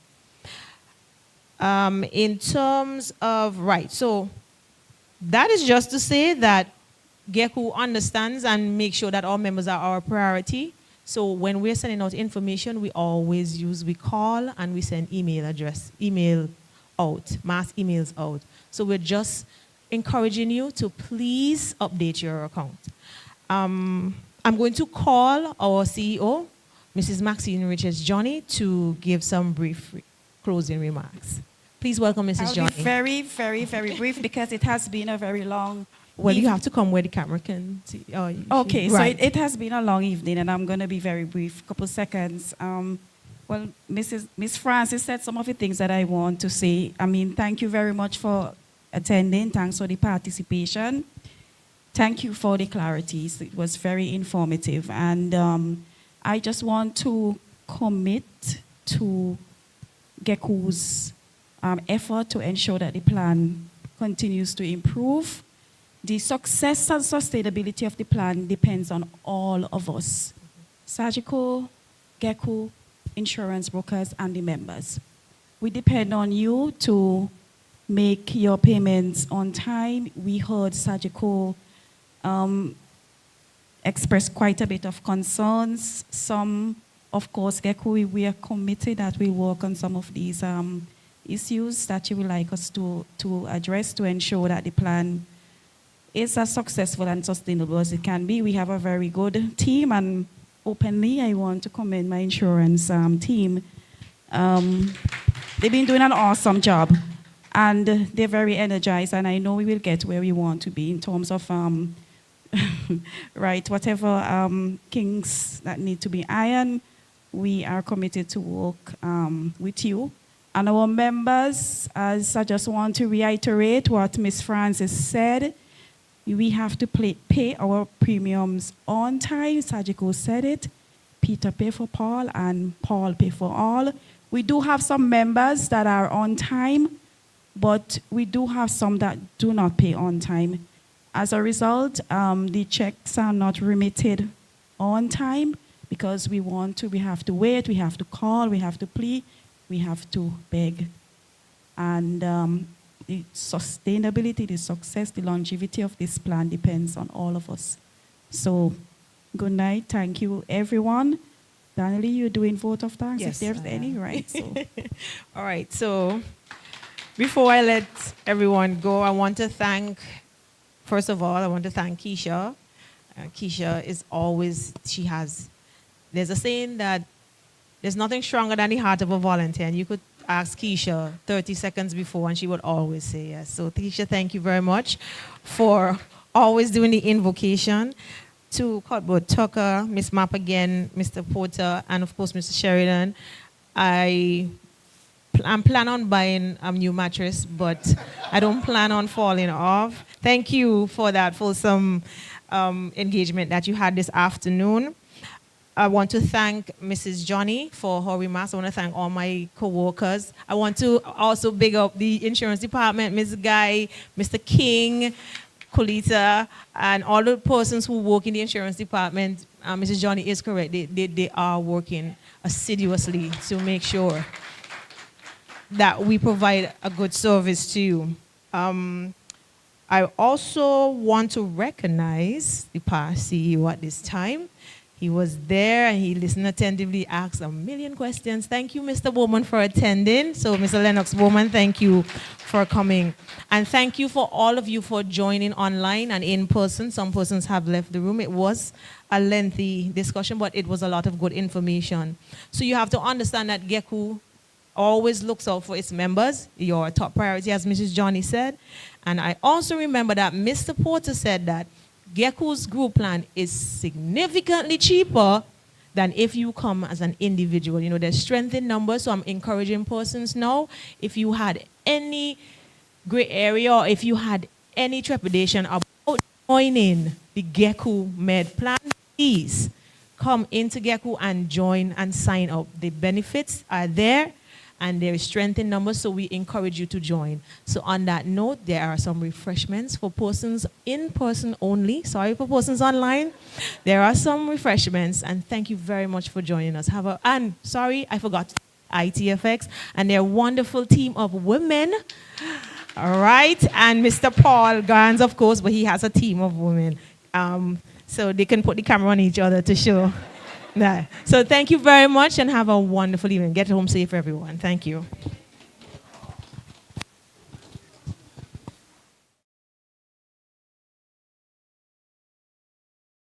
In terms of, right, so that is just to say that GECCU understands and make sure that our members are our priority. So when we're sending out information, we call and we send email out, mass emails out. So we're just encouraging you to please update your account. I'm going to call our CEO, Mrs. Maxine Richards-Johnny, to give some brief closing remarks. Please welcome Mrs. I'll Johnny. be very, very, very brief because it has been a very long Well, you have to come where the camera can see. Okay, Right. so it has been a long evening, and I'm going to be very brief, couple seconds. Well, Miss Francis said some of the things that I want to say. I mean, thank you very much for attending. Thanks for the participation. Thank you for the clarities. It was very informative. And I just want to commit to GECCU's effort to ensure that the plan continues to improve. The success and sustainability of the plan depends on all of us. SAGICO, GECCU, insurance brokers, and the members. We depend on you to make your payments on time. We heard SAGICO express quite a bit of concerns. Some, of course, GECCU, we are committed that we work on some of these issues that you would like us to address to ensure that the plan is as successful and sustainable as it can be. We have a very good team, and openly I want to commend my insurance team. They've been doing an awesome job, and they're very energized, and I know we will get where we want to be in terms of right, whatever kinks that need to be ironed, we are committed to work with you. And our members, as I just want to reiterate what Ms. Francis said, we have to pay our premiums on time. SAGICO said it. Peter pay for Paul and Paul pay for all. We do have some members that are on time, but we do have some that do not pay on time. As a result, the checks are not remitted on time because we have to wait, we have to call, we have to plead, we have to beg. And the sustainability, the success, the longevity of this plan depends on all of us. So, good night. Thank you, everyone. Donnelly, you're doing vote of thanks, Yes, if there's any, right? So. All right, so before I let everyone go, I want to thank, first of all, I want to thank Keisha. Keisha is always, there's a saying that there's nothing stronger than the heart of a volunteer, and you could ask Keisha 30 seconds before, and she would always say yes. So, Keisha, thank you very much for always doing the invocation. To Cuthbert Tucker, Miss Mapp again, Mr. Porter, and of course, Mr. Sheridan. I'm planning on buying a new mattress, but I don't plan on falling off. Thank you for that fulsome engagement that you had this afternoon. I want to thank Mrs. Johnny for her remarks. I want to thank all my co-workers. I want to also big up the insurance department, Ms. Guy, Mr. King, Colita, and all the persons who work in the insurance department. Mrs. Johnny is correct. They are working assiduously to make sure that we provide a good service to you. I also want to recognize the past CEO at this time. He was there and he listened attentively, asked a million questions. Thank you, Mr. Bowman, for attending. So, Mr. Lennox Bowman, thank you for coming. And thank you for all of you for joining online and in person. Some persons have left the room. It was a lengthy discussion, but it was a lot of good information. So you have to understand that GECCU always looks out for its members, your top priority, as Mrs. Johnny said. And I also remember that Mr. Porter said that GECCU's group plan is significantly cheaper than if you come as an individual. You know, there's strength in numbers, so I'm encouraging persons now, if you had any gray area or if you had any trepidation about joining the GECCUMED plan, please come into GECCU and join and sign up. The benefits are there, and there is strength in numbers, so we encourage you to join. So on that note, there are some refreshments for persons in person only. Sorry for persons online. There are some refreshments, and thank you very much for joining us. And sorry, I forgot ITFX and their wonderful team of women. All right, and Mr. Paul Gans, of course, but he has a team of women. So they can put the camera on each other to show that. So thank you very much and have a wonderful evening. Get home safe, everyone. Thank you.